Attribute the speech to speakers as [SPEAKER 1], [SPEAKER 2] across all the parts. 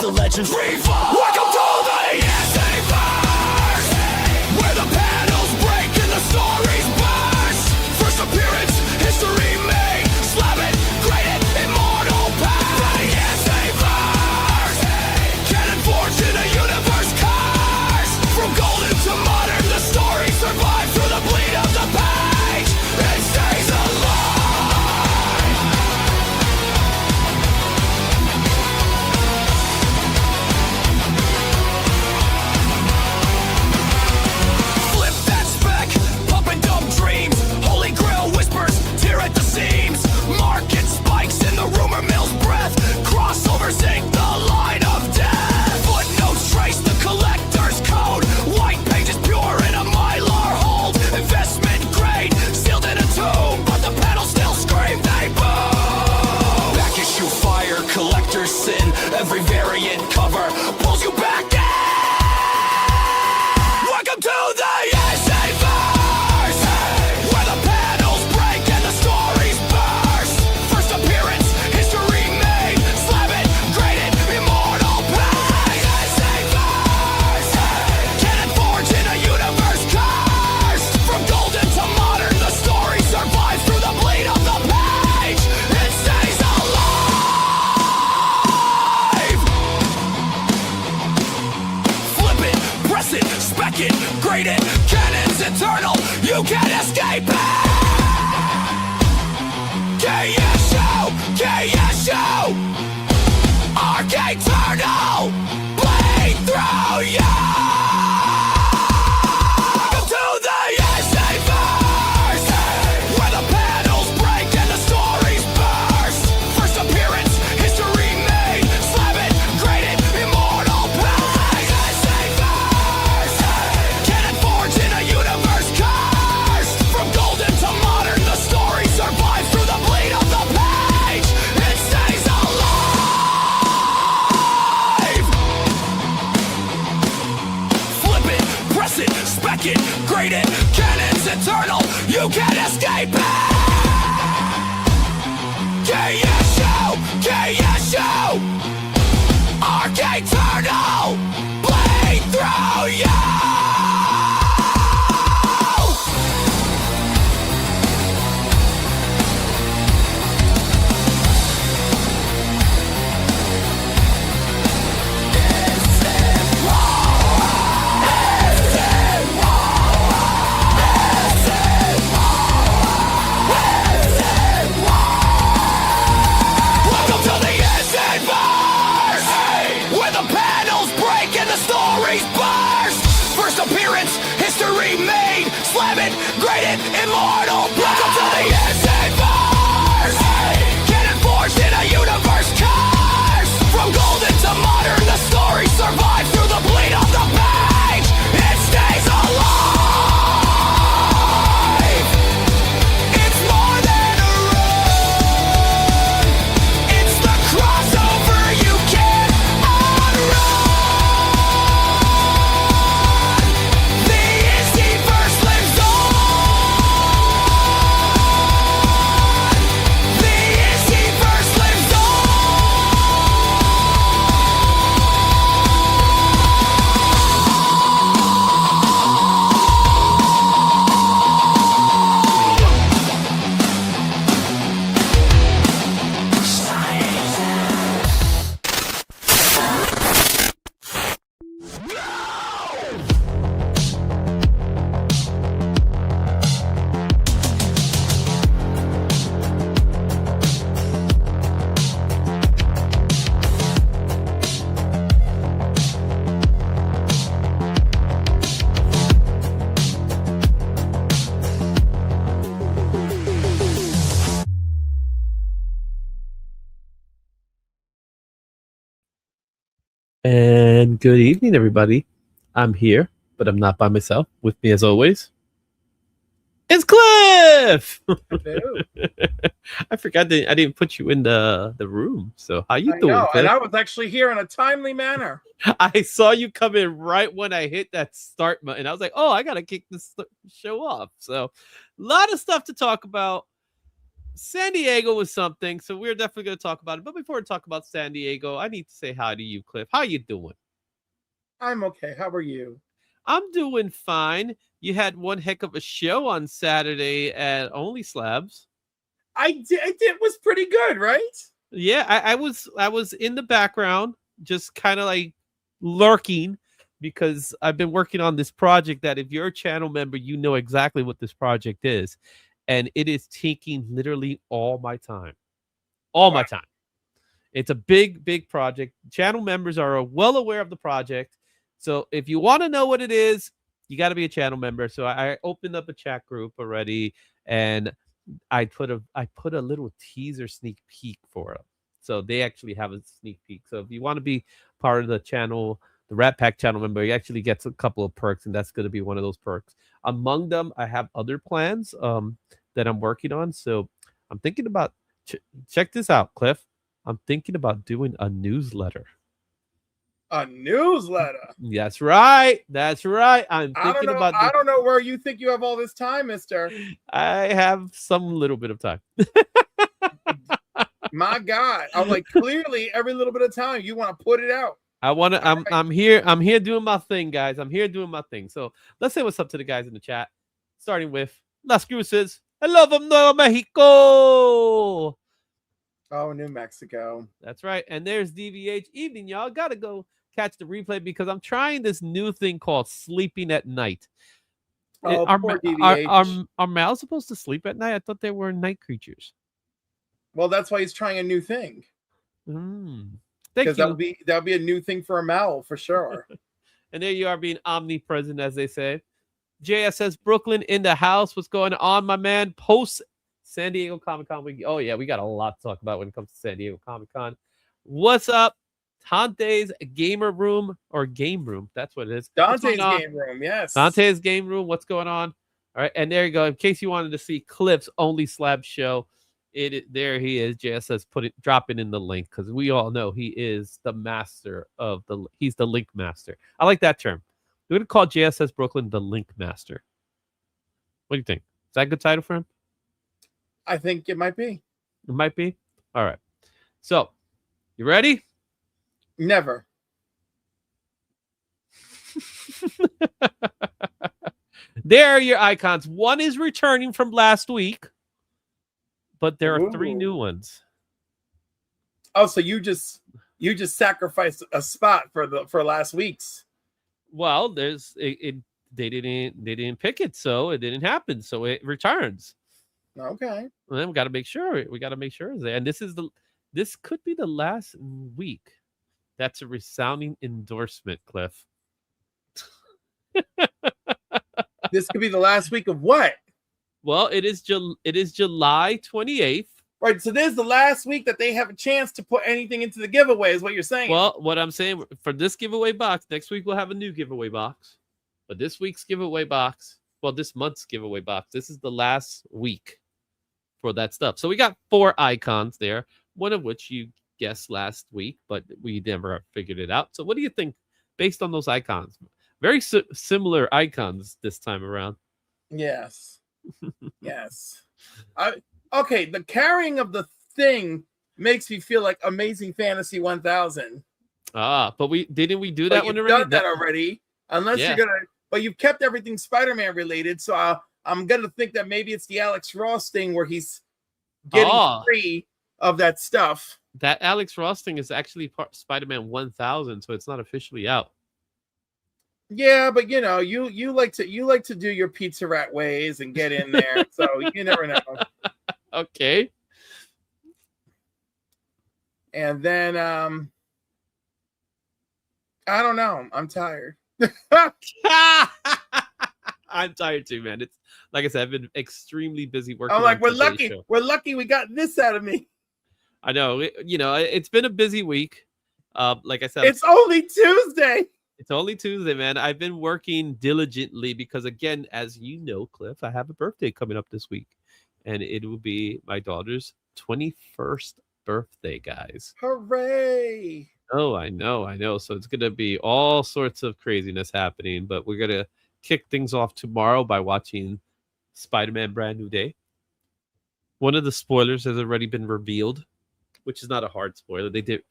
[SPEAKER 1] the legends revive. Welcome to the SDCC, where the panels break and the stories burst. First appearance, history made. Slam it, grade it, immortal past. The SDCC, canon forged in a universe cursed. From golden to modern, the story survives through the bleed of the page. It stays alive. Flip that spec, pumping dumb dreams. Holy Grail whispers, tear at the seams. Market spikes in the rumor mill's breath. Crossovers ink the line of death. Footnotes trace the collector's code. White pages pure in a mylar hold. Investment grade, sealed in a tomb, but the panels still scream, they boom. Back issue fire, collector's sin. Every variant cover pulls you back in. Welcome to the SDCC, where the panels break and the stories burst. First appearance, history made. Slam it, grade it, immortal past. SDCC, canon forged in a universe cursed. From golden to modern, the story survives through the bleed of the page. It stays alive. Flip it, press it, spec it, grade it. Canon's eternal, you can't escape it. KSU, Arc eternal, bleed through you. Welcome to the SDCC, where the panels break and the stories burst. First appearance, history made. Slam it, grade it, immortal past. SDCC, canon forged in a universe cursed. From golden to modern, the story survives through the bleed of the page. It stays alive. Flip it, press it, spec it, grade it. Canon's eternal, you can't escape it. KSU, Arc eternal, bleed through you. Welcome to the SDCC, where the panels break and the stories burst. First appearance, history made. Slam it, grade it, immortal. Welcome to the SDCC, canon forged in a universe cursed. From golden to modern, the story survives through the bleed of the page. It stays alive. It's more than a run. It's the crossover you can't outrun. The IzzyVerse lives on. The IzzyVerse lives on.
[SPEAKER 2] And good evening, everybody. I'm here, but I'm not by myself. With me, as always, it's Cliff.
[SPEAKER 3] Hello.
[SPEAKER 2] I forgot that I didn't put you in the room. So how you
[SPEAKER 3] I
[SPEAKER 2] doing,
[SPEAKER 3] know,
[SPEAKER 2] Cliff?
[SPEAKER 3] and I was actually here in a timely manner.
[SPEAKER 2] I saw you come in right when I hit that start button. I was like, oh, I gotta kick this show off. So, a lot of stuff to talk about. San Diego was something, so we're definitely going to talk about it. But before we talk about San Diego, I need to say hi to you, Cliff. How you doing?
[SPEAKER 3] I'm okay. How are you?
[SPEAKER 2] I'm doing fine. You had one heck of a show on Saturday at Only Slabs.
[SPEAKER 3] I did. It was pretty good, right?
[SPEAKER 2] Yeah, I was in the background, just kind of like lurking, because I've been working on this project that if you're a channel member, you know exactly what this project is. And it is taking literally all my time. All my
[SPEAKER 3] Wow.
[SPEAKER 2] time. It's a big, big project. Channel members are well aware of the project. So if you want to know what it is, you got to be a channel member. So I opened up a chat group already, and I put a little teaser sneak peek for them. So they actually have a sneak peek. So if you want to be part of the channel, the Rat Pack channel member, you actually gets a couple of perks, and that's going to be one of those perks. Among them, I have other plans that I'm working on. So I'm thinking about check this out, Cliff. I'm thinking about doing a newsletter.
[SPEAKER 3] A newsletter.
[SPEAKER 2] That's right. That's right. I'm
[SPEAKER 3] I don't
[SPEAKER 2] thinking
[SPEAKER 3] know.
[SPEAKER 2] about
[SPEAKER 3] I don't know where you think you have all this time, Mister.
[SPEAKER 2] I have some little bit of time.
[SPEAKER 3] My God, I'm like, clearly every little bit of time you want to put it out.
[SPEAKER 2] I want to. I'm here. I'm here doing my thing, guys. I'm here doing my thing. So let's say what's up to the guys in the chat. Starting with Las Cruces. Hello from Nuevo Mexico.
[SPEAKER 3] Oh, New Mexico.
[SPEAKER 2] That's right. And there's DVH. Evening, y'all. Gotta go catch the replay because I'm trying this new thing called sleeping at night.
[SPEAKER 3] Oh,
[SPEAKER 2] are,
[SPEAKER 3] poor
[SPEAKER 2] are,
[SPEAKER 3] DVH.
[SPEAKER 2] are males supposed to sleep at night? I thought they were night creatures.
[SPEAKER 3] Well, that's why he's trying a new thing.
[SPEAKER 2] Thank you.
[SPEAKER 3] That'll be a new thing for a Mal for sure.
[SPEAKER 2] And there you are, being omnipresent, as they say. JS says Brooklyn in the house. What's going on, my man? Post San Diego Comic-Con week. Oh yeah, we got a lot to talk about when it comes to San Diego Comic-Con. What's up? Dante's Gamer Room or Game Room. That's what it is.
[SPEAKER 3] Dante's Game Room, yes.
[SPEAKER 2] Dante's Game Room. What's going on? All right, and there you go. In case you wanted to see Cliff's Only Slab show, there he is. JS says drop it in the link, because we all know he is the master of he's the link master. I like that term. We're gonna call JSS Brooklyn the link master. What do you think? Is that a good title for him?
[SPEAKER 3] I think it might be.
[SPEAKER 2] It might be. All right. So, you ready?
[SPEAKER 3] Never.
[SPEAKER 2] There are your icons. One is returning from last week, but there are 3 new ones.
[SPEAKER 3] Oh, so you just sacrificed a spot for last week's.
[SPEAKER 2] Well, they didn't pick it, so it didn't happen. So it returns.
[SPEAKER 3] Okay.
[SPEAKER 2] And then we got to make sure. We got to make sure it's there. And this could be the last week. That's a resounding endorsement, Cliff.
[SPEAKER 3] This could be the last week of what?
[SPEAKER 2] Well, it is July 28th.
[SPEAKER 3] Right, so this is the last week that they have a chance to put anything into the giveaway, is what you're saying.
[SPEAKER 2] Well, what I'm saying, for this giveaway box, next week we'll have a new giveaway box. But this week's giveaway box, well, this month's giveaway box, this is the last week for that stuff. So we got 4 icons there, one of which you guessed last week, but we never figured it out. So what do you think based on those icons? Very similar icons this time around.
[SPEAKER 3] Yes. Yes. Okay, the carrying of the thing makes me feel like Amazing Fantasy 1000.
[SPEAKER 2] But we do that one already?
[SPEAKER 3] Done that already. Unless you're gonna, but you've kept everything Spider-Man related. So I'm gonna think that maybe it's the Alex Ross thing where he's getting free of that stuff.
[SPEAKER 2] That Alex Ross thing is actually part Spider-Man 1000, so it's not officially out.
[SPEAKER 3] Yeah, but you know, you like to do your pizza rat ways and get in there. So you never know.
[SPEAKER 2] Okay.
[SPEAKER 3] And then I don't know. I'm tired.
[SPEAKER 2] I'm tired too, man. It's like I said, I've been extremely busy working.
[SPEAKER 3] I'm like, we're lucky. We're lucky we got this out of me.
[SPEAKER 2] I know. It's been a busy week. Like I said,
[SPEAKER 3] it's only Tuesday.
[SPEAKER 2] It's only Tuesday, man. I've been working diligently because, again, as you know, Cliff, I have a birthday coming up this week, and it will be my daughter's 21st birthday, guys.
[SPEAKER 3] Hooray!
[SPEAKER 2] Oh, I know. So it's going to be all sorts of craziness happening, but we're going to kick things off tomorrow by watching Spider-Man Brand New Day. One of the spoilers has already been revealed, which is not a hard spoiler. They did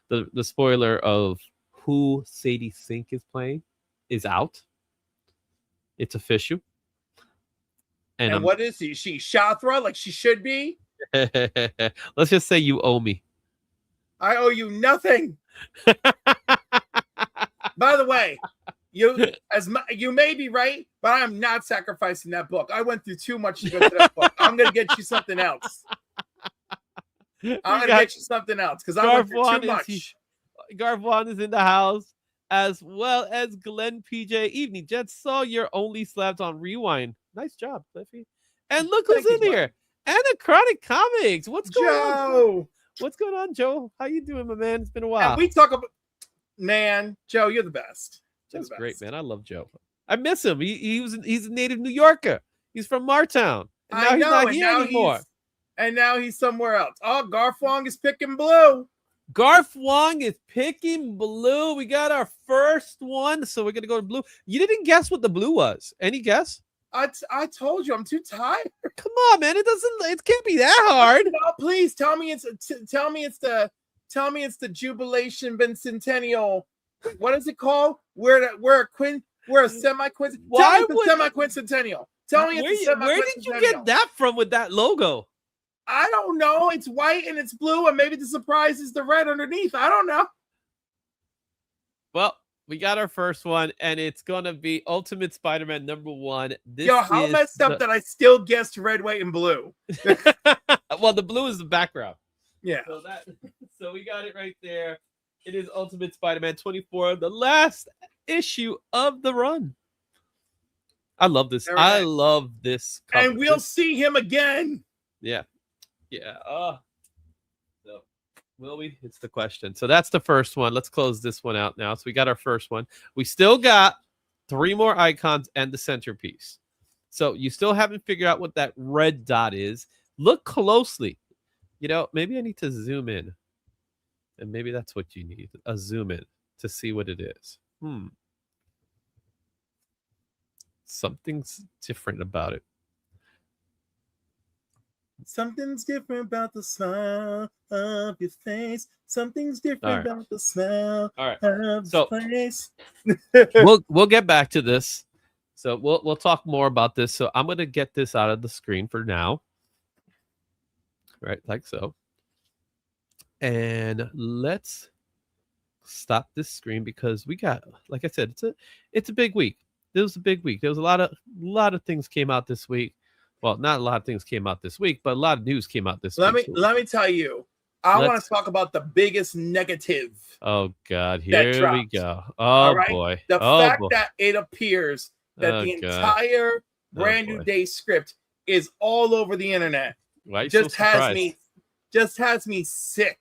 [SPEAKER 2] the spoiler of who Sadie Sink is playing is out. It's official.
[SPEAKER 3] And what is she? She Shathra like she should be?
[SPEAKER 2] Let's just say you owe me.
[SPEAKER 3] I owe you nothing. By the way, you may be right, but I am not sacrificing that book. I went through too much to go to that book. I'm gonna get you something else. I'm gonna get you something else because I went through too much.
[SPEAKER 2] Garvon is in the house, as well as Glenn PJ. Evening, Jets saw your only slabs on Rewind. Nice job, Cliffy. And look who's in here. Anachronic Comics. What's going on? What's going on, Joe? How you doing, my man? It's been a while.
[SPEAKER 3] And we talk about, man, Joe, you're the best.
[SPEAKER 2] That's great, man. I love Joe. I miss him. He's a native New Yorker. He's from Martown. And now he's not here anymore.
[SPEAKER 3] And now he's somewhere else. Oh, Garfwong is picking blue.
[SPEAKER 2] Garfwong is picking blue. We got our first one, so we're gonna go to blue. You didn't guess what the blue was. Any guess?
[SPEAKER 3] I told you I'm too tired.
[SPEAKER 2] Come on, man. It can't be that hard.
[SPEAKER 3] No, please tell me it's the Jubilation Bicentennial. What is it called? We're a semi-quincentennial. Tell me it's a semi-quincentennial. Tell me it's a semi-quincentennial.
[SPEAKER 2] Where did you get that from with that logo?
[SPEAKER 3] I don't know. It's white and it's blue, and maybe the surprise is the red underneath. I don't know.
[SPEAKER 2] Well, we got our first one, and it's gonna be Ultimate Spider-Man #1.
[SPEAKER 3] How messed up that I still guessed red, white, and blue.
[SPEAKER 2] Well, the blue is the background.
[SPEAKER 3] Yeah.
[SPEAKER 2] So we got it right there. It is Ultimate Spider-Man 24, the last issue of the run. I love this. Right. I love this
[SPEAKER 3] cover. And we'll see him again.
[SPEAKER 2] Yeah. Yeah. So will we? It's the question. So that's the first one. Let's close this one out now. So we got our first one. We still got 3 more icons and the centerpiece. So you still haven't figured out what that red dot is. Look closely. Maybe I need to zoom in. And maybe that's what you need. A zoom in to see what it is. Something's different about it.
[SPEAKER 3] Something's different about the smile of your face. Something's different about the smell of your face.
[SPEAKER 2] we'll get back to this. So we'll talk more about this. So I'm gonna get this out of the screen for now. Right, like so. And let's stop this screen because we got, like I said, it's a big week. It was a big week. There was a lot of things came out this week. Well, not a lot of things came out this week, but a lot of news came out this week.
[SPEAKER 3] Let me tell you. I want to talk about the biggest negative.
[SPEAKER 2] Oh God, here we go. Oh boy.
[SPEAKER 3] The fact that it appears that the entire brand new day script is all over the internet.
[SPEAKER 2] Why just
[SPEAKER 3] has me sick.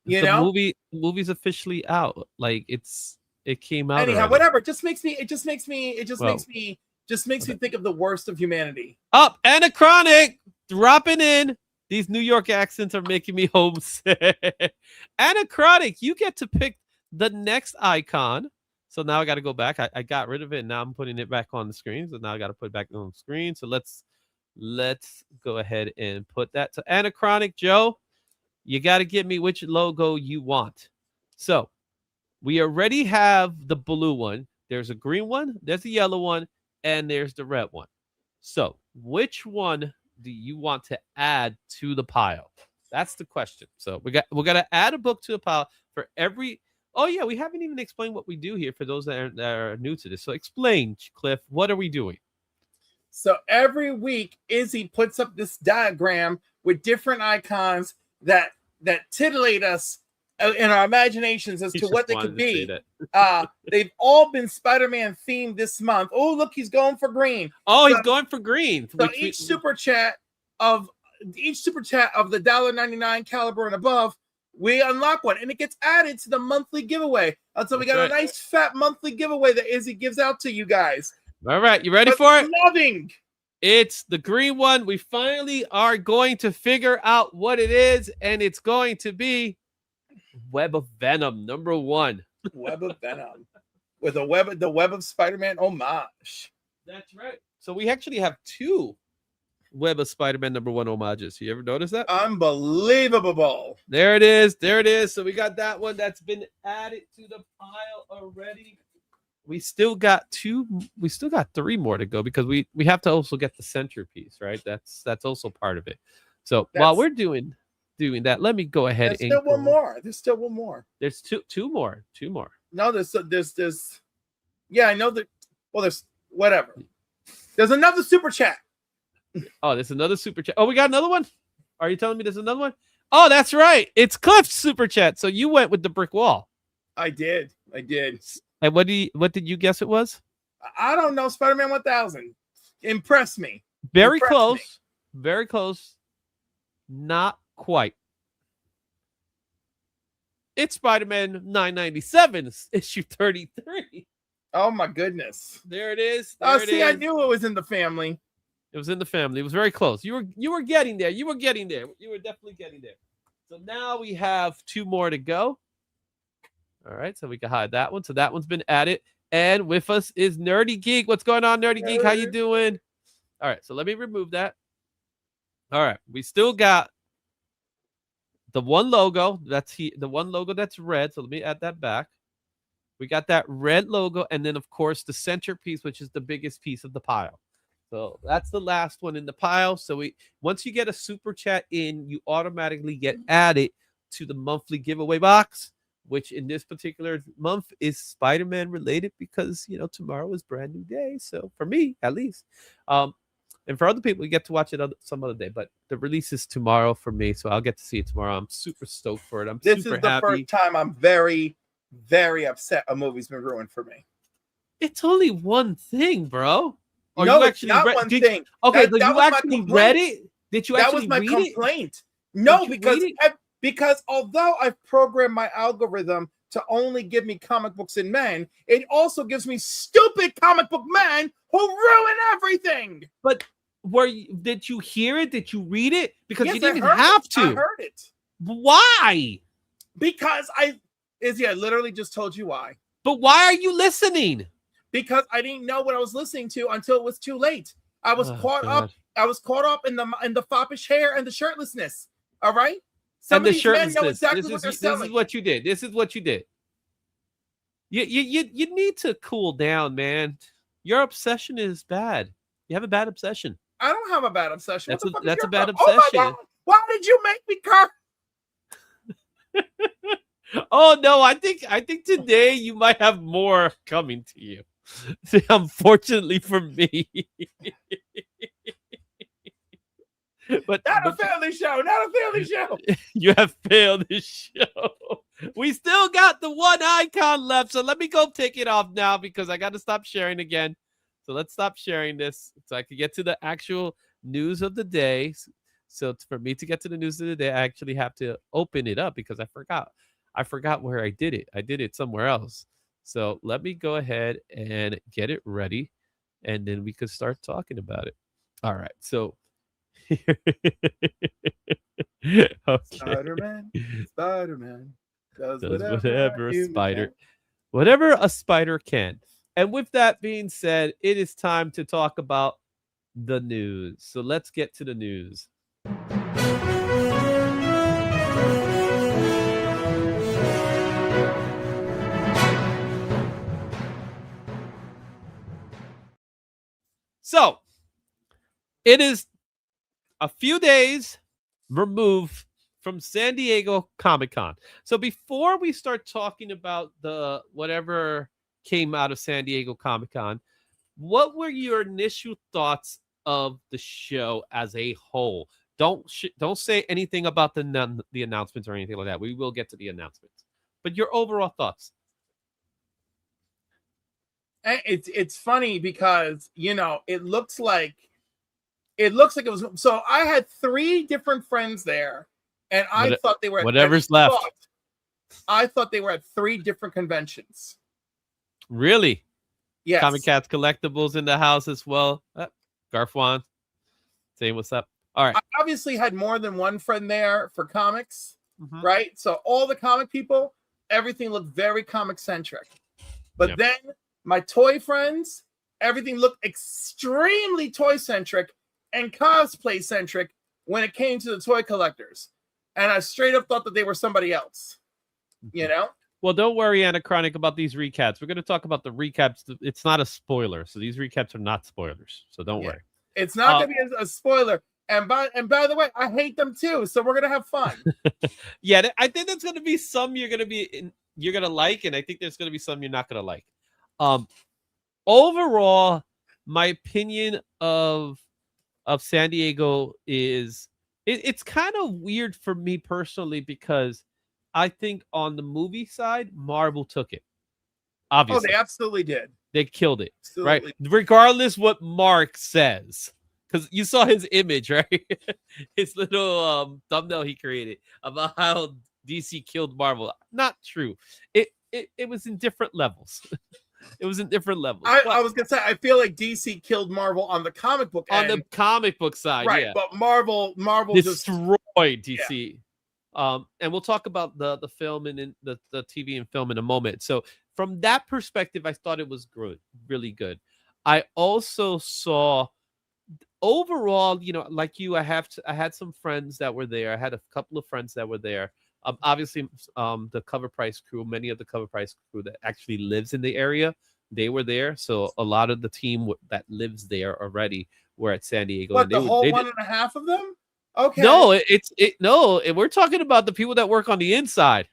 [SPEAKER 2] The movie's officially out. Like it came out.
[SPEAKER 3] Anyhow,
[SPEAKER 2] already.
[SPEAKER 3] whatever. It just makes me think of the worst of humanity.
[SPEAKER 2] Up Anachronic dropping in. These New York accents are making me homesick. Anachronic, you get to pick the next icon. So now I got to go back. I got rid of it. Now I'm putting it back on the screen. So now I got to put it back on the screen. So let's go ahead and put that. So Anachronic, Joe, you got to give me which logo you want. So we already have the blue one. There's a green one. There's a yellow one. And there's the red one. So which one do you want to add to the pile? That's the question. So we're gonna add a book to the pile for every. Oh yeah, we haven't even explained what we do here for those that are new to this. So explain, Cliff. What are we doing?
[SPEAKER 3] So every week, Izzy puts up this diagram with different icons that titillate us in our imaginations as to what they could be. They've all been Spider-Man themed this month. Oh, look, he's going for green.
[SPEAKER 2] Oh, he's going for green.
[SPEAKER 3] So each super chat of the $1.99 caliber and above, we unlock one, and it gets added to the monthly giveaway. So we got a nice fat monthly giveaway that Izzy gives out to you guys.
[SPEAKER 2] All right, you ready for it?
[SPEAKER 3] Loving.
[SPEAKER 2] It's the green one. We finally are going to figure out what it is, and it's going to be Web of Venom #1.
[SPEAKER 3] Web of Venom with the Web of Spider-Man homage.
[SPEAKER 2] That's right. So we actually have 2 Web of Spider-Man #1 homages. You ever notice that?
[SPEAKER 3] Unbelievable.
[SPEAKER 2] There it is. There it is. So we got that one that's been added to the pile already. We still got 3 more to go because we have to also get the centerpiece, right? That's also part of it. So while we're doing that, let me go ahead.
[SPEAKER 3] There's still one more. There's still one more.
[SPEAKER 2] There's two more.
[SPEAKER 3] No, there's yeah, I know that. Well, there's whatever. There's another super chat.
[SPEAKER 2] Oh, there's another super chat. Oh, we got another one. Are you telling me there's another one? Oh, that's right. It's Cliff's super chat. So you went with the brick wall.
[SPEAKER 3] I did.
[SPEAKER 2] And what did you guess it was?
[SPEAKER 3] I don't know. Spider-Man 1000. Impress me.
[SPEAKER 2] Very close. Very close. Not quite. It's Spider-Man 997, issue 33.
[SPEAKER 3] Oh my goodness.
[SPEAKER 2] There it is.
[SPEAKER 3] I knew it was in the family.
[SPEAKER 2] It was in the family. It was very close. You were getting there. You were definitely getting there. So now we have 2 more to go. All right, so we can hide that one. So that one's been added. And with us is Nerdy Geek. What's going on, Nerdy Geek? How you doing? All right, so let me remove that. All right, we still got the one logo. The one logo that's red. So let me add that back. We got that red logo, and then of course the centerpiece, which is the biggest piece of the pile. So that's the last one in the pile. So once you get a super chat in, you automatically get added to the monthly giveaway box, which in this particular month is Spider-Man related because tomorrow is brand new day. So for me, at least, and for other people, you get to watch it some other day. But the release is tomorrow for me, so I'll get to see it tomorrow. I'm super stoked for it.
[SPEAKER 3] This is the first time I'm very, very upset a movie's been ruined for me.
[SPEAKER 2] It's only one thing, bro.
[SPEAKER 3] Or no, it's not one thing.
[SPEAKER 2] Okay, but you actually read it? Did you actually read it? That was my
[SPEAKER 3] complaint. No, because although I've programmed my algorithm to only give me comic books and men, it also gives me stupid comic book men who ruin everything.
[SPEAKER 2] But did you hear it? Did you read it? Because
[SPEAKER 3] yes,
[SPEAKER 2] you didn't have to.
[SPEAKER 3] I heard it.
[SPEAKER 2] Why?
[SPEAKER 3] Because Izzy, I literally just told you why.
[SPEAKER 2] But why are you listening?
[SPEAKER 3] Because I didn't know what I was listening to until it was too late. I was caught up. I was caught up in the foppish hair and the shirtlessness. All right.
[SPEAKER 2] Some of these men know exactly what they're selling. This is what you did. This is what you did. You need to cool down, man. Your obsession is bad. You have a bad obsession.
[SPEAKER 3] I don't have a bad obsession.
[SPEAKER 2] That's a bad obsession.
[SPEAKER 3] Oh my God. Why did you make me curse?
[SPEAKER 2] Oh no, I think today you might have more coming to you. Unfortunately for me. But
[SPEAKER 3] not a family show.
[SPEAKER 2] You have failed this show. We still got the one icon left, so let me go take it off now because I got to stop sharing again. So let's stop sharing this so I can get to the actual news of the day. So for me to get to the news of the day, I actually have to open it up because I forgot where I did it. I did it somewhere else. So let me go ahead and get it ready, and then we could start talking about it. All right. So okay.
[SPEAKER 3] Spider-Man does
[SPEAKER 2] whatever a spider can. And with that being said, it is time to talk about the news. So let's get to the news. So it is a few days removed from San Diego Comic-Con. So before we start talking about the whatever came out of San Diego Comic-Con, what were your initial thoughts of the show as a whole? Don't say anything about the announcements or anything like that. We will get to the announcements. But your overall thoughts.
[SPEAKER 3] It's funny because it looks like it was. So I had 3 different friends there, and I thought they were
[SPEAKER 2] whatever's left.
[SPEAKER 3] I thought they were at 3 different conventions.
[SPEAKER 2] Really?
[SPEAKER 3] Yes.
[SPEAKER 2] Comic Cats Collectibles in the house as well. Garfwan, saying what's up. All right.
[SPEAKER 3] I obviously had more than one friend there for comics, right? So all the comic people, everything looked very comic centric. But then my toy friends, everything looked extremely toy centric. and cosplay centric when it came to the toy collectors. And I straight up thought that they were somebody else. You know?
[SPEAKER 2] Well, don't worry, Anachronic, about these recaps. We're going to talk about the recaps. It's not a spoiler, so these recaps are not spoilers. So don't worry.
[SPEAKER 3] It's not going to be a spoiler. And by the way, I hate them too. So we're going to have fun.
[SPEAKER 2] Yeah, I think there's going to be some you're going to like, and I think there's going to be some you're not going to like. Overall, my opinion of San Diego is it's kind of weird for me personally, because I think on the movie side, Marvel took it. Obviously.
[SPEAKER 3] Oh, they absolutely did.
[SPEAKER 2] They killed it,
[SPEAKER 3] absolutely.
[SPEAKER 2] Right? Regardless what Mark says. Because you saw his image, right? His little thumbnail he created about how DC killed Marvel. Not true. It was in different levels. It was in different levels.
[SPEAKER 3] I was gonna say, I feel like DC killed Marvel on the comic book
[SPEAKER 2] on
[SPEAKER 3] end.
[SPEAKER 2] the comic book side,
[SPEAKER 3] right?
[SPEAKER 2] Yeah.
[SPEAKER 3] But Marvel
[SPEAKER 2] destroyed DC. Yeah. And we'll talk about the film and the TV and film in a moment. So from that perspective, I thought it was good, really good. I also saw overall, like you, I had some friends that were there. I had a couple of friends that were there. Obviously, the Cover Price crew, many of the Cover Price crew that actually lives in the area, they were there. So a lot of the team that lives there already were at San Diego.
[SPEAKER 3] What, the whole 1.5 of them? Okay.
[SPEAKER 2] No, no. We're talking about the people that work on the inside.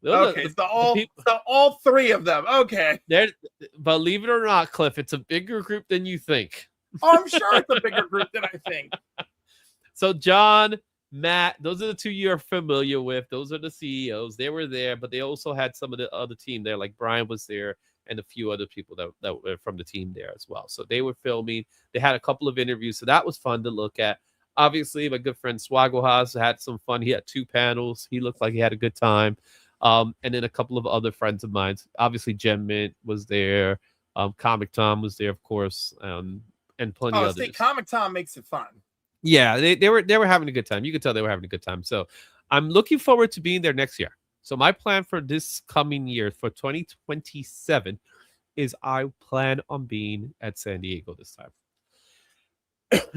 [SPEAKER 3] Okay, so all three of them. Okay.
[SPEAKER 2] Believe it or not, Cliff, it's a bigger group than you think.
[SPEAKER 3] Oh, I'm sure it's a bigger group than I think.
[SPEAKER 2] So John, Matt, those are the two you're familiar with. Those are the CEOs. They were there, but they also had some of the other team there, like Brian was there and a few other people that were from the team there as well. So they were filming. They had a couple of interviews, so that was fun to look at. Obviously, my good friend Swaggle had some fun. He had 2 panels. He looked like he had a good time. And then a couple of other friends of mine. Obviously, Gem Mint was there. Comic Tom was there, of course, and plenty others.
[SPEAKER 3] See, Comic Tom makes it fun.
[SPEAKER 2] Yeah, they were having a good time. You could tell they were having a good time. So I'm looking forward to being there next year. So my plan for this coming year, for 2027, is I plan on being at San Diego this time.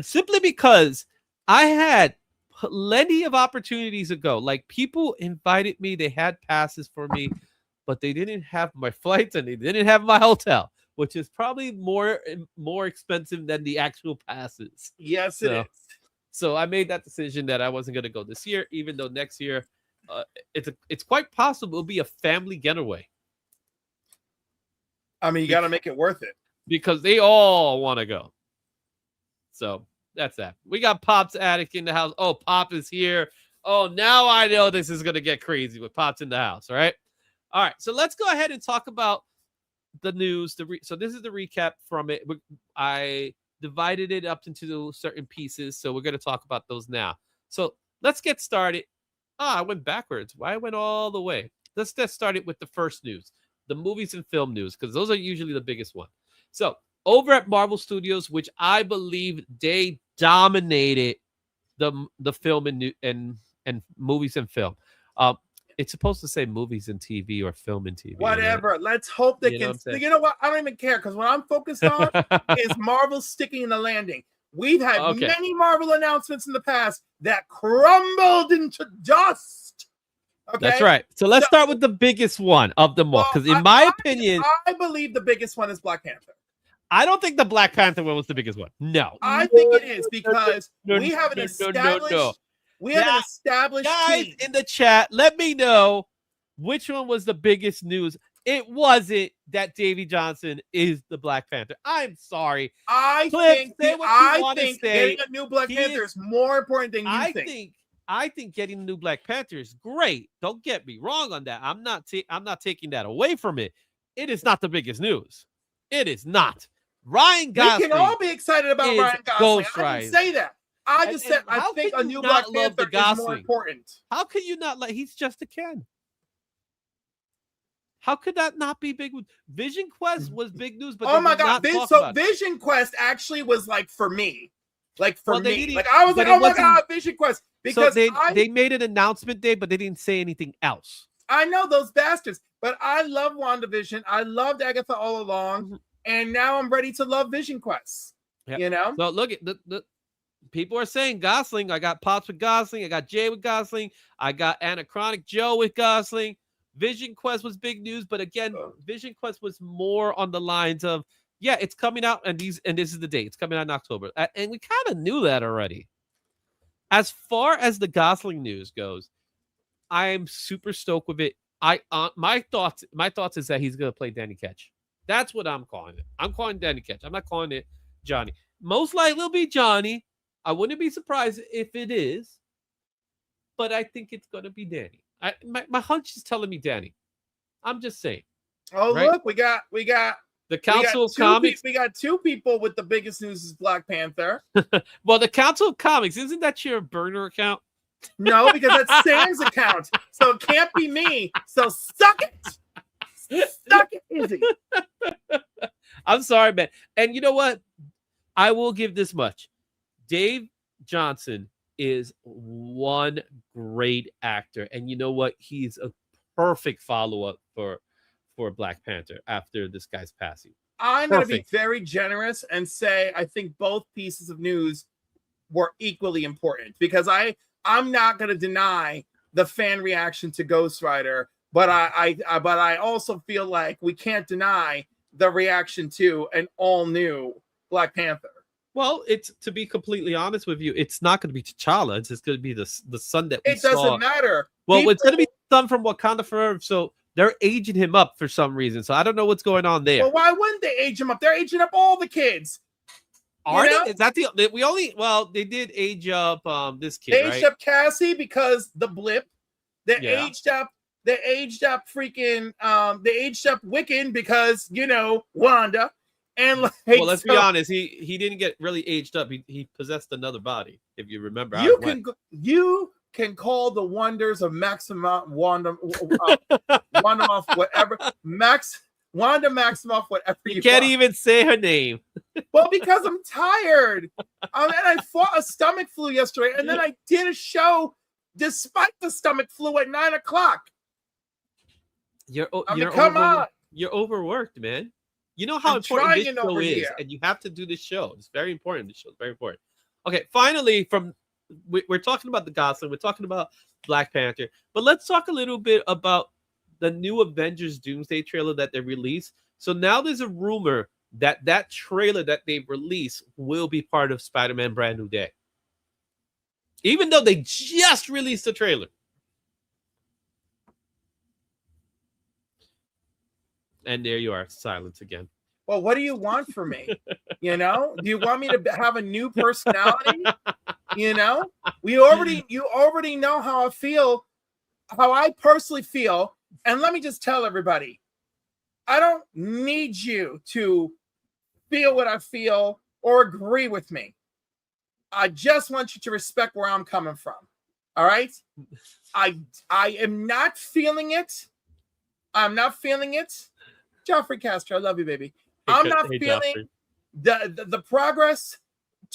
[SPEAKER 2] Simply because I had plenty of opportunities to go. Like, people invited me, they had passes for me, but they didn't have my flights and they didn't have my hotel, which is probably more expensive than the actual passes.
[SPEAKER 3] Yes, it is.
[SPEAKER 2] So I made that decision that I wasn't going to go this year, even though next year it's quite possible it'll be a family getaway.
[SPEAKER 3] I mean, you got to make it worth it.
[SPEAKER 2] Because they all want to go. So that's that. We got Pop's Attic in the house. Oh, Pop is here. Oh, now I know this is going to get crazy with Pop's in the house, all right? All right, so let's go ahead and talk about the news. So this is the recap from it. I divided it up into certain pieces, so we're going to talk about those now. So let's get started. I went backwards. Why I went all the way? Let's get started with the first news, the movies and film news, because those are usually the biggest one. So over at Marvel Studios, which I believe they dominated the film and movies and film. It's supposed to say movies and TV or film and TV.
[SPEAKER 3] Whatever. Let's hope they can. You know what? I don't even care, because what I'm focused on is Marvel sticking in the landing. We've had many Marvel announcements in the past that crumbled into dust. Okay?
[SPEAKER 2] That's right. So let's start with the biggest one of them all, because in my opinion,
[SPEAKER 3] I believe the biggest one is Black Panther.
[SPEAKER 2] I don't think the Black Panther one was the biggest one. No.
[SPEAKER 3] I think it is, because we have an established... We have an established
[SPEAKER 2] guys
[SPEAKER 3] team.
[SPEAKER 2] In the chat. Let me know which one was the biggest news. It wasn't that Davy Johnson is the Black Panther. I'm sorry.
[SPEAKER 3] I think getting a new Black Panther is more important than you think.
[SPEAKER 2] I think getting a new Black Panther is great. Don't get me wrong on that. I'm not taking that away from it. It is not the biggest news. It is not. Ryan Gosling.
[SPEAKER 3] We can all be excited about Ryan Gosling. I didn't say that. I just said I think a new Black Panther is more important.
[SPEAKER 2] How can you not like? He's just a Ken. How could that not be big? Vision Quest was big news, but
[SPEAKER 3] oh my god! Vision Quest actually was like for me, like I was like, oh my god, Vision Quest, because
[SPEAKER 2] they made an announcement day, but they didn't say anything else.
[SPEAKER 3] I know those bastards, but I love WandaVision. I loved Agatha all along, and now I'm ready to love Vision Quest.
[SPEAKER 2] Yep.
[SPEAKER 3] You know?
[SPEAKER 2] So look at the people are saying Gosling. I got Pops with Gosling. I got Jay with Gosling. I got Anachronic Joe with Gosling. Vision Quest was big news, but again, Vision Quest was more on the lines of, yeah, it's coming out, and this is the date. It's coming out in October, and we kind of knew that already. As far as the Gosling news goes, I am super stoked with it. My thoughts is that he's gonna play Danny Ketch. That's what I'm calling it. I'm calling Danny Ketch. I'm not calling it Johnny. Most likely it'll be Johnny. I wouldn't be surprised if it is, but I think it's gonna be Danny. My hunch is telling me Danny. I'm just saying.
[SPEAKER 3] Oh, right? Look, we got
[SPEAKER 2] the Council of Comics.
[SPEAKER 3] We got two people with the biggest news is Black Panther.
[SPEAKER 2] Well, the Council of Comics, isn't that your burner account?
[SPEAKER 3] No, because that's Sam's account. So it can't be me. So suck it. Suck it, Izzy.
[SPEAKER 2] I'm sorry, man. And you know what? I will give this much. Dave Johnson is one great actor. And you know what? He's a perfect follow-up for Black Panther after this guy's passing.
[SPEAKER 3] I'm going to be very generous and say I think both pieces of news were equally important, because I'm not going to deny the fan reaction to Ghost Rider, but I also feel like we can't deny the reaction to an all new Black Panther.
[SPEAKER 2] Well, it's, to be completely honest with you, it's not going to be T'Challa. It's just going to be the son that we saw.
[SPEAKER 3] It doesn't matter.
[SPEAKER 2] Well, it's going to be the son from Wakanda Forever, so they're aging him up for some reason. So I don't know what's going on there.
[SPEAKER 3] Well, why wouldn't they age him up? They're aging up all the kids.
[SPEAKER 2] Are they? Is that they did age up this kid,
[SPEAKER 3] They aged up Cassie because the blip. They aged up freaking they aged up Wiccan because, Wanda. And like,
[SPEAKER 2] well, let's be honest, he didn't get really aged up. He possessed another body, if you remember.
[SPEAKER 3] You can call the wonders of Wanda Maximoff, whatever. Wanda Maximoff, whatever
[SPEAKER 2] you can't want. Even say her name.
[SPEAKER 3] Well, because I'm tired. And I fought a stomach flu yesterday, and then I did a show despite the stomach flu at 9:00.
[SPEAKER 2] You're overworked, man. You know how important this show is, and you have to do this show. It's very important. This show is very important. Okay, finally, we're talking about the Gosling, we're talking about Black Panther, but let's talk a little bit about the new Avengers Doomsday trailer that they released. So now there's a rumor that trailer that they released will be part of Spider-Man Brand New Day, even though they just released the trailer. And there you are, silence again.
[SPEAKER 3] Well, what do you want from me? Do you want me to have a new personality? You already know how I feel, how I personally feel. And let me just tell everybody, I don't need you to feel what I feel or agree with me. I just want you to respect where I'm coming from. All right? I am not feeling it. I'm not feeling it. Joffrey Castro, I love you, baby. I'm not feeling the progress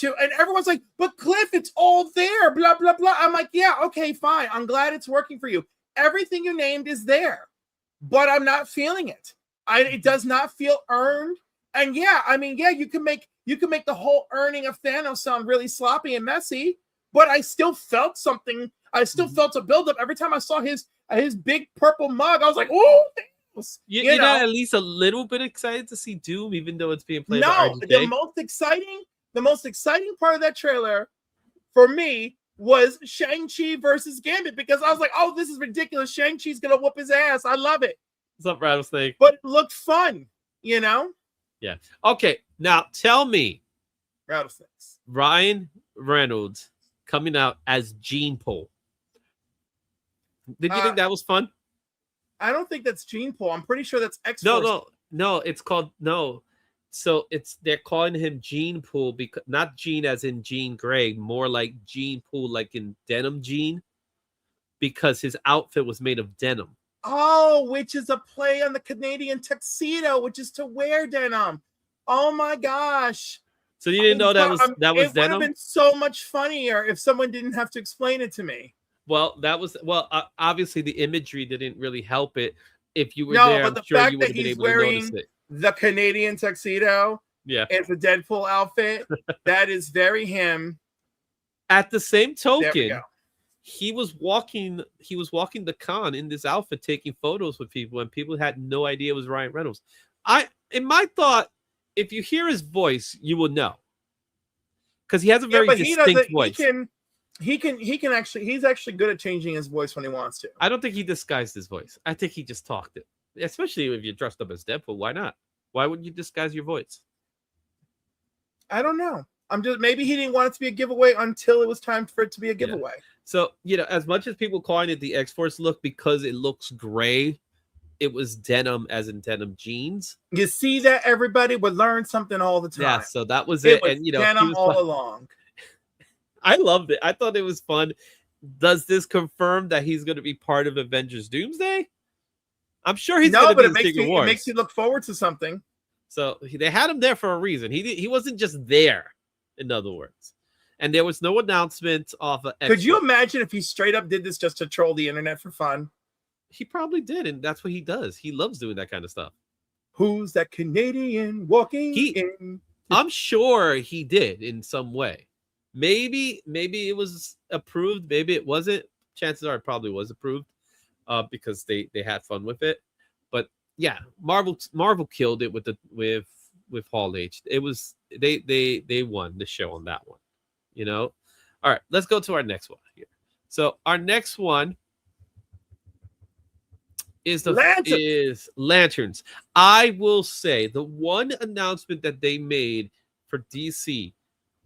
[SPEAKER 3] and everyone's like, but Cliff, it's all there, blah, blah, blah. I'm like, yeah, okay, fine. I'm glad it's working for you. Everything you named is there, but I'm not feeling it. It does not feel earned. And you can make the whole earning of Thanos sound really sloppy and messy, but I still felt something. I still felt a buildup. Every time I saw his big purple mug, I was like, oh,
[SPEAKER 2] you're not at least a little bit excited to see Doom, even though it's being played by RDJ?
[SPEAKER 3] The most exciting part of that trailer for me was Shang-Chi versus Gambit, because I was like, oh, this is ridiculous. Shang-Chi's gonna whoop his ass. I love it.
[SPEAKER 2] What's up, Rattlesnake?
[SPEAKER 3] But it looked fun,
[SPEAKER 2] Yeah. Okay, now tell me,
[SPEAKER 3] Rattlesnakes,
[SPEAKER 2] Ryan Reynolds coming out as Gene Pool. Did you think that was fun?
[SPEAKER 3] I don't think that's Gene Pool. I'm pretty sure that's X-Force.
[SPEAKER 2] No. It's called no. So they're calling him Gene Pool, because not Gene as in Jean Grey, more like Gene Pool, like in denim Gene, because his outfit was made of denim.
[SPEAKER 3] Oh, which is a play on the Canadian tuxedo, which is to wear denim. Oh my gosh!
[SPEAKER 2] So you didn't know that was
[SPEAKER 3] denim? It would
[SPEAKER 2] denim?
[SPEAKER 3] have been so much funnier if someone didn't have to explain it to me.
[SPEAKER 2] Well, obviously the imagery didn't really help it. If you were there, I'm sure you would have been able to notice it.
[SPEAKER 3] The Canadian tuxedo
[SPEAKER 2] Yeah.
[SPEAKER 3] It's a Deadpool outfit. That is very him.
[SPEAKER 2] At the same
[SPEAKER 3] There we
[SPEAKER 2] token,
[SPEAKER 3] go.
[SPEAKER 2] he was walking the con in this outfit, taking photos with people, and people had no idea it was Ryan Reynolds. In my thought, if you hear his voice, you will know. Because he has a very distinct voice.
[SPEAKER 3] He's actually good at changing his voice when he wants to.
[SPEAKER 2] I don't think he disguised his voice. I think he just talked it. Especially if you're dressed up as Deadpool. Why not? Why wouldn't you disguise your voice?
[SPEAKER 3] I don't know. Maybe he didn't want it to be a giveaway until it was time for it to be a giveaway.
[SPEAKER 2] Yeah. So, as much as people calling it the X-Force look because it looks gray, it was denim as in denim jeans.
[SPEAKER 3] You see that, everybody would learn something all the time.
[SPEAKER 2] Yeah, so that was it.
[SPEAKER 3] Was denim all along.
[SPEAKER 2] I loved it. I thought it was fun. Does this confirm that he's going to be part of Avengers Doomsday? I'm sure he's going to be in Secret Wars.
[SPEAKER 3] It makes you look forward to something.
[SPEAKER 2] So they had him there for a reason. He wasn't just there, in other words. And there was no announcement of
[SPEAKER 3] Could you imagine if he straight up did this just to troll the internet for fun?
[SPEAKER 2] He probably did, and that's what he does. He loves doing that kind of stuff.
[SPEAKER 3] Who's that Canadian walking in?
[SPEAKER 2] I'm sure he did in some way. Maybe it was approved. Maybe it wasn't. Chances are it probably was approved because they had fun with it. But yeah, Marvel killed it with Hall H. It was they won the show on that one. All right, let's go to our next one here. So our next one is Lanterns. I will say the one announcement that they made for DC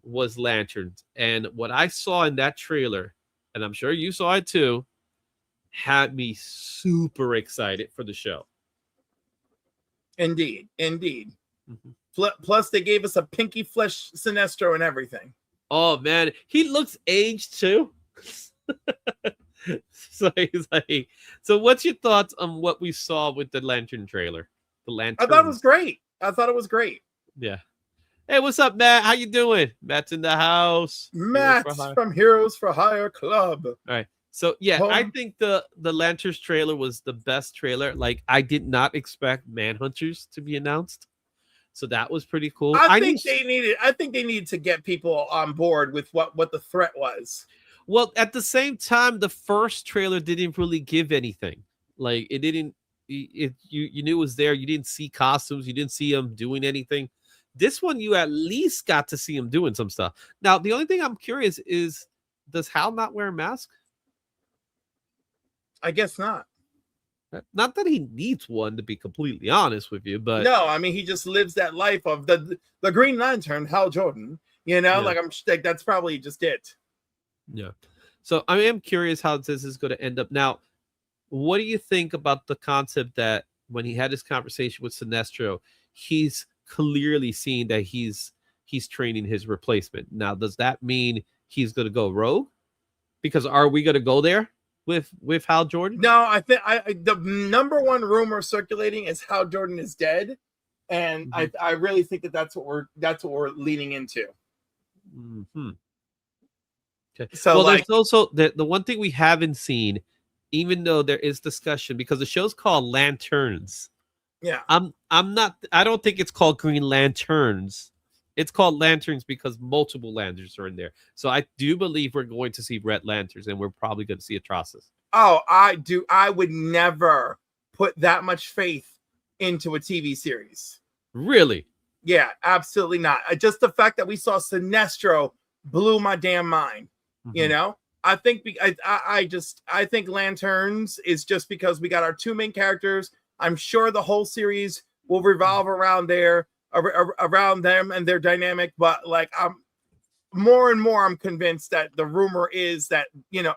[SPEAKER 2] was Lanterns, and what I saw in that trailer, and I'm sure you saw it too, had me super excited for the show.
[SPEAKER 3] Indeed.
[SPEAKER 2] Mm-hmm.
[SPEAKER 3] Plus, they gave us a pinky flesh Sinestro and everything.
[SPEAKER 2] Oh man, he looks aged too. So he's like, so what's your thoughts on what we saw with the Lantern trailer? I
[SPEAKER 3] thought it was great.
[SPEAKER 2] Yeah. Hey, what's up, Matt? How you doing? Matt's in the house.
[SPEAKER 3] Matt from Heroes for Hire Club.
[SPEAKER 2] All right. So yeah, I think the Lanterns trailer was the best trailer. Like, I did not expect Manhunters to be announced. So that was pretty cool.
[SPEAKER 3] I think they needed to get people on board with what the threat was.
[SPEAKER 2] Well, at the same time, the first trailer didn't really give anything. Like, it didn't. You knew it was there. You didn't see costumes. You didn't see him doing anything. This one, you at least got to see him doing some stuff. Now, the only thing I'm curious is, does Hal not wear a mask?
[SPEAKER 3] I guess not.
[SPEAKER 2] Not that he needs one, to be completely honest with you, but
[SPEAKER 3] no, I mean, he just lives that life of the Green Lantern, Hal Jordan. Like that's probably just it.
[SPEAKER 2] Yeah. So I am curious how this is going to end up. Now, what do you think about the concept that when he had this conversation with Sinestro, he's clearly seeing that he's training his replacement? Now, does that mean he's going to go rogue? Because are we going to go there with Hal Jordan?
[SPEAKER 3] No, I think the number one rumor circulating is Hal Jordan is dead, and I really think that's what we're leaning into.
[SPEAKER 2] Mm-hmm. Okay.
[SPEAKER 3] So,
[SPEAKER 2] there's also the one thing we haven't seen, even though there is discussion, because the show's called Lanterns.
[SPEAKER 3] Yeah.
[SPEAKER 2] I don't think it's called Green Lanterns. It's called Lanterns because multiple lanterns are in there. So I do believe we're going to see Red Lanterns, and we're probably going to see Atrocitus.
[SPEAKER 3] Oh, I do. I would never put that much faith into a TV series.
[SPEAKER 2] Really?
[SPEAKER 3] Yeah, absolutely not. Just the fact that we saw Sinestro blew my damn mind. Mm-hmm. I think I think Lanterns is just because we got our two main characters. I'm sure the whole series will revolve around around them and their dynamic, but like I'm more and more I'm convinced that the rumor is that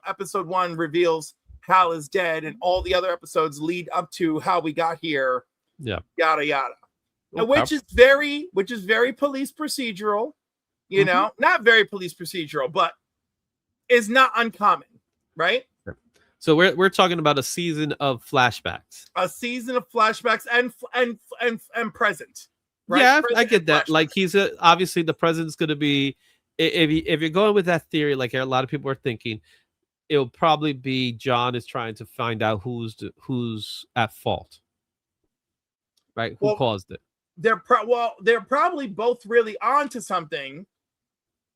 [SPEAKER 3] episode 1 reveals Hal is dead and all the other episodes lead up to how we got here.
[SPEAKER 2] Yeah.
[SPEAKER 3] Yada yada. Okay. Which is very police procedural, not very police procedural, but is not uncommon, right?
[SPEAKER 2] So we're talking about a season of flashbacks.
[SPEAKER 3] A season of flashbacks and present. Right?
[SPEAKER 2] Yeah,
[SPEAKER 3] present
[SPEAKER 2] I get that.
[SPEAKER 3] Flashbacks.
[SPEAKER 2] Like obviously the present's going to be, if you're going with that theory, like a lot of people are thinking, it'll probably be John is trying to find out who's at fault, right? Who caused it?
[SPEAKER 3] they're probably both really onto something,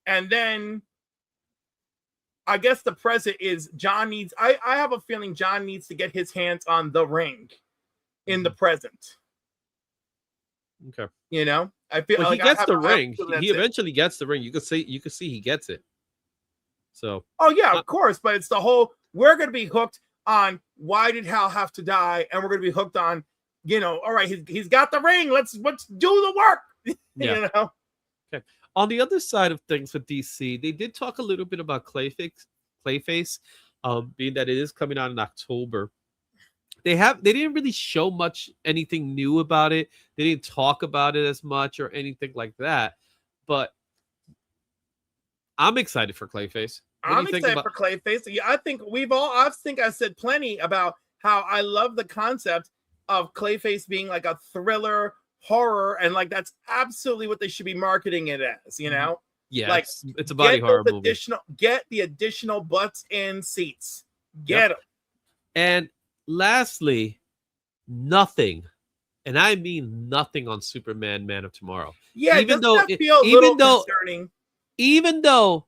[SPEAKER 3] and then I guess the present is John needs. I have a feeling John needs to get his hands on the ring in the present.
[SPEAKER 2] Okay.
[SPEAKER 3] You know, I feel
[SPEAKER 2] well,
[SPEAKER 3] like
[SPEAKER 2] he gets the
[SPEAKER 3] I
[SPEAKER 2] ring. He eventually gets the ring. You can see he gets it. So.
[SPEAKER 3] Oh yeah, of course, but it's the whole. We're going to be hooked on why did Hal have to die, and we're going to be hooked on, you know, all right, he's got the ring. Let's do the work.
[SPEAKER 2] Yeah.
[SPEAKER 3] You know.
[SPEAKER 2] Okay. On the other side of things with DC, they did talk a little bit about Clayface, being that it is coming out in October. They didn't really show anything new about it. They didn't talk about it as much or anything like that. But I'm excited for Clayface.
[SPEAKER 3] I'm excited for Clayface. Yeah, I think I said plenty about how I love the concept of Clayface being like a thriller horror, and like that's absolutely what they should be marketing it as, you know?
[SPEAKER 2] Yeah,
[SPEAKER 3] like
[SPEAKER 2] it's a body horror movie.
[SPEAKER 3] Get the additional butts in seats. Get them.
[SPEAKER 2] And lastly, nothing, and I mean nothing on Superman Man of Tomorrow.
[SPEAKER 3] Yeah, even though concerning.
[SPEAKER 2] Even though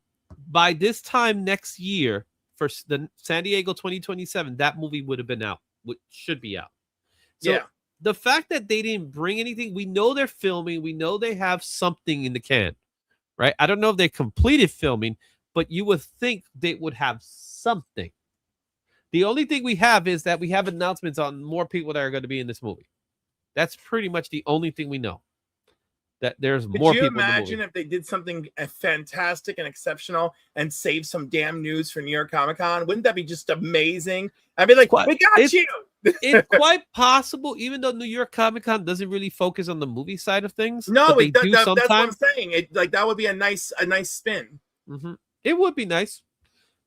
[SPEAKER 2] by this time next year for the San Diego 2027, that movie would have been out, should be out. So
[SPEAKER 3] yeah.
[SPEAKER 2] The fact that they didn't bring anything, we know they're filming, we know they have something in the can, right? I don't know if they completed filming, but you would think they would have something. The only thing we have is that we have announcements on more people that are going to be in this movie. That's pretty much the only thing we know. That there's more people. Could you
[SPEAKER 3] imagine if they did something fantastic and exceptional and save some damn news for New York Comic Con? Wouldn't that be just amazing? I'd be like, we got you.
[SPEAKER 2] It's quite possible, even though New York Comic Con doesn't really focus on the movie side of things.
[SPEAKER 3] No, that's what I'm saying. That would be a nice spin.
[SPEAKER 2] Mm-hmm. It would be nice.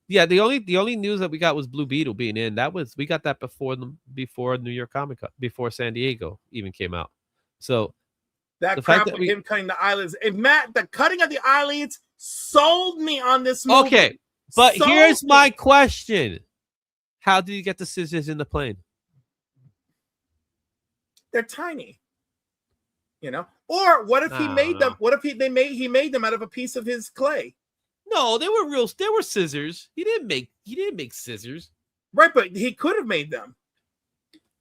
[SPEAKER 2] Yeah, the only news that we got was Blue Beetle being in. We got that before New York Comic Con, before San Diego even came out. So
[SPEAKER 3] that crap of him cutting the eyelids. If Matt, the cutting of the eyelids sold me on this movie.
[SPEAKER 2] Okay, but here's my question: how did you get the scissors in the plane?
[SPEAKER 3] They're tiny, you know. Or what if he made them? What if he made them out of a piece of his clay?
[SPEAKER 2] No, they were real. They were scissors. He didn't make scissors.
[SPEAKER 3] Right, but he could have made them.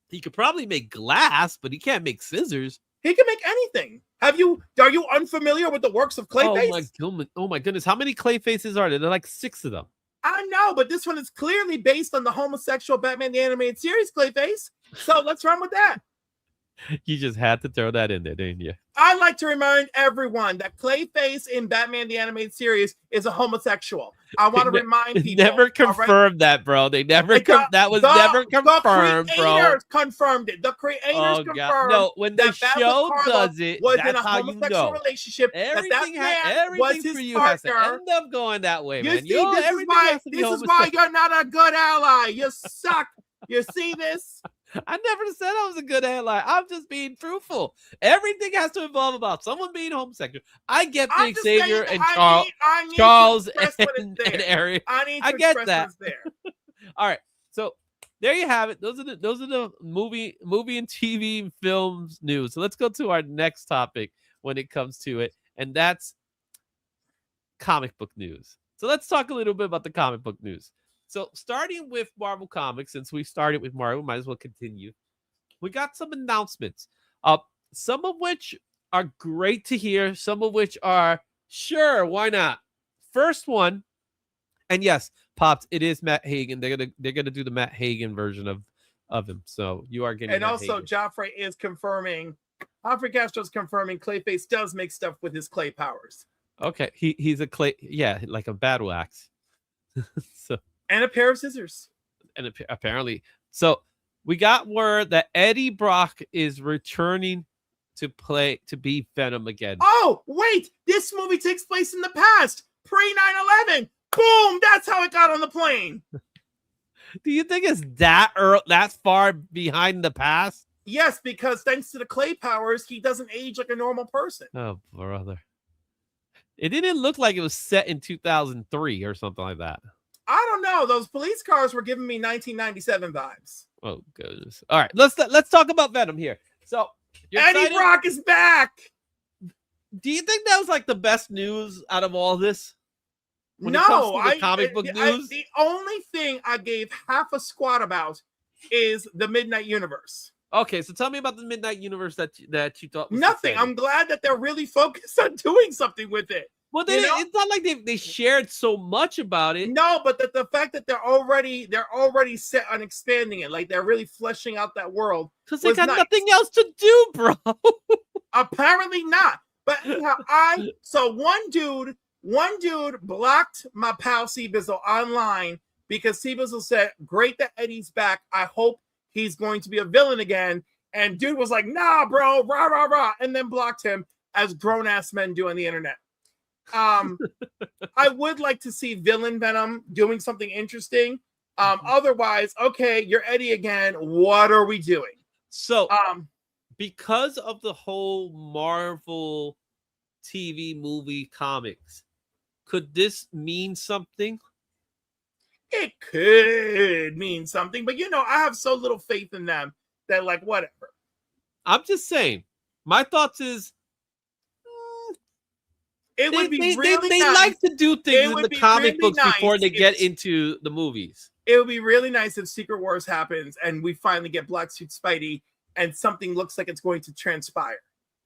[SPEAKER 2] He could probably make glass, but he can't make scissors.
[SPEAKER 3] He can make anything. Are you unfamiliar with the works of Clayface?
[SPEAKER 2] Oh my goodness. How many Clayfaces are there? There are like 6 of them.
[SPEAKER 3] I know, but this one is clearly based on the homosexual Batman the Animated Series Clayface. So let's run with that.
[SPEAKER 2] You just had to throw that in there, didn't you?
[SPEAKER 3] I'd like to remind everyone that Clayface in Batman the Animated Series is a homosexual. I want to remind people.
[SPEAKER 2] Never confirmed that, bro. They never that was never confirmed, bro.
[SPEAKER 3] The creators confirmed it. The creators confirmed.
[SPEAKER 2] No, when the show does it,
[SPEAKER 3] was
[SPEAKER 2] that's
[SPEAKER 3] in a
[SPEAKER 2] how
[SPEAKER 3] homosexual
[SPEAKER 2] you know.
[SPEAKER 3] relationship.
[SPEAKER 2] Everything
[SPEAKER 3] was his
[SPEAKER 2] for you
[SPEAKER 3] partner.
[SPEAKER 2] has to end up going that way, man.
[SPEAKER 3] See, this is why you're not a good ally. You suck. You see this?
[SPEAKER 2] I never said I was a good ally. I'm just being truthful. Everything has to involve about someone being homosexual. I get the Xavier and Charles and Eric. I get that. All right, so there you have it. Those are the movie and TV and films news. So let's go to our next topic when it comes to it, and that's comic book news. So let's talk a little bit about the comic book news. So starting with Marvel Comics, since we started with Marvel, we might as well continue. We got some announcements, some of which are great to hear, some of which are, sure, why not? First one, and yes, Pops, it is Matt Hagen. They're gonna do the Matt Hagen version of him. So you are getting.
[SPEAKER 3] And
[SPEAKER 2] Matt
[SPEAKER 3] also,
[SPEAKER 2] Hagen.
[SPEAKER 3] Joffrey Castro's confirming Clayface does make stuff with his clay powers.
[SPEAKER 2] Okay, he's a clay, yeah, like a battle axe. So.
[SPEAKER 3] And a pair of scissors.
[SPEAKER 2] And apparently. So we got word that Eddie Brock is returning to be Venom again.
[SPEAKER 3] Oh, wait. This movie takes place in the past. Pre-9/11. Boom. That's how it got on the plane.
[SPEAKER 2] Do you think it's that far behind the past?
[SPEAKER 3] Yes, because thanks to the clay powers, he doesn't age like a normal person.
[SPEAKER 2] Oh, brother. It didn't look like it was set in 2003 or something like that.
[SPEAKER 3] I don't know. Those police cars were giving me 1997 vibes.
[SPEAKER 2] Oh goodness! All right, let's talk about Venom here. So
[SPEAKER 3] Eddie Brock is back.
[SPEAKER 2] Do you think that was like the best news out of all this? When it
[SPEAKER 3] No,
[SPEAKER 2] comes to the comic book news?
[SPEAKER 3] The only thing I gave half a squat about is the Midnight Universe.
[SPEAKER 2] Okay, so tell me about the Midnight Universe that you thought was
[SPEAKER 3] nothing.
[SPEAKER 2] exciting.
[SPEAKER 3] I'm glad that they're really focused on doing something with it.
[SPEAKER 2] Well, it's not like they shared so much about it.
[SPEAKER 3] No, but the fact that they're already set on expanding it, like they're really fleshing out that world.
[SPEAKER 2] Because they got nothing else to do, bro.
[SPEAKER 3] Apparently not. But anyhow, one dude blocked my pal Seabizzle online because Seabizzle said, "Great that Eddie's back. I hope he's going to be a villain again." And dude was like, "Nah, bro, rah rah rah," and then blocked him, as grown ass men do on the internet. I would like to see villain Venom doing something interesting. Otherwise, okay, you're Eddie again. What are we doing?
[SPEAKER 2] So, because of the whole Marvel TV movie comics, could this mean something?
[SPEAKER 3] It could mean something, but I have so little faith in them that, like, whatever.
[SPEAKER 2] I'm just saying. My thoughts is,
[SPEAKER 3] it would be really
[SPEAKER 2] they
[SPEAKER 3] nice.
[SPEAKER 2] like to do things in the comic books before they get into the movies.
[SPEAKER 3] It would be really nice if Secret Wars happens and we finally get Black Suit Spidey and something looks like it's going to transpire.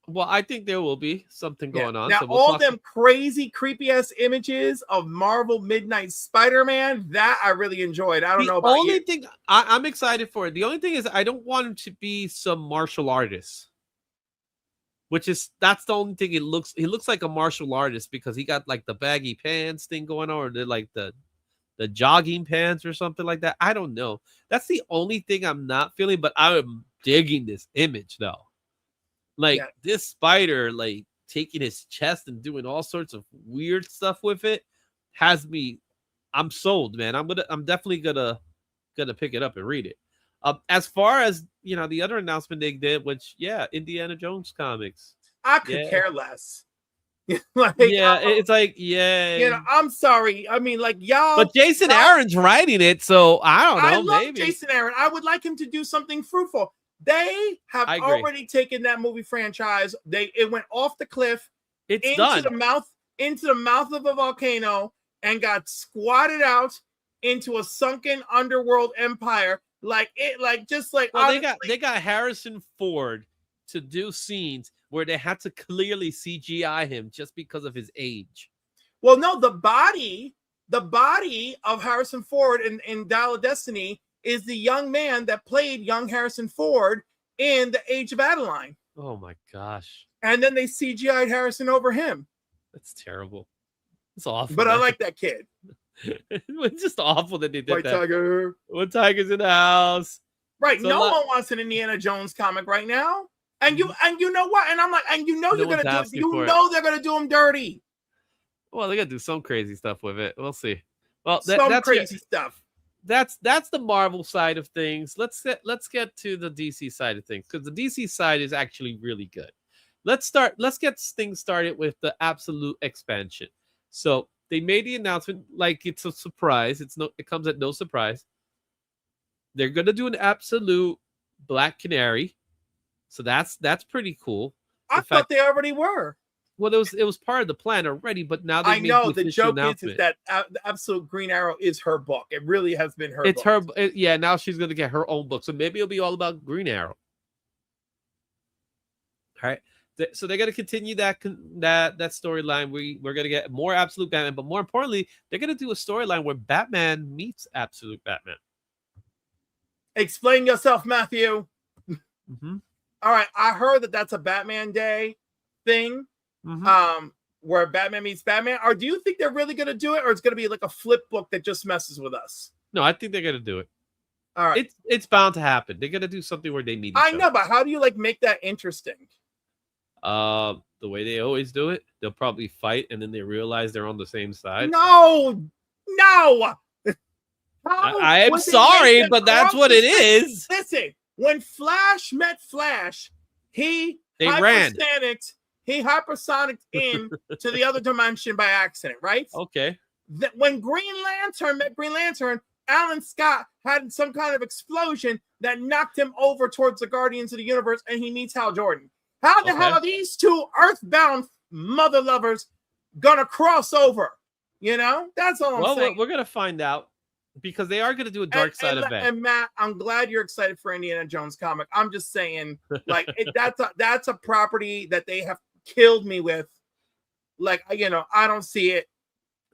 [SPEAKER 2] Well, I think there will be something going on.
[SPEAKER 3] Now,
[SPEAKER 2] so we'll
[SPEAKER 3] all them crazy, creepy-ass images of Marvel Midnight Spider-Man, that I really enjoyed. I don't know about you.
[SPEAKER 2] The only thing I'm excited for, the only thing is I don't want him to be some martial artist. That's the only thing he looks like a martial artist because he got like the baggy pants thing going on, or they're like the jogging pants or something like that. I don't know. That's the only thing I'm not feeling, but I'm digging this image though. Like this spider, like taking his chest and doing all sorts of weird stuff with it has me. I'm sold, man. I'm definitely gonna pick it up and read it. As far as the other announcement they did, which Indiana Jones comics.
[SPEAKER 3] I could care less.
[SPEAKER 2] It's like
[SPEAKER 3] I'm sorry. I mean, like y'all.
[SPEAKER 2] But Jason Aaron's writing it, so I don't know.
[SPEAKER 3] I love
[SPEAKER 2] maybe
[SPEAKER 3] Jason Aaron. I would like him to do something fruitful. They have already taken that movie franchise. It went off the cliff.
[SPEAKER 2] It's
[SPEAKER 3] into
[SPEAKER 2] done.
[SPEAKER 3] Into the mouth of a volcano and got squatted out into a sunken underworld empire.
[SPEAKER 2] They got Harrison Ford to do scenes where they had to clearly CGI him just because of his age.
[SPEAKER 3] Well, no, the body of Harrison Ford in Dial of Destiny is the young man that played young Harrison Ford in The Age of Adeline.
[SPEAKER 2] Oh my gosh.
[SPEAKER 3] And then they CGI'd Harrison over him.
[SPEAKER 2] That's terrible. It's awful.
[SPEAKER 3] But man. I like that kid.
[SPEAKER 2] It's just awful that they did
[SPEAKER 3] White
[SPEAKER 2] that.
[SPEAKER 3] Tiger.
[SPEAKER 2] White Tiger's in the house.
[SPEAKER 3] Right. So no one wants an Indiana Jones comic right now. And you know what? And I'm like, and you're gonna they're gonna do him dirty.
[SPEAKER 2] Well, they're gonna do some crazy stuff with it. We'll see. Well,
[SPEAKER 3] that's crazy stuff.
[SPEAKER 2] That's the Marvel side of things. Let's get to the DC side of things, because the DC side is actually really good. Let's get things started with the Absolute expansion. So they made the announcement like it's a surprise. It comes at no surprise. They're gonna do an Absolute Black Canary. So that's pretty cool.
[SPEAKER 3] I thought they already were.
[SPEAKER 2] Well, it was part of the plan already, but now
[SPEAKER 3] I know the joke is that the Absolute Green Arrow is her book. It really has been her.
[SPEAKER 2] It's book. Now she's gonna get her own book, so maybe it'll be all about Green Arrow. All right. So they're gonna continue that storyline. We're gonna get more Absolute Batman, but more importantly, they're gonna do a storyline where Batman meets Absolute Batman.
[SPEAKER 3] Explain yourself, Matthew.
[SPEAKER 2] Mm-hmm.
[SPEAKER 3] All right, I heard that that's a Batman Day thing, where Batman meets Batman. Or do you think they're really gonna do it, or it's gonna be like a flip book that just messes with us?
[SPEAKER 2] No, I think they're gonna do it.
[SPEAKER 3] All right,
[SPEAKER 2] it's bound to happen. They're gonna do something where they meet.
[SPEAKER 3] I know, but how do you make that interesting?
[SPEAKER 2] The way they always do it, they'll probably fight and then they realize they're on the same side.
[SPEAKER 3] No.
[SPEAKER 2] I am sorry, but that's what it is.
[SPEAKER 3] Listen, when Flash met Flash, he hypersonicked in to the other dimension by accident, right?
[SPEAKER 2] Okay.
[SPEAKER 3] When Green Lantern met Green Lantern, Alan Scott had some kind of explosion that knocked him over towards the Guardians of the Universe, and he meets Hal Jordan. How the hell are these two earthbound mother lovers gonna cross over? You know, that's all I'm saying.
[SPEAKER 2] We're gonna find out because they are gonna do a Dark Side event.
[SPEAKER 3] And Matt, I'm glad you're excited for Indiana Jones comic. I'm just saying, like, that's a property that they have killed me with. Like, you know, I don't see it.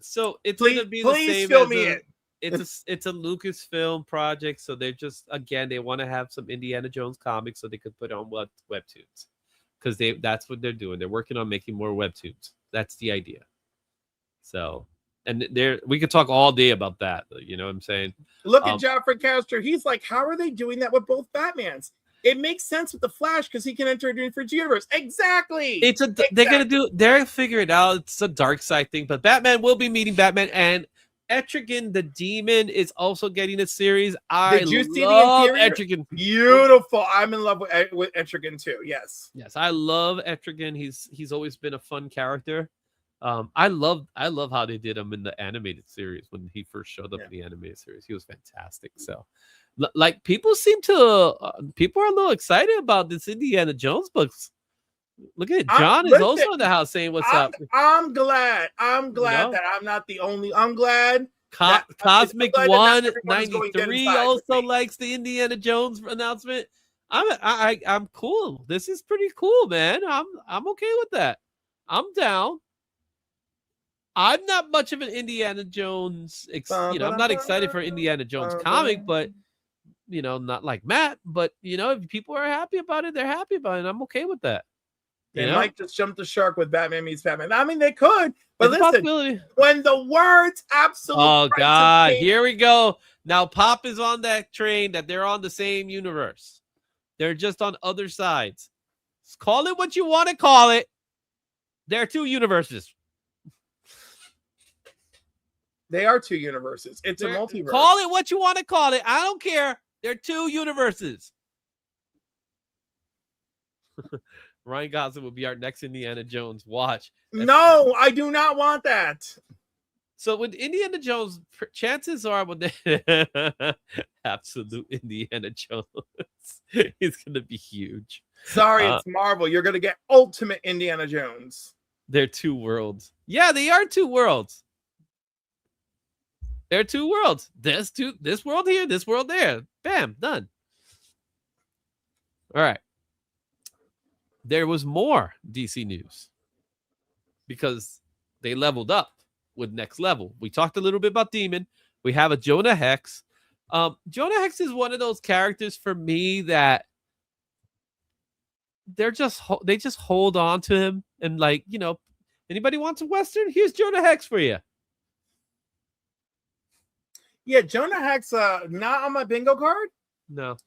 [SPEAKER 2] So it's gonna be the same.
[SPEAKER 3] Fill me in.
[SPEAKER 2] It's a Lucasfilm project, so they're just they want to have some Indiana Jones comics so they could put on webtoons, because that's what they're doing. They're working on making more webtoons. That's the idea. So, and we could talk all day about that. You know what I'm saying?
[SPEAKER 3] Look at Joffrey Castor. He's like, how are they doing that with both Batmans? It makes sense with the Flash because he can enter a different universe. Exactly.
[SPEAKER 2] They're figuring it out. It's a Dark Side thing, but Batman will be meeting Batman, and Etrigan the Demon is also getting a series.
[SPEAKER 3] Did you see the interior?
[SPEAKER 2] Etrigan.
[SPEAKER 3] Beautiful. I'm in love with Etrigan too. Yes,
[SPEAKER 2] I love Etrigan. He's always been a fun character. I love how they did him in the animated series when he first showed up in the animated series. He was fantastic. So, like, people are a little excited about this Indiana Jones books. Look at it. John is also in the house saying what's up.
[SPEAKER 3] I'm glad that I'm not the only. I'm glad.
[SPEAKER 2] Cosmic 193 also likes the Indiana Jones announcement. I'm cool. This is pretty cool, man. I'm okay with that. I'm down. I'm not much of an Indiana Jones. I'm not excited for Indiana Jones comic, but not like Matt. But if people are happy about it, they're happy about it. I'm okay with that.
[SPEAKER 3] They might just jump the shark with Batman meets Batman. I mean, they could, but listen, when the words absolute.
[SPEAKER 2] Oh God, here we go. Now Pop is on that train that they're on the same universe. They're just on other sides. Call it what you want to call it. There are two universes.
[SPEAKER 3] They are two universes. It's a multiverse.
[SPEAKER 2] Call it what you want to call it. I don't care. They're two universes. Ryan Gosling will be our next Indiana Jones watch.
[SPEAKER 3] No, I do not want that.
[SPEAKER 2] So with Indiana Jones, chances are when they absolute Indiana Jones, it's going to be huge.
[SPEAKER 3] Sorry, it's Marvel. You're going to get ultimate Indiana Jones.
[SPEAKER 2] They're two worlds. Yeah, they are two worlds. They're two worlds. This world here, this world there. Bam, done. All right. There was more DC news because they leveled up with Next Level. We talked a little bit about Demon. We have a Jonah Hex. Jonah Hex is one of those characters for me that they just hold on to him, and anybody wants a Western? Here's Jonah Hex for you.
[SPEAKER 3] Yeah, Jonah Hex not on my bingo card.
[SPEAKER 2] No.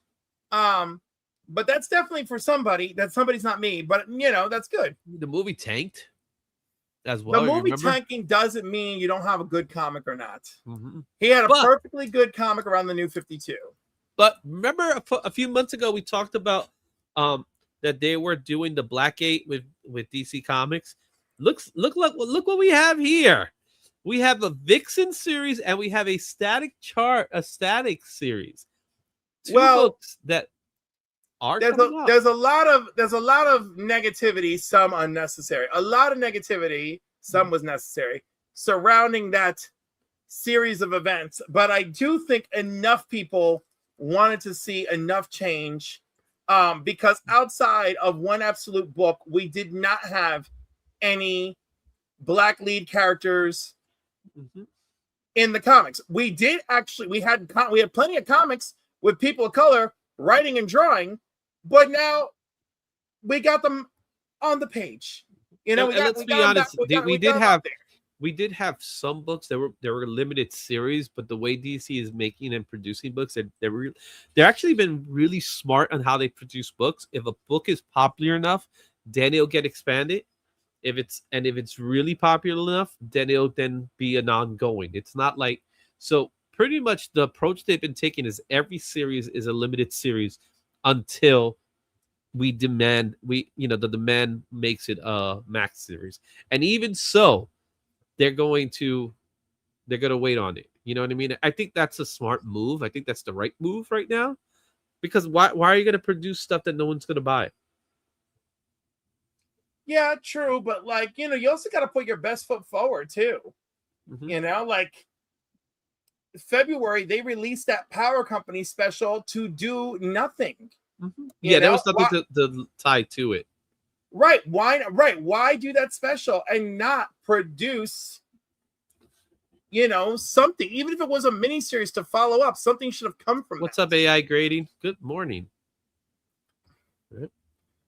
[SPEAKER 3] But that's definitely for somebody. That somebody's not me, but that's good.
[SPEAKER 2] The movie tanked as well.
[SPEAKER 3] The movie tanking doesn't mean you don't have a good comic or not.
[SPEAKER 2] Mm-hmm.
[SPEAKER 3] He had a perfectly good comic around the New 52.
[SPEAKER 2] But remember a few months ago we talked about that they were doing the Blackgate with DC Comics. Look what we have here. We have a Vixen series and we have a Static series. Two books that are
[SPEAKER 3] there's a lot of negativity, some unnecessary. A lot of negativity, some was necessary, surrounding that series of events. But I do think enough people wanted to see enough change, because outside of one absolute book, we did not have any black lead characters in the comics. We had plenty of comics with people of color writing and drawing, but now we got them on the page.
[SPEAKER 2] Let's be honest. We did have some books that were limited series, but the way DC is making and producing books, they're actually been really smart on how they produce books. If a book is popular enough, then it'll get expanded. If it's really popular enough, then it'll be an ongoing. It's not like, so pretty much the approach they've been taking is every series is a limited series until the demand makes it a max series. And even so, they're going to wait on it. You know what I mean? I think that's a smart move. I think that's the right move right now. Because why are you going to produce stuff that no one's going to buy?
[SPEAKER 3] Yeah, true. But like, you also got to put your best foot forward too.
[SPEAKER 2] Mm-hmm.
[SPEAKER 3] Like February, they released that Power Company special to do nothing.
[SPEAKER 2] Mm-hmm. Yeah, there was nothing to tie to it.
[SPEAKER 3] Right. Why? Right. Why do that special and not produce, something? Even if it was a miniseries to follow up, something should have come from
[SPEAKER 2] What's
[SPEAKER 3] that.
[SPEAKER 2] up, AI grading? Good morning.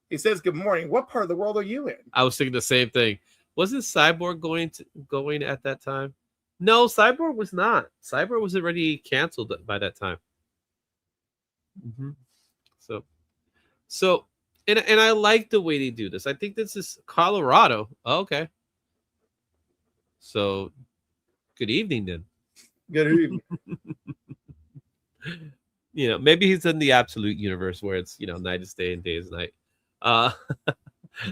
[SPEAKER 3] He says, "Good morning. What part of the world are you in?"
[SPEAKER 2] I was thinking the same thing. Wasn't Cyborg going at that time? No, Cyborg was not. Cyborg was already canceled by that time. Mm-hmm. So, and I like the way they do this. I think this is Colorado. Oh, okay. So, good evening then.
[SPEAKER 3] Good evening.
[SPEAKER 2] Maybe he's in the absolute universe where it's night is day and day is night.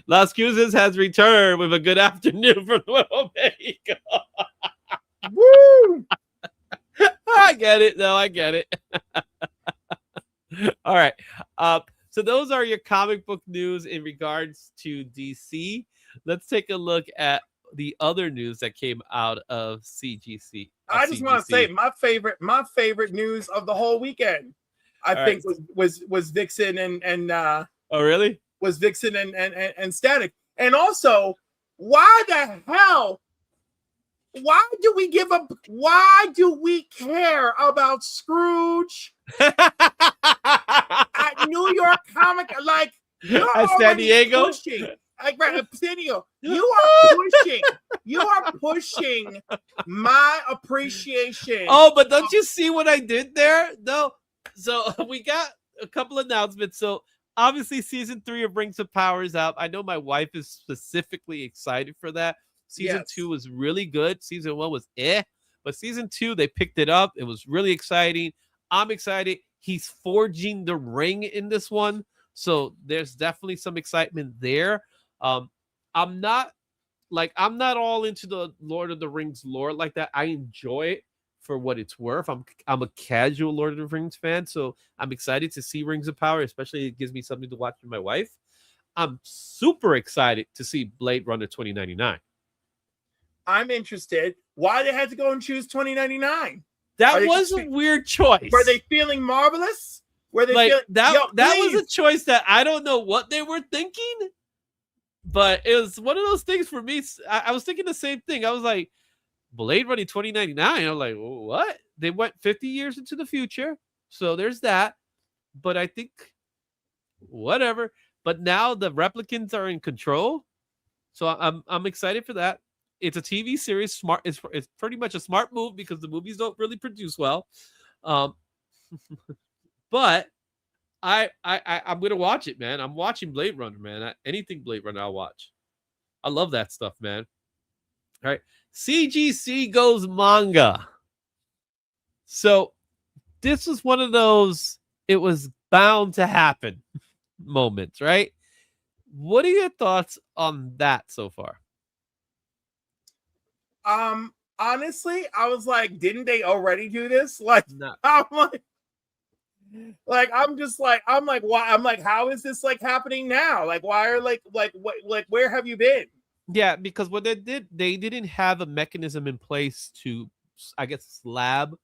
[SPEAKER 2] Las Cruces has returned with a good afternoon from Omega.
[SPEAKER 3] Woo!
[SPEAKER 2] I get it. No, I get it. All right. So those are your comic book news in regards to DC. Let's take a look at the other news that came out of CGC.
[SPEAKER 3] I just want to say my favorite news of the whole weekend, I think was Vixen and
[SPEAKER 2] oh really?
[SPEAKER 3] Was Vixen and Static. And also, why the hell? Why do we give up? Why do we care about Scrooge at New York Comic? Like you're
[SPEAKER 2] at San Diego,
[SPEAKER 3] pushing, like right, San Diego. You are pushing my appreciation.
[SPEAKER 2] Oh, but don't you see what I did there? No. So we got a couple announcements. So obviously, season 3 of Rings of Power is out. I know my wife is specifically excited for that. Season 2 was really good. Season 1 was but season 2 they picked it up. It was really exciting. I'm excited. He's forging the ring in this one, so there's definitely some excitement there. I'm not all into the Lord of the Rings lore like that. I enjoy it for what it's worth. I'm a casual Lord of the Rings fan, so I'm excited to see Rings of Power, especially it gives me something to watch with my wife. I'm super excited to see Blade Runner 2099.
[SPEAKER 3] I'm interested. Why they had to go and choose 2099?
[SPEAKER 2] That was a weird choice.
[SPEAKER 3] Were they feeling marvelous? Were they
[SPEAKER 2] that was a choice that I don't know what they were thinking, but it was one of those things for me. I was thinking the same thing. I was like, Blade Runner 2099. I'm like, what? They went 50 years into the future, so there's that. But I think whatever. But now the replicants are in control, so I'm excited for that. It's a TV series. Smart. It's pretty much a smart move because the movies don't really produce well. But I'm gonna watch it, man. I'm watching Blade Runner, man. Anything Blade Runner, I'll watch. I love that stuff, man. All right, CGC goes manga. So this was one of those it was bound to happen moments, right? What are your thoughts on that so far?
[SPEAKER 3] Honestly, I was like, didn't they already do this? Like,
[SPEAKER 2] No.
[SPEAKER 3] I'm like, why? I'm like, how is this like happening now? Like, why are what? Where have you been?
[SPEAKER 2] Yeah, because what they didn't have a mechanism in place to, I guess, slab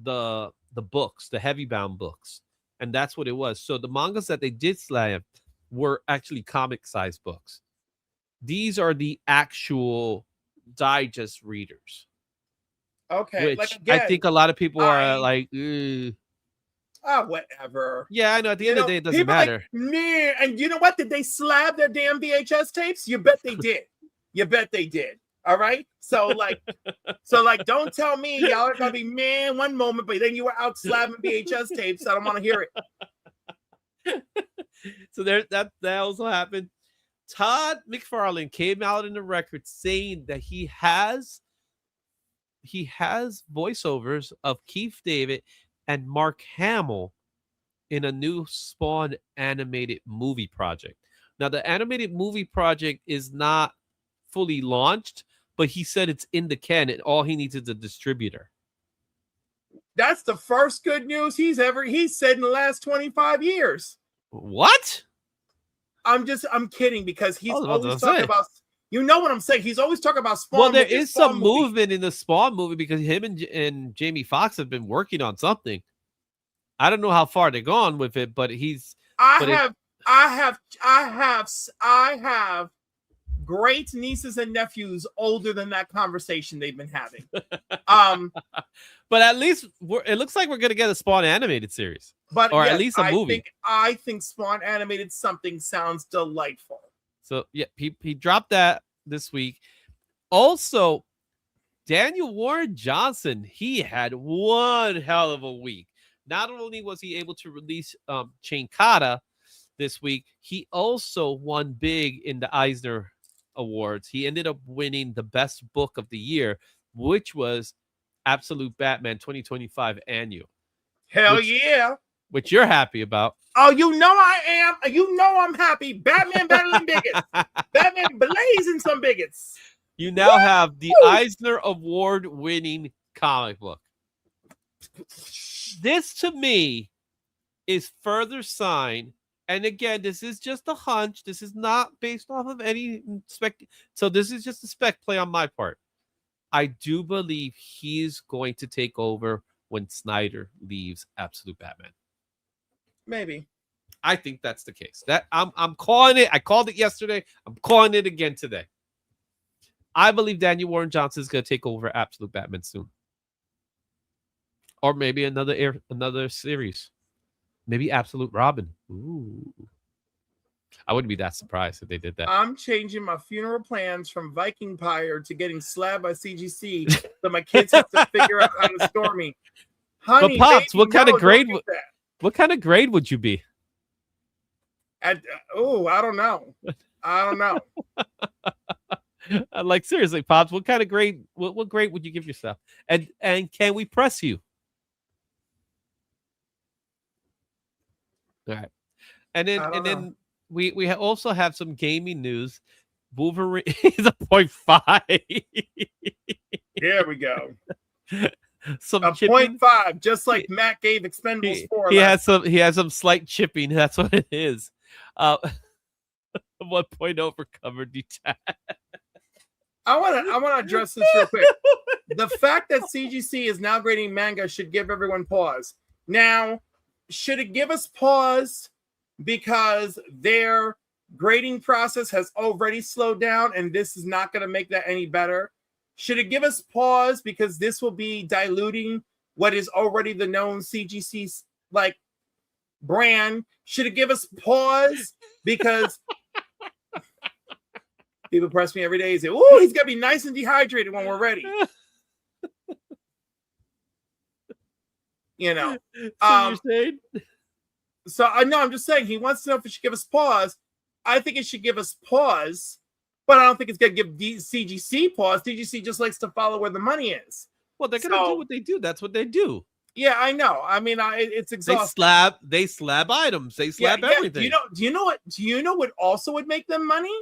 [SPEAKER 2] the books, the heavy bound books, and that's what it was. So the mangas that they did slab were actually comic sized books. These are the actual digest readers.
[SPEAKER 3] Okay,
[SPEAKER 2] which I think a lot of people are like, ugh.
[SPEAKER 3] Oh, whatever.
[SPEAKER 2] Yeah, I know. At the end of the day, it doesn't matter.
[SPEAKER 3] Like, and you know what? Did they slab their damn VHS tapes? You bet they did. You bet they did. All right. So don't tell me y'all are gonna be one moment, but then you were out slabbing VHS tapes. I don't want to hear
[SPEAKER 2] it. So that also happened. Todd McFarlane came out in the record saying that he has voiceovers of Keith David and Mark Hamill in a new Spawn animated movie project. Now, the animated movie project is not fully launched, but he said it's in the can and all he needs is a distributor.
[SPEAKER 3] That's the first good news he's said in the last 25 years.
[SPEAKER 2] What?
[SPEAKER 3] I'm kidding because he's always talking
[SPEAKER 2] say.
[SPEAKER 3] about. You know what I'm saying? He's always talking about Spawn.
[SPEAKER 2] Well, there is some movement in the Spawn movie because him and Jamie Foxx have been working on something. I don't know how far they're gone with it, but I
[SPEAKER 3] have great nieces and nephews older than that conversation they've been having.
[SPEAKER 2] But at least it looks like we're gonna get a Spawn animated series, or
[SPEAKER 3] yes,
[SPEAKER 2] at least a movie.
[SPEAKER 3] I think Spawn animated something sounds delightful.
[SPEAKER 2] So yeah, he dropped that this week. Also, Daniel Warren Johnson, he had one hell of a week. Not only was he able to release Chinkata this week, he also won big in the Eisner Awards. He ended up winning the best book of the year, which was Absolute Batman 2025 Annual.
[SPEAKER 3] Hell yeah.
[SPEAKER 2] Which you're happy about.
[SPEAKER 3] Oh, you know I am. You know I'm happy. Batman battling bigots. Batman blazing some bigots.
[SPEAKER 2] You now have the Eisner Award-winning comic book. This, to me, is further sign. And again, this is just a hunch. This is not based off of any spec. So this is just a spec play on my part. I do believe he's going to take over when Snyder leaves Absolute Batman.
[SPEAKER 3] Maybe.
[SPEAKER 2] I think that's the case. That I'm calling it. I called it yesterday. I'm calling it again today. I believe Daniel Warren Johnson is going to take over Absolute Batman soon. Or maybe another series. Maybe Absolute Robin. Ooh. I wouldn't be that surprised if they did that.
[SPEAKER 3] I'm changing my funeral plans from Viking Pyre to getting slabbed by CGC so my kids have to figure out how to store me. Honey,
[SPEAKER 2] but Pops,
[SPEAKER 3] baby,
[SPEAKER 2] what kind of grade?
[SPEAKER 3] What
[SPEAKER 2] kind of grade would you be?
[SPEAKER 3] I don't know.
[SPEAKER 2] Like seriously, Pops, what kind of grade? What grade would you give yourself? And can we press you? All right, and then we also have some gaming news. Wolverine is a 0.5.
[SPEAKER 3] There we go.
[SPEAKER 2] Some
[SPEAKER 3] a 0.5, just like Matt gave Expendables 4.
[SPEAKER 2] He has some slight chipping. That's what it is. 1.0 for cover detach.
[SPEAKER 3] I want to address this real quick. The fact that CGC is now grading manga should give everyone pause. Now, should it give us pause because their grading process has already slowed down and this is not going to make that any better? Should it give us pause because this will be diluting what is already the known CGC brand? Should it give us pause because people press me every day and say, "Oh, he's gonna be nice and dehydrated when we're ready." You know.
[SPEAKER 2] So you're saying?
[SPEAKER 3] So I know I'm just saying he wants to know if it should give us pause. I think it should give us pause, but I don't think it's gonna give CGC pause. CGC just likes to follow where the money is.
[SPEAKER 2] Well, they're gonna do what they do. That's what they do.
[SPEAKER 3] Yeah, I know. I mean, it's exhausting.
[SPEAKER 2] They slab items. They slab everything.
[SPEAKER 3] Do you know what also would make them money?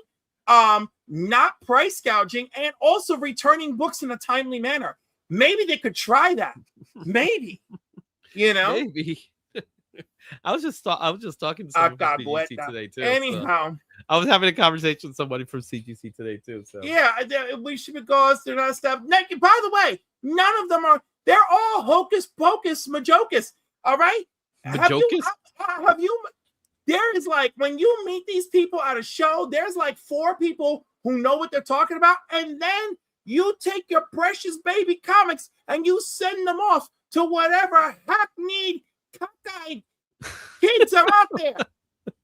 [SPEAKER 3] Not price gouging and also returning books in a timely manner. Maybe they could try that. Maybe. You know?
[SPEAKER 2] Maybe. I was just talking to someone from CGC today too.
[SPEAKER 3] Anyhow,
[SPEAKER 2] so I was having a conversation with somebody from CGC today too. So
[SPEAKER 3] yeah, we should because they're not stuff. By the way, none of them are. They're all hocus pocus majocus. All right.
[SPEAKER 2] Majocus?
[SPEAKER 3] Have you? There is like when you meet these people at a show, there's like 4 people who know what they're talking about, and then you take your precious baby comics and you send them off to whatever hackneyed, cockeyed kids are out there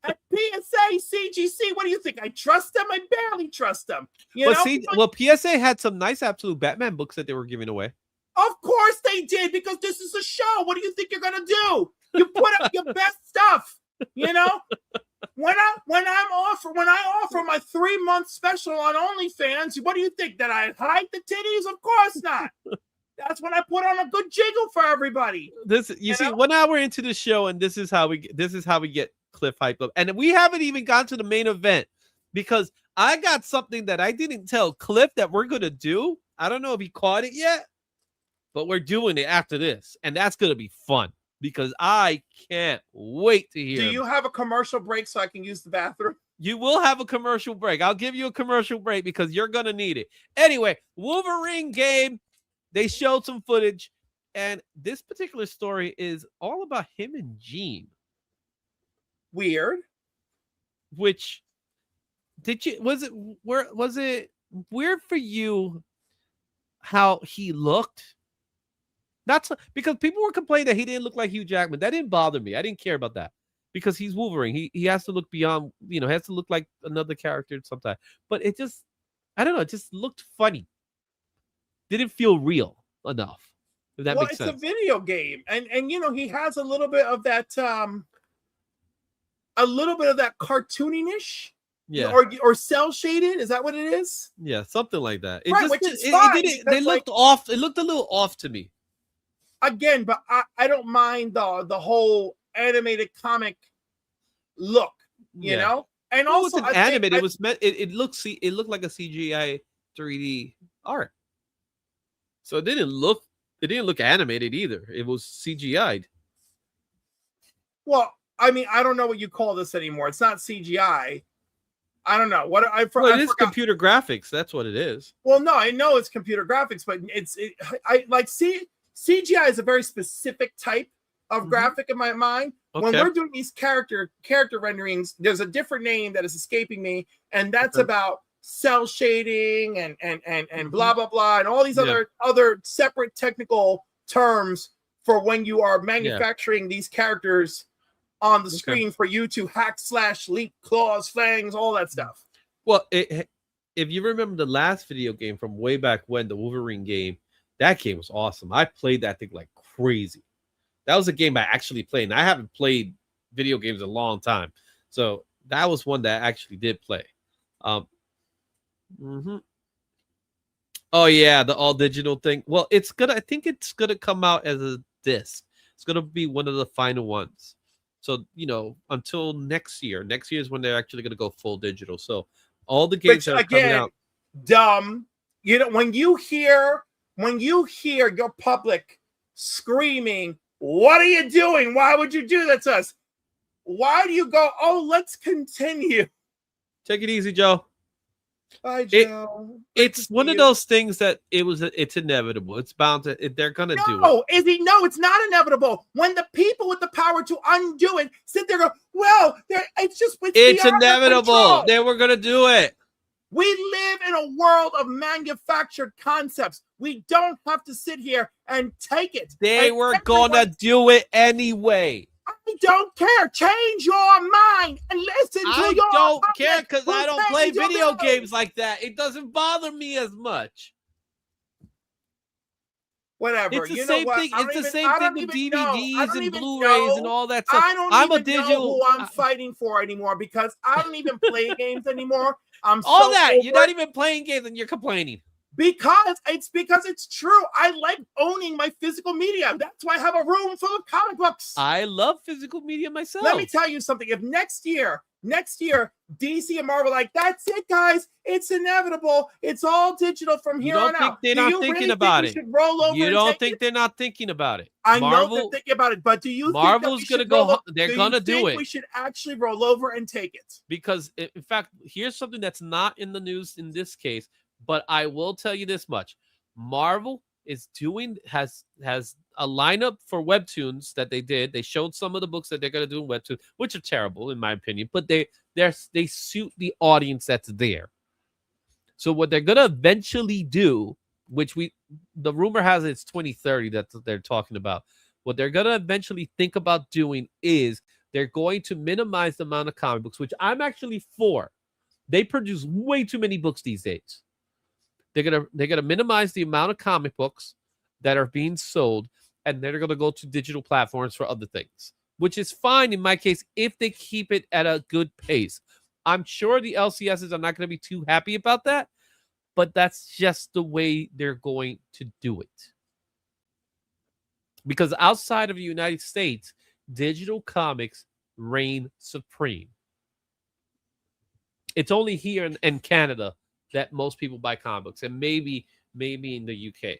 [SPEAKER 3] at PSA, CGC. What do you think? I trust them? I barely trust them.
[SPEAKER 2] PSA had some nice Absolute Batman books that they were giving away.
[SPEAKER 3] Of course they did, because this is a show. What do you think you're gonna do? You put up your best stuff. You know, when I offer my 3-month special on OnlyFans, what do you think? That I hide the titties? Of course not. That's when I put on a good jiggle for everybody.
[SPEAKER 2] You see, 1 hour into the show, and this is how we get Cliff hyped up, and we haven't even gone to the main event because I got something that I didn't tell Cliff that we're gonna do. I don't know if he caught it yet. but we're doing it after this, and that's gonna be fun because I can't wait to hear.
[SPEAKER 3] Do you have a commercial break so I can use the bathroom?
[SPEAKER 2] You will have a commercial break. I'll give you a commercial break because you're gonna need it. Anyway, Wolverine game. They showed some footage, and this particular story is all about him and Jean.
[SPEAKER 3] Weird.
[SPEAKER 2] Which was it weird for you how he looked? That's because people were complaining that he didn't look like Hugh Jackman. That didn't bother me. I didn't care about that because he's Wolverine. He has to look beyond, has to look like another character sometimes. But it just, I don't know, it just looked funny. Didn't feel real enough. If that makes sense.
[SPEAKER 3] It's a video game, and he has a little bit of that cartooniness.
[SPEAKER 2] Yeah.
[SPEAKER 3] Or cell shaded. Is that what it is?
[SPEAKER 2] Yeah, something like that.
[SPEAKER 3] Right, which is fine.
[SPEAKER 2] They looked off. It looked a little off to me.
[SPEAKER 3] Again, but I don't mind the whole animated comic look, you know? And
[SPEAKER 2] well,
[SPEAKER 3] also
[SPEAKER 2] it was animated. It was meant it looked like a CGI 3D art. So it didn't look animated either. It was CGI'd.
[SPEAKER 3] Well, I mean, I don't know what you call this anymore. It's not CGI. I don't know what I
[SPEAKER 2] is computer graphics. That's what it is.
[SPEAKER 3] Well, no, I know it's computer graphics, but CGI is a very specific type of graphic in my mind. Okay. When we're doing these character renderings, there's a different name that is escaping me, and that's about cell shading and blah blah blah and all these other separate technical terms for when you are manufacturing these characters on the screen for you to hack, slash, leap, claws, fangs, all that stuff.
[SPEAKER 2] Well, if you remember the last video game from way back when, the Wolverine game, that game was awesome. I played that thing like crazy. That was a game I actually played, and I haven't played video games in a long time. So that was one that I actually did play. Oh, yeah, the all digital thing. Well, I think it's gonna come out as a disc. It's gonna be one of the final ones. So, until next year. Next year is when they're actually going to go full digital. So, all the games that are coming out.
[SPEAKER 3] Dumb. When you hear your public screaming, "What are you doing? Why would you do that to us?" Why do you go, "Oh, let's continue"?
[SPEAKER 2] Take it easy, Joe.
[SPEAKER 3] Bye, Joe.
[SPEAKER 2] It's one of those things that it's inevitable. It's bound to. They're gonna do it.
[SPEAKER 3] No, Izzy, no, it's not inevitable. When the people with the power to undo it sit there, and go, "Well, it's
[SPEAKER 2] inevitable. They were gonna do it."
[SPEAKER 3] We live in a world of manufactured concepts. We don't have to sit here and take it.
[SPEAKER 2] They were gonna do it anyway.
[SPEAKER 3] I don't care. Change your mind and listen to your
[SPEAKER 2] I don't care because I don't play video games like that. It doesn't bother me as much.
[SPEAKER 3] Whatever.
[SPEAKER 2] It's the same thing. It's the same thing with DVDs and Blu-rays and all that stuff.
[SPEAKER 3] I don't even know who I'm fighting for anymore because I don't even play games anymore.
[SPEAKER 2] You're not even playing games and you're complaining.
[SPEAKER 3] Because it's true. I like owning my physical media. That's why I have a room full of comic books.
[SPEAKER 2] I love physical media myself.
[SPEAKER 3] Let me tell you something. If next year, DC and Marvel that's it, guys. It's inevitable. It's all digital from here on out.
[SPEAKER 2] They're not thinking about it. You don't think they're not thinking about it?
[SPEAKER 3] I know they're thinking about it, but do you think
[SPEAKER 2] Marvel's going to go? They're going to do it.
[SPEAKER 3] We should actually roll over and take it.
[SPEAKER 2] Because, in fact, here's something that's not in the news in this case. But I will tell you this much: Marvel has a lineup for webtoons that they did. They showed some of the books that they're going to do in webtoons, which are terrible in my opinion. But they suit the audience that's there. So what they're going to eventually do, which the rumor has it's 2030 that they're talking about. What they're going to eventually think about doing is they're going to minimize the amount of comic books, which I'm actually for. They produce way too many books these days. They're gonna minimize the amount of comic books that are being sold, and they're gonna go to digital platforms for other things, which is fine in my case if they keep it at a good pace. I'm sure the LCSs are not gonna be too happy about that, but that's just the way they're going to do it. Because outside of the United States, digital comics reign supreme. It's only here in Canada that most people buy comic books, and maybe in the UK.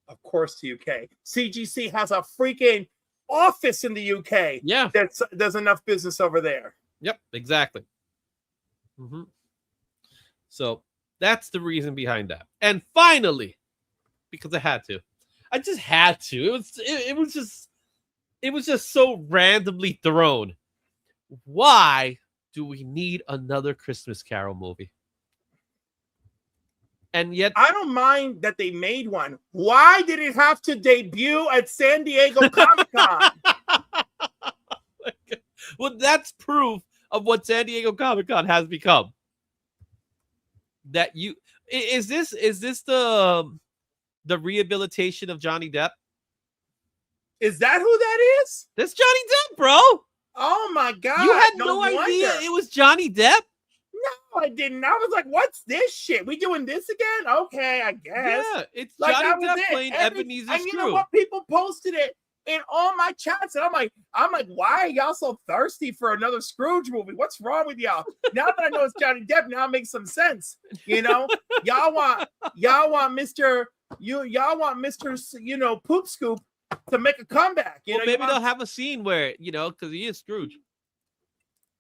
[SPEAKER 3] Of course, the UK. CGC has a freaking office in the UK.
[SPEAKER 2] Yeah.
[SPEAKER 3] That does enough business over there.
[SPEAKER 2] Yep, exactly. So that's the reason behind that. And finally, because I had to, I just had to. It was just so randomly thrown. Why do we need another Christmas Carol movie? And yet,
[SPEAKER 3] I don't mind that they made one. Why did it have to debut at San Diego Comic-Con?
[SPEAKER 2] Well, that's proof of what San Diego Comic-Con has become. That you is this the rehabilitation of Johnny Depp?
[SPEAKER 3] Is that who that is?
[SPEAKER 2] That's Johnny Depp, bro.
[SPEAKER 3] Oh my God.
[SPEAKER 2] You had no idea it was Johnny Depp?
[SPEAKER 3] No, I didn't. I was like, what's this shit? We doing this again? Okay, I guess.
[SPEAKER 2] Yeah, it's
[SPEAKER 3] like,
[SPEAKER 2] Johnny Depp playing Ebenezer
[SPEAKER 3] And
[SPEAKER 2] Scrooge.
[SPEAKER 3] you know what? People posted it in all my chats, and I'm like, why are y'all so thirsty for another Scrooge movie? What's wrong with y'all? Now that I know it's Johnny Depp, now it makes some sense. You know, y'all want Mr. Poop Scoop to make a comeback. You know,
[SPEAKER 2] maybe they'll have a scene where, because he is Scrooge,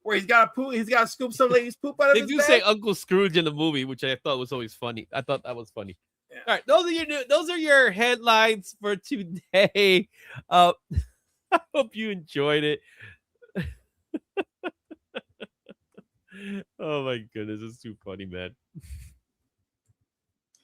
[SPEAKER 3] where he's got to scoop some lady's poop out of
[SPEAKER 2] they
[SPEAKER 3] his
[SPEAKER 2] do
[SPEAKER 3] bag.
[SPEAKER 2] say Uncle Scrooge in the movie, which I thought was always funny. I thought that was funny. Yeah. All right, those are your headlines for today. I hope you enjoyed it. Oh my goodness, it's too funny, man.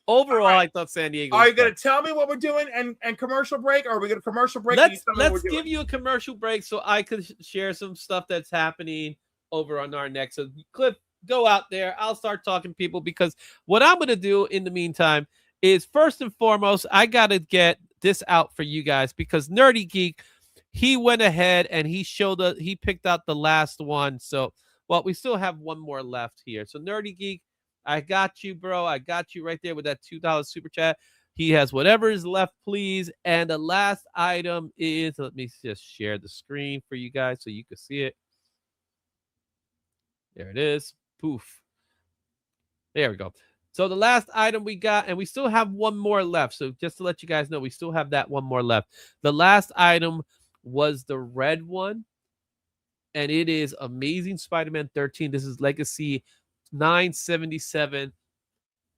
[SPEAKER 2] Overall, right. I thought San Diego.
[SPEAKER 3] Are you going to tell me what we're doing and commercial break, or are we going to commercial break?
[SPEAKER 2] Let's give you a commercial break so I could share some stuff that's happening over on our next. So, Cliff, go out there. I'll start talking to people, because what I'm going to do in the meantime is, first and foremost, I got to get this out for you guys, because Nerdy Geek, he went ahead and he picked out the last one. So, well, we still have one more left here. So, Nerdy Geek, I got you, bro. I got you right there with that $2 super chat. He has whatever is left, please. And the last item is, let me just share the screen for you guys so you can see it. There it is. Poof. There we go. So the last item we got, and we still have one more left. So just to let you guys know, we still have that one more left. The last item was the red one, and it is Amazing Spider-Man 13. This is Legacy 977.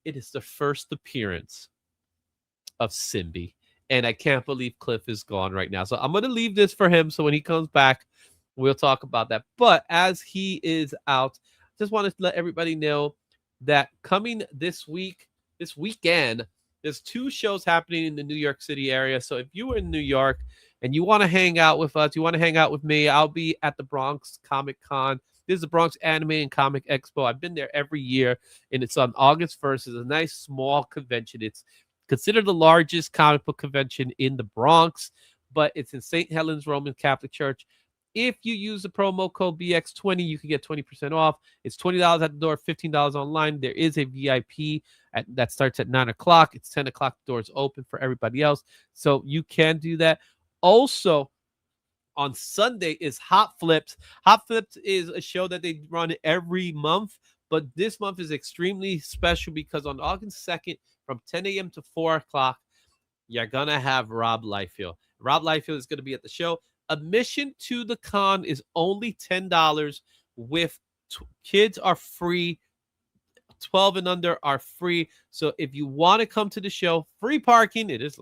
[SPEAKER 2] It is the first appearance of Symbii, and I can't believe Cliff is gone right now. So I'm going to leave this for him, so when he comes back, we'll talk about that. But as he is out, just wanted to let everybody know that coming this weekend, there's 2 shows happening in the New York City area. So if you were in New York and you want to hang out with us, you want to hang out with me, I'll be at the Bronx Comic Con. This is the Bronx Anime and Comic Expo. I've been there every year, and it's on August 1st. It's a nice small convention. It's considered the largest comic book convention in the Bronx, but it's in St. Helens Roman Catholic Church. If you use the promo code BX20, you can get 20% off. It's $20 at the door, $15 online. There is a VIP that starts at 9 o'clock. It's 10 o'clock. The doors open for everybody else. So you can do that. Also, on Sunday is Hot Flips. Hot Flips is a show that they run every month, but this month is extremely special because on August 2nd, from 10 a.m. to 4 o'clock, you're going to have Rob Liefeld. Rob Liefeld is going to be at the show. Admission to the con is only $10. With kids are free. 12 and under are free. So if you want to come to the show, free parking. It is,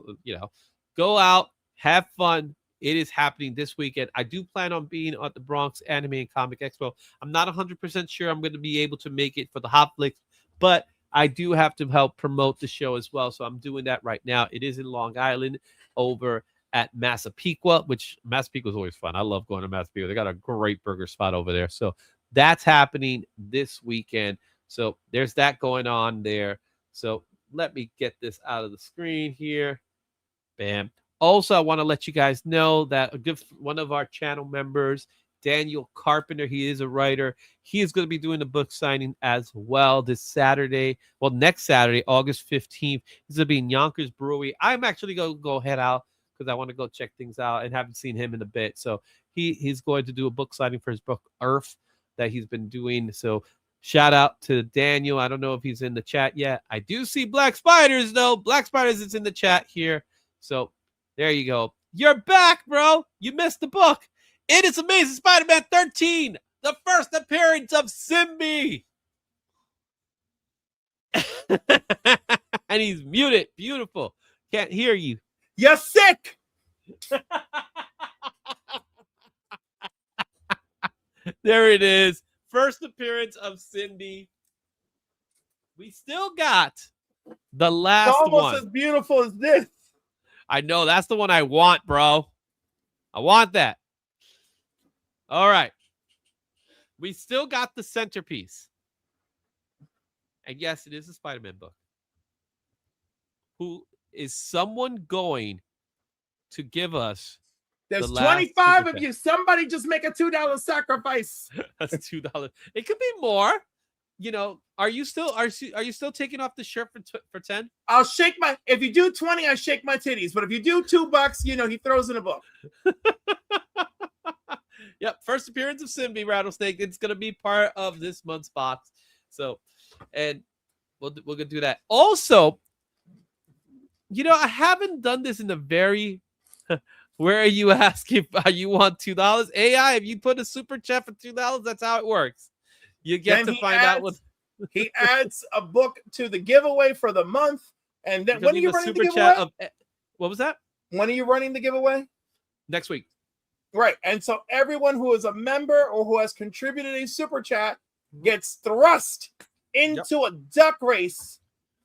[SPEAKER 2] go out, have fun. It is happening this weekend. I do plan on being at the Bronx Anime and Comic Expo. I'm not 100% sure I'm going to be able to make it for the Hot Flicks, but I do have to help promote the show as well. So I'm doing that right now. It is in Long Island over at Massapequa, which Massapequa is always fun. I love going to Massapequa. They got a great burger spot over there. So that's happening this weekend. So there's that going on there. So let me get this out of the screen here. Bam. Also, I want to let you guys know that one of our channel members, Daniel Carpenter, he is a writer. He is going to be doing a book signing as well this Saturday. Well, next Saturday, August 15th. He's going to be in Yonkers Brewery. I'm actually going to go head out because I want to go check things out and haven't seen him in a bit. So he's going to do a book signing for his book Earth that he's been doing. So shout out to Daniel. I don't know if he's in the chat yet. I do see Black Spiders, though. Black Spiders is in the chat here. So there you go. You're back, bro. You missed the book. It is Amazing Spider-Man 13, the first appearance of Simbi. And he's muted. Beautiful. Can't hear you.
[SPEAKER 3] You're sick.
[SPEAKER 2] There it is. First appearance of Cindy. We still got the last
[SPEAKER 3] It's almost
[SPEAKER 2] one.
[SPEAKER 3] as beautiful as this.
[SPEAKER 2] I know. That's the one I want, bro. I want that. All right. We still got the centerpiece. And yes, it is a Spider-Man book. Who is someone going to give us?
[SPEAKER 3] There's
[SPEAKER 2] the last
[SPEAKER 3] 25
[SPEAKER 2] super
[SPEAKER 3] of
[SPEAKER 2] chat?
[SPEAKER 3] you. Somebody just make a $2 sacrifice.
[SPEAKER 2] That's $2. It could be more. You know, are you still taking off the shirt for 10?
[SPEAKER 3] I'll shake my. If you do 20, I shake my titties. But if you do $2, you know he throws in a book.
[SPEAKER 2] Yep, first appearance of Simbi Rattlesnake. It's gonna be part of this month's box. So, and we're gonna do that. Also, you know, I haven't done this in a very. Where are you asking? You want $2? AI, if you put a super chat for $2, that's how it works. You get
[SPEAKER 3] Then
[SPEAKER 2] to find out what
[SPEAKER 3] he adds a book to the giveaway for the month. And then when are you running the
[SPEAKER 2] super
[SPEAKER 3] giveaway?
[SPEAKER 2] chat of what was that?
[SPEAKER 3] When are you running the giveaway?
[SPEAKER 2] Next week.
[SPEAKER 3] Right. And so everyone who is a member or who has contributed a super chat gets thrust into a duck race.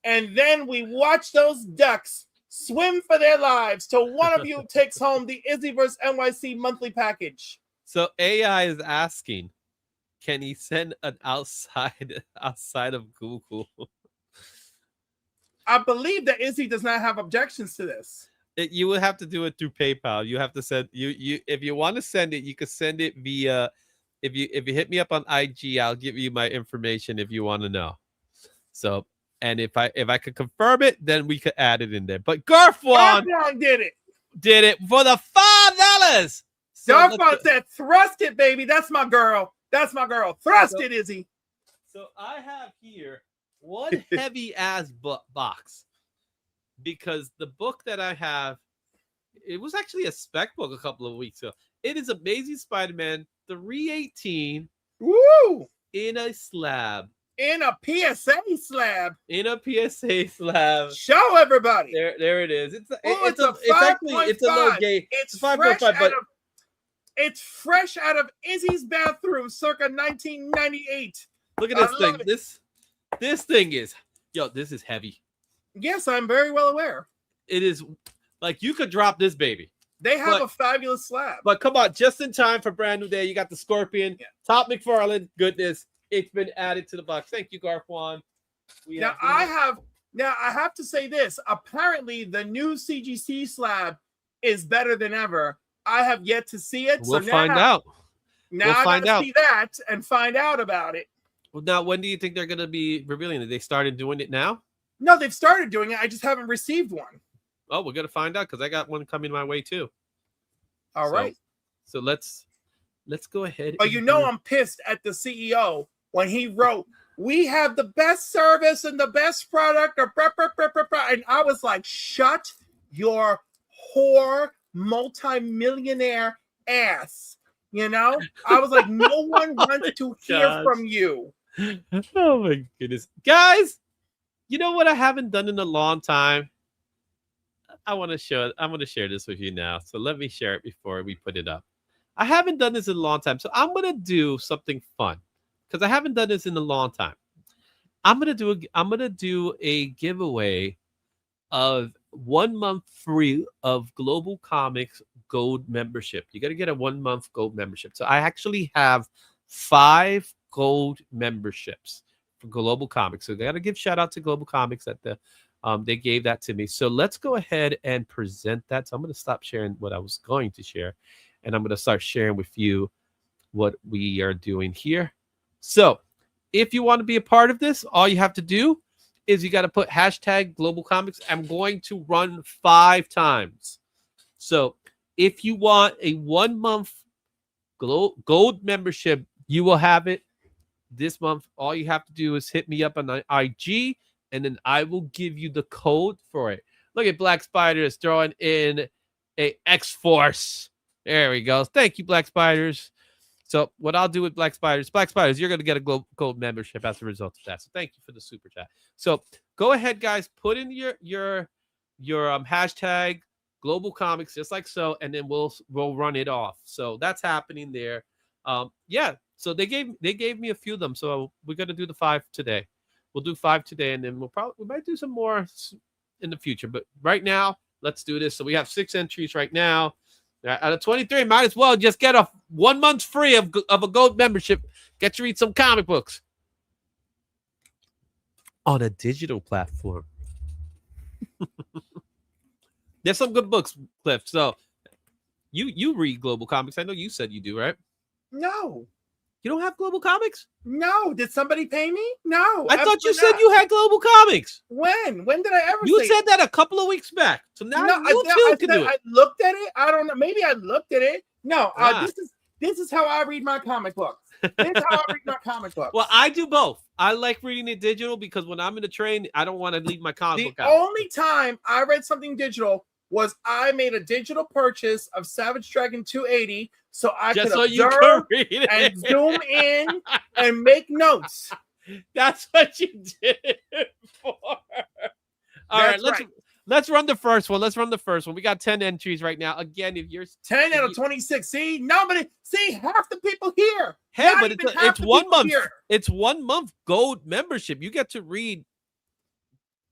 [SPEAKER 3] And then we watch those ducks swim for their lives till one of you takes home the IzzyVerseNYC monthly package.
[SPEAKER 2] So AI is asking, can he send an outside of Google?
[SPEAKER 3] I believe that Izzy does not have objections to this.
[SPEAKER 2] You would have to do it through PayPal. You have to send you if you want to send it, you could send it via if you hit me up on IG, I'll give you my information if you want to know. So, and if I could confirm it, then we could add it in there. But Garfwan
[SPEAKER 3] did it
[SPEAKER 2] for the $5. So
[SPEAKER 3] Garfwan said, "Thrust it, baby. That's my girl. That's my girl. Thrust it, Izzy."
[SPEAKER 2] So I have here one heavy ass box. Because the book that I have, it was actually a spec book a couple of weeks ago. It is Amazing Spider-Man 318.
[SPEAKER 3] Woo!
[SPEAKER 2] In a slab.
[SPEAKER 3] In a PSA slab.
[SPEAKER 2] In a PSA slab.
[SPEAKER 3] Show everybody.
[SPEAKER 2] There it is. It's a
[SPEAKER 3] 5.5.
[SPEAKER 2] it's a little gay.
[SPEAKER 3] It's
[SPEAKER 2] 5.5, but
[SPEAKER 3] it's fresh out of Izzy's bathroom, circa 1998.
[SPEAKER 2] Look at this thing. This thing is, this is heavy.
[SPEAKER 3] Yes, I'm very well aware.
[SPEAKER 2] It is like you could drop this baby.
[SPEAKER 3] They have a fabulous slab.
[SPEAKER 2] But come on, just in time for brand new day. You got the Scorpion, Top McFarlane. Goodness, it's been added to the box. Thank you, Garfwan.
[SPEAKER 3] I have to say this. Apparently, the new CGC slab is better than ever. I have yet to see it.
[SPEAKER 2] We'll find out.
[SPEAKER 3] Now I gotta see that and find out about it.
[SPEAKER 2] Well, now, when do you think they're going to be revealing it? They started doing it now?
[SPEAKER 3] No, they've started doing it. I just haven't received one.
[SPEAKER 2] Oh, we're gonna find out because I got one coming my way too.
[SPEAKER 3] All right.
[SPEAKER 2] So let's go ahead.
[SPEAKER 3] But I'm pissed at the CEO when he wrote, "We have the best service and the best product," and I was like, "Shut your whore multi-millionaire ass." You know, I was like, "No one wants to hear from you."
[SPEAKER 2] Oh my goodness, guys. You know what I haven't done in a long time? I'm going to share this with you now. So let me share it before we put it up. I haven't done this in a long time. So I'm going to do something fun because I haven't done this in a long time. I'm going to do a giveaway of 1 month free of Global Comics Gold membership. You got to get a 1 month gold membership. So I actually have 5 gold memberships for Global Comics. So they got to give shout out to Global Comics that they gave that to me. So let's go ahead and present that. So I'm going to stop sharing what I was going to share, and I'm going to start sharing with you what we are doing here. So if you want to be a part of this, all you have to do is you got to put hashtag Global Comics. I'm going to run 5 times. So if you want a 1 month gold membership, you will have it this month. All you have to do is hit me up on IG, and then I will give you the code for it. Look at Black Spiders throwing in a X-Force. There we go. Thank you, Black Spiders. So what I'll do with Black Spiders, you're going to get a gold membership as a result of that. So thank you for the super chat. So go ahead, guys. Put in your hashtag Global Comics, just like so, and then we'll run it off. So that's happening there. Yeah. So they gave me a few of them. So we're going to do the 5 today. We'll do 5 today, and then we might do some more in the future. But right now, let's do this. So we have 6 entries right now. Out of 23, might as well just get a 1 month free of a gold membership. Get to read some comic books on a digital platform. There's some good books, Cliff. So you read Global Comics. I know you said you do, right?
[SPEAKER 3] No.
[SPEAKER 2] You don't have Global Comics?
[SPEAKER 3] No. Did somebody pay me? No.
[SPEAKER 2] I thought you said you had Global Comics.
[SPEAKER 3] When? When did I ever
[SPEAKER 2] You
[SPEAKER 3] say
[SPEAKER 2] said that a couple of weeks back. So now you can do it.
[SPEAKER 3] I looked at it. I don't know. Maybe I looked at it. No. This is how I read my comic books. This is how I read my comic books.
[SPEAKER 2] Well, I do both. I like reading it digital because when I'm in the train, I don't want to leave my comic book out.
[SPEAKER 3] The only time I read something digital was I made a digital purchase of Savage Dragon 280 so I could observe and zoom in and make notes.
[SPEAKER 2] That's what you did it for. All right, let's run the first one. We got 10 entries right now. Again, if you're
[SPEAKER 3] 10 out of 26, see, half the people here.
[SPEAKER 2] Hey, but it's 1 month. It's 1 month gold membership. You get to read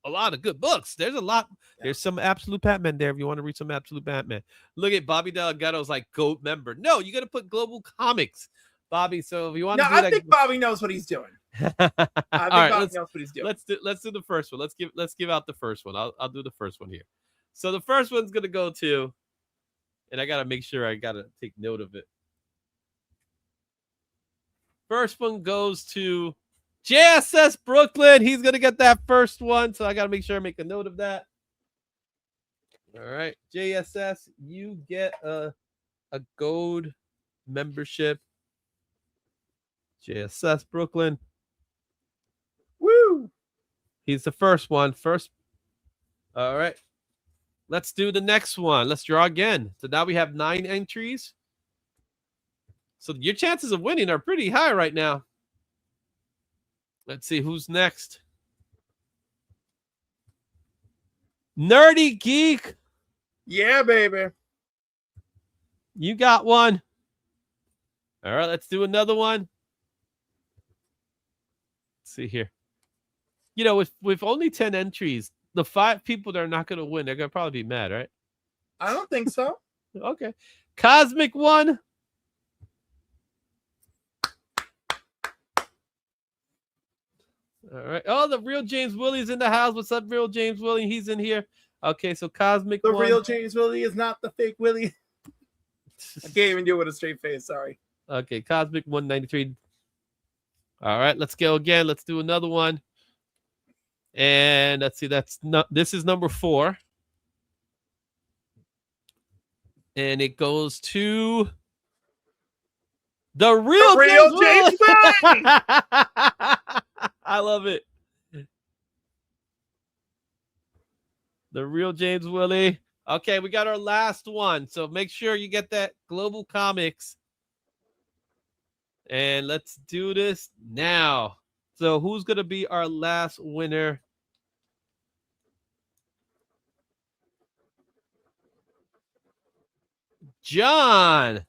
[SPEAKER 2] a lot of good books. There's a lot. Yeah. There's some Absolute Batman there if you want to read some Absolute Batman. Look at Bobby Delgado's like gold member. No, you got to put Global Comics, Bobby. So if you want to do that, I
[SPEAKER 3] think Bobby knows what he's doing. Bobby knows what he's doing.
[SPEAKER 2] Let's do the first one. Let's give out the first one. I'll do the first one here. So the first one's gonna go to, and I gotta make sure I gotta take note of it. First one goes to JSS Brooklyn. He's gonna get that first one, so I gotta make sure I make a note of that. All right, JSS, you get a gold membership. JSS Brooklyn.
[SPEAKER 3] Woo!
[SPEAKER 2] He's the first one. All right. Let's do the next one. Let's draw again. So now we have 9 entries. So your chances of winning are pretty high right now. Let's see who's next. Nerdy Geek.
[SPEAKER 3] Yeah, baby.
[SPEAKER 2] You got one. All right, let's do another one. Let's see here. You know, with only 10 entries, the 5 people that are not going to win, they're going to probably be mad, right?
[SPEAKER 3] I don't think so.
[SPEAKER 2] Okay. Cosmic one. All right. Oh, the real James Willie's in the house. What's up, real James Willie? He's in here. Okay, so Cosmic
[SPEAKER 3] the
[SPEAKER 2] one.
[SPEAKER 3] Real James Willie is not the fake Willie. I can't even do it with a straight face. Sorry.
[SPEAKER 2] Okay, Cosmic 193. All right, let's go again. Let's do another one. And let's see, this is number 4. And it goes to the real James Willie. I love it. The real James Willie. Okay, we got our last one. So make sure you get that Global Comics. And let's do this now. So who's going to be our last winner? John.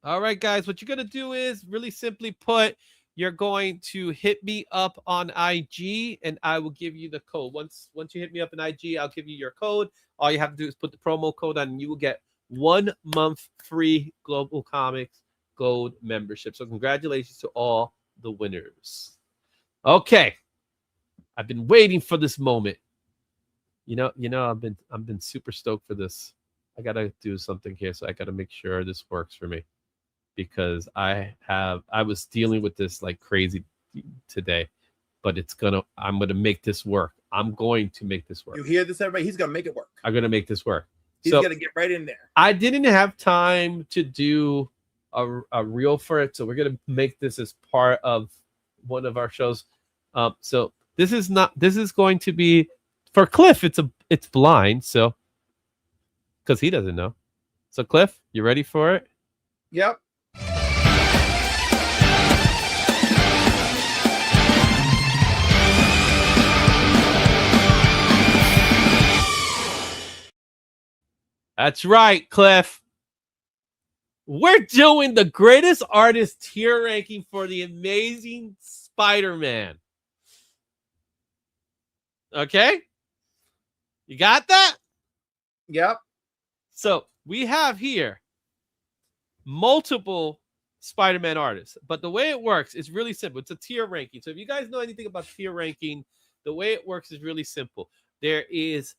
[SPEAKER 2] All right, guys, what you're going to do is really simply put, you're going to hit me up on IG and I will give you the code. Once you hit me up on IG, I'll give you your code. All you have to do is put the promo code on and you will get 1 month free Global Comics Gold membership. So congratulations to all the winners. Okay. I've been waiting for this moment. You know, I've been super stoked for this. I gotta do something here, so I gotta make sure this works for me. Because I was dealing with this like crazy today, but I'm gonna make this work. I'm going to make this work.
[SPEAKER 3] You hear this, everybody? He's gonna make it work.
[SPEAKER 2] I'm gonna make this work.
[SPEAKER 3] He's gonna get right in there.
[SPEAKER 2] I didn't have time to do a reel for it, so we're gonna make this as part of one of our shows. So This is not. This is going to be for Cliff. It's blind, so because he doesn't know. So Cliff, you ready for it?
[SPEAKER 3] Yep.
[SPEAKER 2] That's right, Cliff. We're doing the greatest artist tier ranking for the Amazing Spider-Man. Okay? You got that?
[SPEAKER 3] Yep.
[SPEAKER 2] So we have here multiple Spider-Man artists, but the way it works is really simple. It's a tier ranking. So if you guys know anything about tier ranking, the way it works is really simple. There is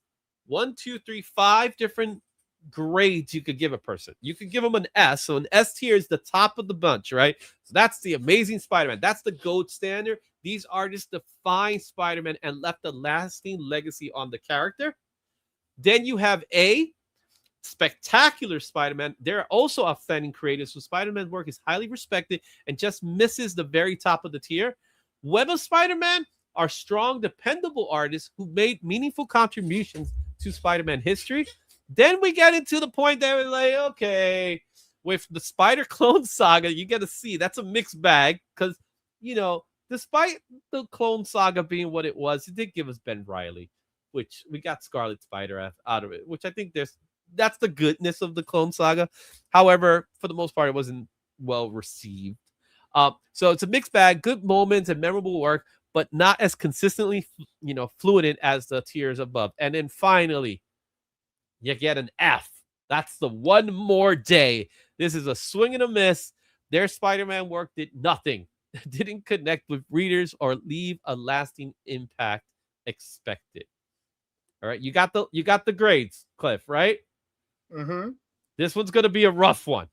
[SPEAKER 2] 5 different grades you could give a person. You could give them an S. So an S tier is the top of the bunch, right? So that's the Amazing Spider-Man. That's the gold standard. These artists defined Spider-Man and left a lasting legacy on the character. Then you have A, Spectacular Spider-Man. They're also outstanding creators, so Spider-Man's work is highly respected and just misses the very top of the tier. Web of Spider-Man are strong, dependable artists who made meaningful contributions to Spider-Man history. Then we get into the point that we're like, okay, with the Spider Clone Saga, you get to see that's a mixed bag because, you know, despite the Clone Saga being what it was, it did give us Ben Reilly, which we got Scarlet Spider out of it, which I think that's the goodness of the Clone Saga. However, for the most part, it wasn't well received. So it's a mixed bag, good moments and memorable work, but not as consistently, fluid as the tiers above. And then finally, you get an F. That's the One More Day. This is a swing and a miss. Their Spider-Man work did nothing. Didn't connect with readers or leave a lasting impact expected. All right, you got the grades, Cliff, right?
[SPEAKER 3] Mm-hmm.
[SPEAKER 2] This one's gonna be a rough one.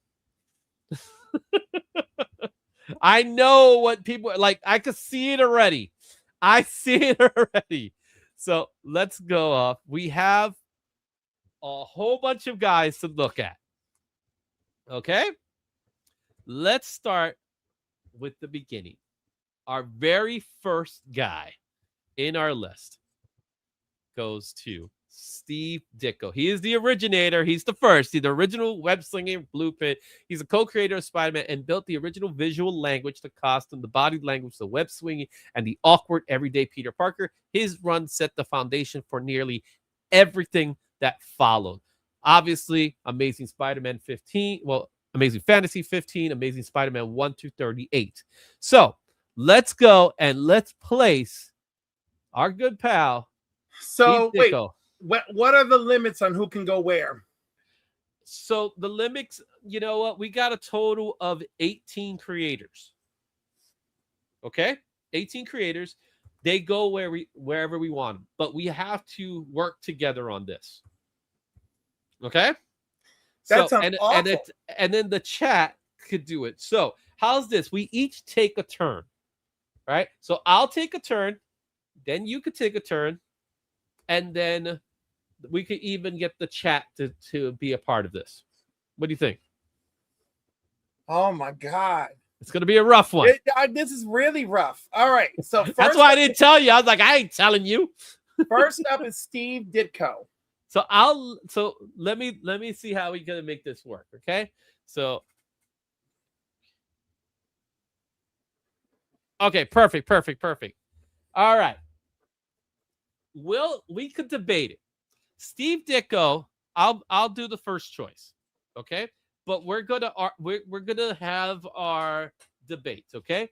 [SPEAKER 2] I know what people like. I could see it already. I see it already. So let's go off. We have a whole bunch of guys to look at. Okay, let's start with the beginning. Our very first guy in our list goes to Steve Ditko. He is the originator. He's the first. He's the original web-slinging blueprint. He's a co-creator of Spider-Man and built the original visual language, the costume, the body language, the web-swinging, and the awkward everyday Peter Parker. His run set the foundation for nearly everything that followed. Obviously, Amazing Spider-Man 15, Amazing Fantasy 15, Amazing Spider-Man 1 through 38. So let's go and let's place our good pal.
[SPEAKER 3] So wait, what are the limits on who can go where?
[SPEAKER 2] So the limits, you know what? We got a total of 18 creators. Okay? 18 creators. They go wherever we want them. But we have to work together on this. Okay?
[SPEAKER 3] That sounds awful.
[SPEAKER 2] And then the chat could do it. So how's this? We each take a turn. Right? So I'll take a turn. Then you could take a turn. And then we could even get the chat to be a part of this. What do you think?
[SPEAKER 3] Oh my God.
[SPEAKER 2] It's going to be a rough one.
[SPEAKER 3] This is really rough. All right. So
[SPEAKER 2] that's why I didn't tell you. I was like, I ain't telling you.
[SPEAKER 3] First up is Steve Ditko.
[SPEAKER 2] So let me see how we're going to make this work. Okay. So. Okay. Perfect. All right. We could debate it. Steve Ditko, I'll do the first choice, okay? But we're gonna have our debates, okay?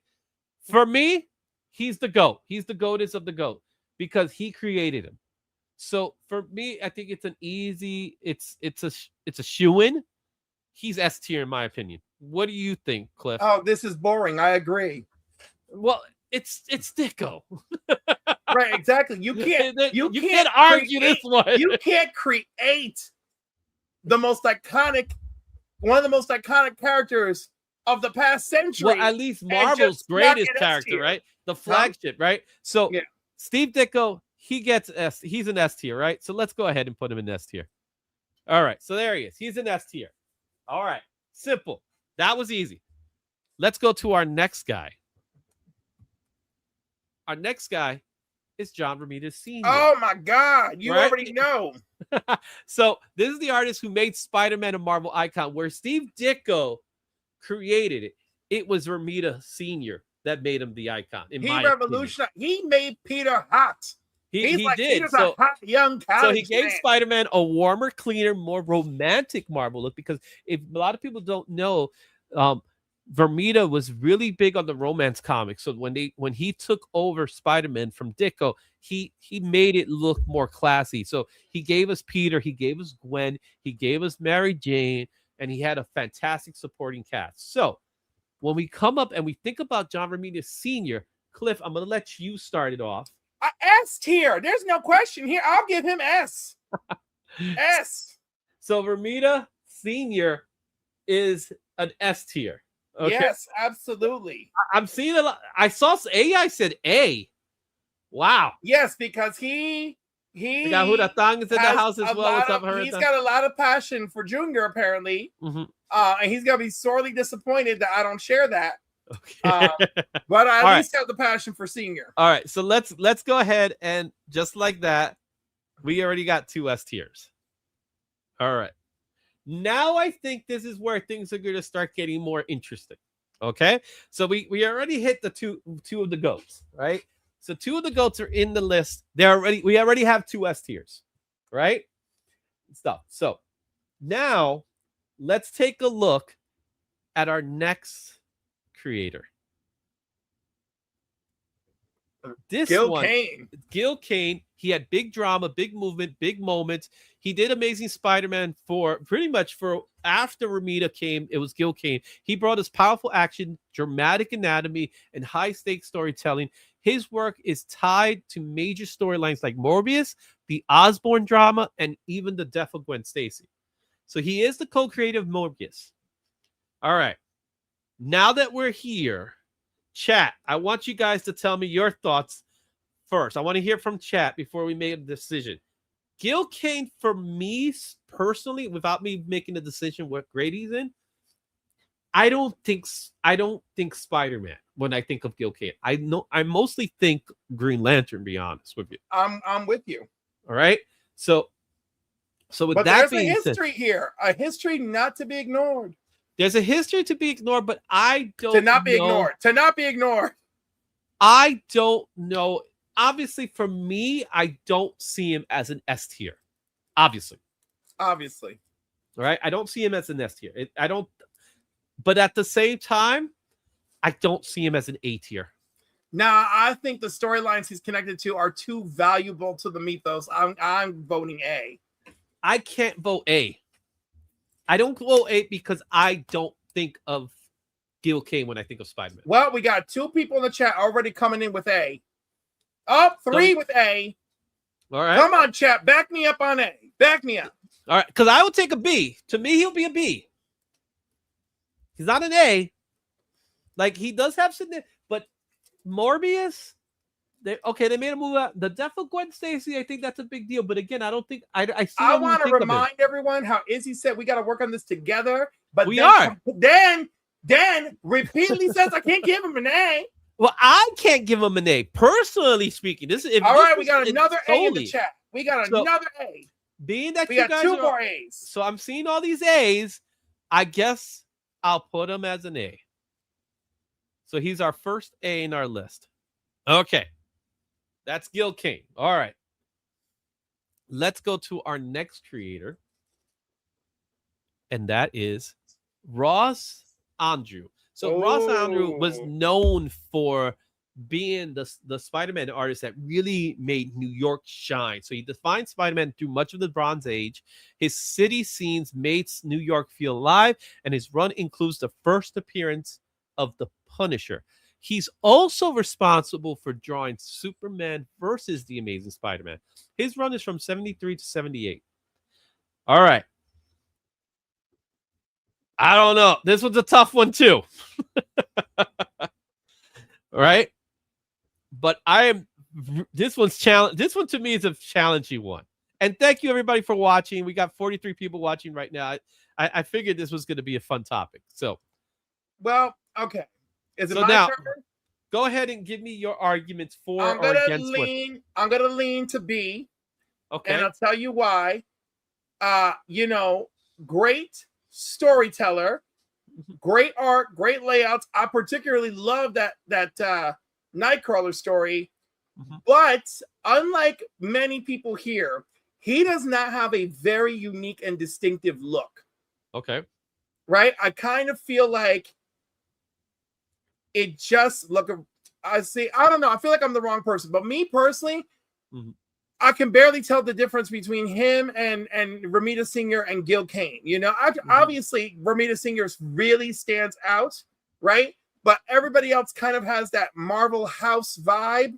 [SPEAKER 2] For me, he's the GOAT. He's the GOATest of the GOAT because he created him. So for me, I think it's an easy. It's a shoo-in. He's S tier in my opinion. What do you think, Cliff?
[SPEAKER 3] Oh, this is boring. I agree.
[SPEAKER 2] Well, it's Ditko.
[SPEAKER 3] Right, exactly. You can't
[SPEAKER 2] argue this one.
[SPEAKER 3] You can't create one of the most iconic characters of the past century.
[SPEAKER 2] Well, at least Marvel's greatest character, right? The flagship, right? So yeah. Steve Ditko, he gets S. He's an S tier, right? So let's go ahead and put him in S tier. All right, so there he is. He's an S tier. All right, simple. That was easy. Let's go to our next guy. Our next guy is John Romita Sr.
[SPEAKER 3] Oh my God, you
[SPEAKER 2] Right?
[SPEAKER 3] already know.
[SPEAKER 2] So this is the artist who made Spider-Man a Marvel icon, where Steve Ditko created it. It was Romita Sr. that made him the icon.
[SPEAKER 3] He revolutionized. He made Peter hot. He's
[SPEAKER 2] He
[SPEAKER 3] like,
[SPEAKER 2] did.
[SPEAKER 3] Peter's a hot young college
[SPEAKER 2] So he gave
[SPEAKER 3] man.
[SPEAKER 2] Spider-Man a warmer, cleaner, more romantic Marvel look, because if a lot of people don't know, Vermita was really big on the romance comics. So when he took over Spider-Man from Ditko, he made it look more classy. So he gave us Peter, he gave us Gwen, he gave us Mary Jane, and he had a fantastic supporting cast. So when we come up and we think about John Romita Sr., Cliff, I'm going to let you start it off.
[SPEAKER 3] S tier. There's no question here. I'll give him S. S.
[SPEAKER 2] So Romita Sr. is an S tier. Okay?
[SPEAKER 3] Yes, absolutely.
[SPEAKER 2] I'm seeing a lot. I saw AI said A. Wow.
[SPEAKER 3] Yes, because he
[SPEAKER 2] got Huratang is in the house as well. What's up,
[SPEAKER 3] he's got a lot of passion for Junior, apparently. And he's gonna be sorely disappointed that I don't share that.
[SPEAKER 2] Okay.
[SPEAKER 3] But I at least have the passion for Senior.
[SPEAKER 2] All right, so let's go ahead, and just like that, we already got 2 S tiers. All right. Now I think this is where things are going to start getting more interesting. Okay, so we already hit the two of the goats, right? So 2 of the goats are in the list. We already have 2 S tiers, right? Stuff. So now let's take a look at our next creator. This
[SPEAKER 3] Gil Kane.
[SPEAKER 2] Gil Kane. He had big drama, big movement, big moments. He did Amazing Spider-Man for pretty much for after Romita came. It was Gil Kane. He brought us powerful action, dramatic anatomy, and high-stakes storytelling. His work is tied to major storylines like Morbius, the Osborn drama, and even the death of Gwen Stacy. So he is the co-creator of Morbius. All right. Now that we're here, chat, I want you guys to tell me your thoughts first. I want to hear from chat before we make a decision. Gil Kane, for me personally, without me making a decision what grade he's in, I don't think Spider-Man when I think of Gil Kane. I mostly think Green Lantern, to be honest with you.
[SPEAKER 3] I'm with you.
[SPEAKER 2] All right. So with
[SPEAKER 3] but
[SPEAKER 2] that
[SPEAKER 3] there's
[SPEAKER 2] being
[SPEAKER 3] a history here, a history not to be ignored.
[SPEAKER 2] There's a history to be ignored, but I don't
[SPEAKER 3] to not be ignored.
[SPEAKER 2] I don't know. Obviously, for me, I don't see him as an S tier. Obviously. All right. I don't see him as an S tier. I don't. But at the same time, I don't see him as an A tier.
[SPEAKER 3] Now, I think the storylines he's connected to are too valuable to the mythos. I'm voting A.
[SPEAKER 2] I can't vote A. I don't vote A because I don't think of Gil Kane when I think of Spider-Man.
[SPEAKER 3] Well, we got 2 people in the chat already coming in with A. Oh, 3 with A.
[SPEAKER 2] All right.
[SPEAKER 3] Come on, chat. Back me up on A. Back me up.
[SPEAKER 2] All right. Because I would take a B. To me, he'll be a B. He's not an A. Like, he does have some, but Morbius, they made a move out. The death of Gwen Stacy, I think that's a big deal. But again, I don't think I
[SPEAKER 3] want to remind everyone how Izzy said we got to work on this together. But
[SPEAKER 2] we are.
[SPEAKER 3] Dan repeatedly says I can't give him an A.
[SPEAKER 2] Well, I can't give him an A. Personally speaking,
[SPEAKER 3] all right, we got another A in the chat. We got another A.
[SPEAKER 2] Being that
[SPEAKER 3] we
[SPEAKER 2] you
[SPEAKER 3] got
[SPEAKER 2] guys
[SPEAKER 3] 2 more A's.
[SPEAKER 2] So I'm seeing all these A's. I guess I'll put him as an A. So he's our first A in our list. Okay. That's Gil Kane. All right. Let's go to our next creator. And that is Ross Andru. So Ross Andru was known for being the Spider-Man artist that really made New York shine. So he defined Spider-Man through much of the Bronze Age. His city scenes made New York feel alive, and his run includes the first appearance of the Punisher. He's also responsible for drawing Superman versus the Amazing Spider-Man. His run is from 73 to 78. All right. I don't know. This one's a tough one too. All right. But this one's challenge. This one to me is a challenging one. And thank you everybody for watching. We got 43 people watching right now. I figured this was going to be a fun topic. So,
[SPEAKER 3] well, okay. Is it my turn?
[SPEAKER 2] Go ahead and give me your arguments for
[SPEAKER 3] I'm
[SPEAKER 2] or
[SPEAKER 3] gonna
[SPEAKER 2] against what.
[SPEAKER 3] I'm gonna lean to B,
[SPEAKER 2] Okay.
[SPEAKER 3] and I'll tell you why. Great storyteller, great art, great layouts. I particularly love that Nightcrawler story. But unlike many people here, he does not have a very unique and distinctive look.
[SPEAKER 2] Okay.
[SPEAKER 3] Right? I kind of feel like it just I don't know. I feel like I'm the wrong person, but me personally, I can barely tell the difference between him and Ramita Singh and Gil Kane. Obviously Ramita Singh really stands out, right? But everybody else kind of has that Marvel house vibe.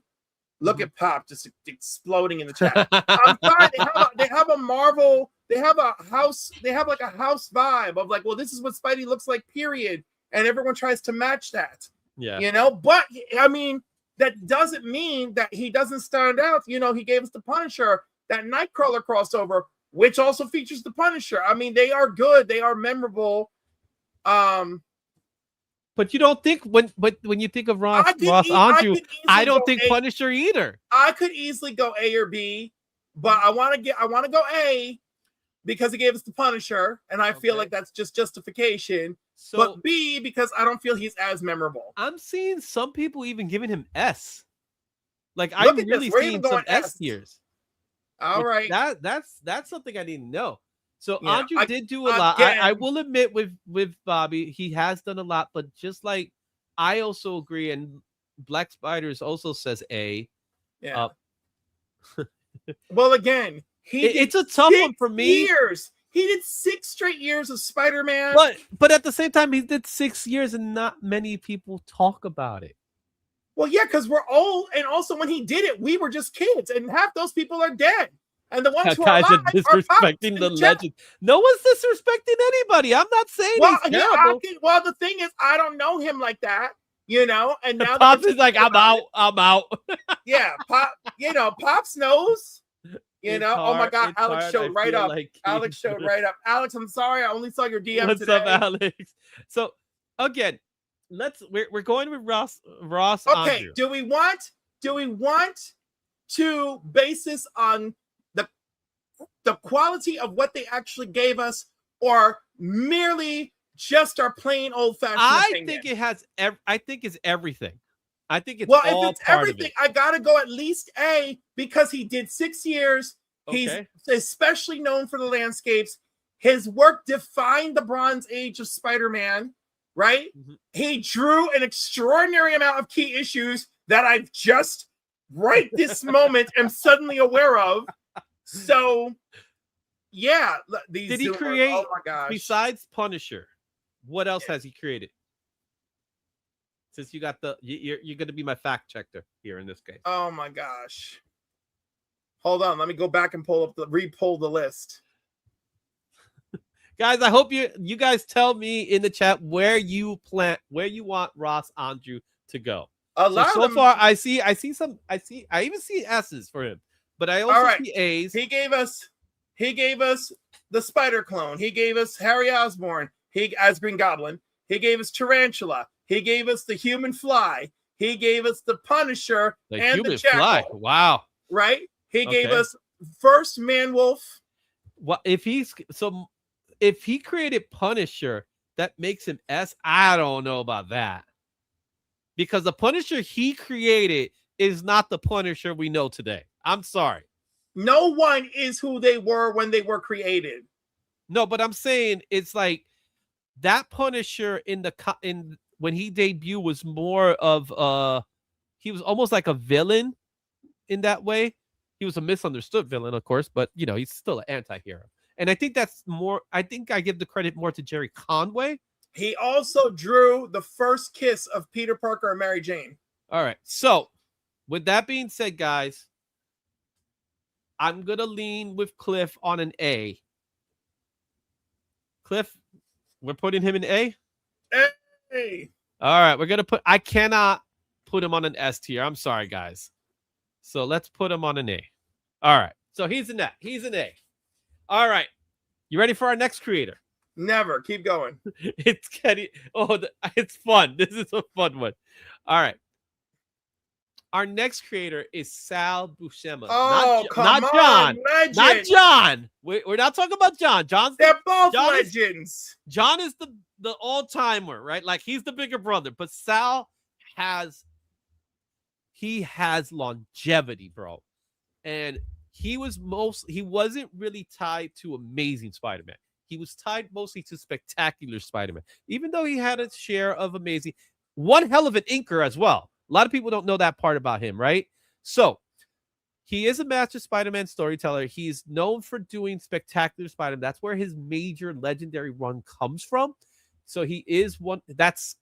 [SPEAKER 3] Look at Pop just exploding in the chat. I'm sorry, they have a Marvel, they have a house vibe of like, well, this is what Spidey looks like, period. And everyone tries to match that. Yeah. But I mean, that doesn't mean that he doesn't stand out. He gave us the Punisher, that Nightcrawler crossover, which also features the Punisher. I mean, they are good, they are memorable.
[SPEAKER 2] But you don't think when you think of Ross Andrew, I don't think Punisher either.
[SPEAKER 3] I could easily go A or B, but I want to go A because he gave us the Punisher, and I feel like that's just justification. So, but B because I don't feel he's as memorable.
[SPEAKER 2] I'm seeing some people even giving him S. Like I'm really seeing some S tiers.
[SPEAKER 3] All right,
[SPEAKER 2] that's something I didn't know. So Andrew did do a lot. I will admit with Bobby, he has done a lot, but just like I also agree, and Black Spiders also says A.
[SPEAKER 3] Yeah. Well, again,
[SPEAKER 2] it's a tough one for me.
[SPEAKER 3] He did 6 straight years of Spider-Man.
[SPEAKER 2] But at the same time, he did 6 years, and not many people talk about it.
[SPEAKER 3] Well, yeah, because we're old, and also when he did it, we were just kids, and half those people are dead. And the ones who are alive are
[SPEAKER 2] disrespecting the legend. No one's disrespecting anybody. I'm not saying he's terrible.
[SPEAKER 3] Well, the thing is, I don't know him like that, And now
[SPEAKER 2] Pops is like, I'm out.
[SPEAKER 3] Yeah, Pops knows. Oh my God, Alex showed right up. Alex showed right up. Alex, I'm sorry, I only saw your DM
[SPEAKER 2] What's
[SPEAKER 3] today.
[SPEAKER 2] Up, Alex? So again, we're going with Ross.
[SPEAKER 3] Okay,
[SPEAKER 2] Andrew.
[SPEAKER 3] Do we want to base this on the quality of what they actually gave us, or merely just our plain old-fashioned opinion?
[SPEAKER 2] I think it's everything. I think it's
[SPEAKER 3] if it's everything, I gotta go at least A because he did 6 years. Okay. He's especially known for the landscapes. His work defined the Bronze Age of Spider-Man, right? He drew an extraordinary amount of key issues that I've just right this moment am suddenly aware of. So, yeah.
[SPEAKER 2] Did he create, oh my gosh, besides Punisher, what else has he created? Since you got you're going to be my fact checker here in this case.
[SPEAKER 3] Oh my gosh. Hold on. Let me go back and re-pull the list.
[SPEAKER 2] Guys, I hope you guys tell me in the chat where you want Ross Andrew to go. So far, I even see S's for him. But I also see A's.
[SPEAKER 3] He gave us the Spider Clone. He gave us Harry Osborn. As Green Goblin. He gave us Tarantula. He gave us the Human Fly. He gave us the Punisher and the Jackal. Fly.
[SPEAKER 2] Wow.
[SPEAKER 3] Right? He gave us first Man-Wolf.
[SPEAKER 2] What if he created Punisher, that makes him S? I don't know about that. Because the Punisher he created is not the Punisher we know today. I'm sorry.
[SPEAKER 3] No one is who they were when they were created.
[SPEAKER 2] No, but I'm saying it's like that Punisher when he debuted was more of he was almost like a villain in that way. He was a misunderstood villain, of course, but he's still an anti-hero. And I think I give the credit more to Jerry Conway.
[SPEAKER 3] He also drew the first kiss of Peter Parker and Mary Jane.
[SPEAKER 2] All right. So with that being said, guys, I'm going to lean with Cliff on an A. Cliff, we're putting him in A?
[SPEAKER 3] A.
[SPEAKER 2] All right. I cannot put him on an S tier. I'm sorry, guys. So let's put him on an A. All right. So he's an A. All right. You ready for our next creator?
[SPEAKER 3] Never. Keep going.
[SPEAKER 2] It's fun. This is a fun one. All right. Our next creator is Sal Buscema.
[SPEAKER 3] Oh,
[SPEAKER 2] not
[SPEAKER 3] come
[SPEAKER 2] John.
[SPEAKER 3] on, legend.
[SPEAKER 2] Not John. We're not talking about John.
[SPEAKER 3] They're both
[SPEAKER 2] John
[SPEAKER 3] legends.
[SPEAKER 2] John is the all-timer, right? Like he's the bigger brother, but Sal has longevity, bro. And he wasn't really tied to Amazing Spider-Man. He was tied mostly to Spectacular Spider-Man, even though he had a share of Amazing. One hell of an inker as well. A lot of people don't know that part about him, right? So he is a master Spider-Man storyteller. He's known for doing Spectacular Spider-Man. That's where his major legendary run comes from. So he is one. That's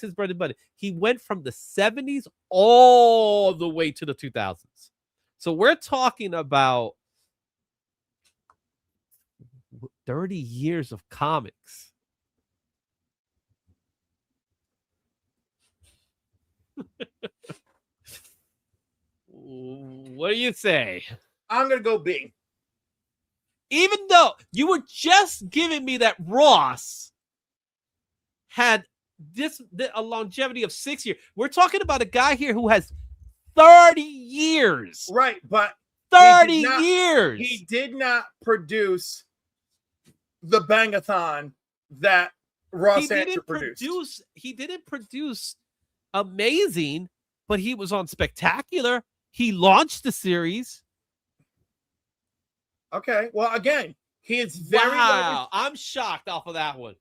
[SPEAKER 2] his bread and butter. He went from the 70s all the way to the 2000s. So we're talking about 30 years of comics. What do you say?
[SPEAKER 3] I'm going to go B.
[SPEAKER 2] Even though you were just giving me that Ross had a longevity of 6 years. We're talking about a guy here who has 30 years.
[SPEAKER 3] Right, but
[SPEAKER 2] 30 years.
[SPEAKER 3] He did not produce the Bangathon that Ross Ancher produced.
[SPEAKER 2] He didn't produce Amazing, but he was on Spectacular. He launched the series.
[SPEAKER 3] Okay, well, again, he is very...
[SPEAKER 2] Wow, I'm shocked off of that one.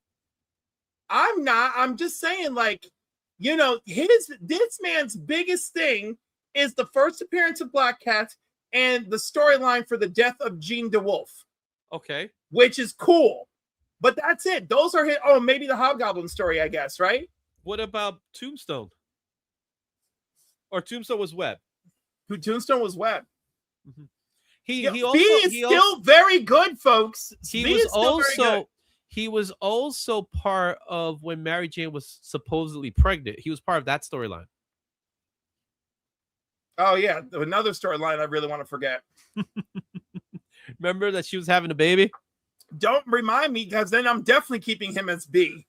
[SPEAKER 3] I'm not. I'm just saying, like, you know, this man's biggest thing is the first appearance of Black Cat and the storyline for the death of Jean DeWolf.
[SPEAKER 2] Okay.
[SPEAKER 3] Which is cool. But that's it. Those are his... Oh, maybe the Hobgoblin story, I guess, right?
[SPEAKER 2] What about Tombstone? Or Tombstone was Web?
[SPEAKER 3] Tombstone was Web.
[SPEAKER 2] Mm-hmm.
[SPEAKER 3] B is still very good, folks.
[SPEAKER 2] He was also part of when Mary Jane was supposedly pregnant. He was part of that storyline.
[SPEAKER 3] Oh, yeah. Another storyline I really want to forget.
[SPEAKER 2] Remember that she was having a baby?
[SPEAKER 3] Don't remind me, because then I'm definitely keeping him as B.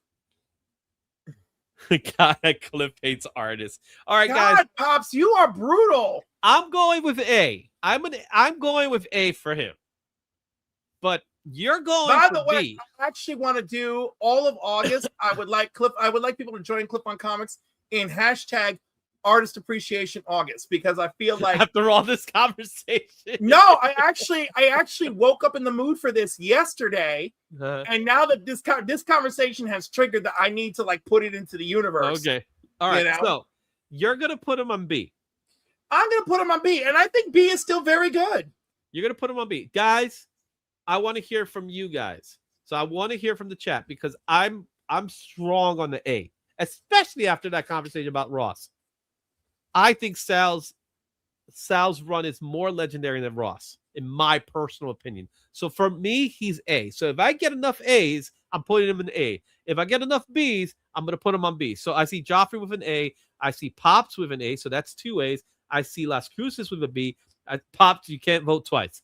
[SPEAKER 2] God, Cliff hates artists. All right,
[SPEAKER 3] God,
[SPEAKER 2] guys.
[SPEAKER 3] Pops, you are brutal.
[SPEAKER 2] I'm going with A. I'm going with A for him. But you're going
[SPEAKER 3] By
[SPEAKER 2] for
[SPEAKER 3] the way,
[SPEAKER 2] B.
[SPEAKER 3] I actually want to do all of August. I would like people to join Cliff on Comics in hashtag Artist Appreciation August, because I feel like
[SPEAKER 2] after all this conversation.
[SPEAKER 3] No, I actually woke up in the mood for this yesterday, and now that this conversation has triggered that I need to like put it into the universe.
[SPEAKER 2] Okay, all right.
[SPEAKER 3] You know?
[SPEAKER 2] So you're gonna put him on B.
[SPEAKER 3] I'm gonna put him on B, and I think B is still very good.
[SPEAKER 2] You're gonna put him on B, guys. I want to hear from you guys. So I want to hear from the chat because I'm strong on the A, especially after that conversation about Ross. I think Sal's run is more legendary than Ross, in my personal opinion. So for me, he's A. So if I get enough A's, I'm putting him in A. If I get enough B's, I'm going to put him on B. So I see Joffrey with an A. I see Pops with an A. So that's 2 A's. I see Las Cruces with a B. Pops, you can't vote twice.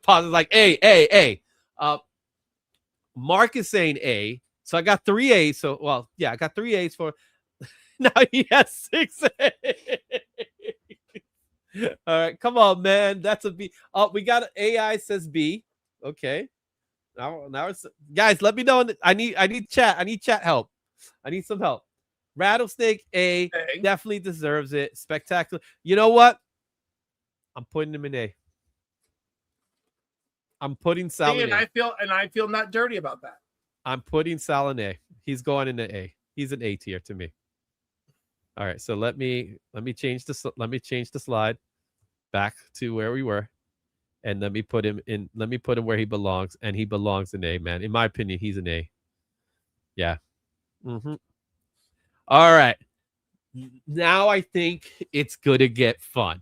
[SPEAKER 2] Pops is like A. Mark is saying A. So I got 3 A's. So, well, yeah, I got 3 A's for... Now he has 6 A's. All right, come on, man. That's a B. Oh, we got AI says B. Okay. Now it's guys. Let me know. I need chat. I need chat help. I need some help. Rattlesnake A definitely deserves it. Spectacular. You know what? I'm putting him in A. I'm putting Sal in A.
[SPEAKER 3] I feel not dirty about that.
[SPEAKER 2] I'm putting Sal in A. He's going into A. He's an A tier to me. All right, so let me change the slide back to where we were, and let me put him in. Let me put him where he belongs, and he belongs in A, man. In my opinion, he's an A. Yeah. Mm-hmm. All right. Now I think it's gonna get fun.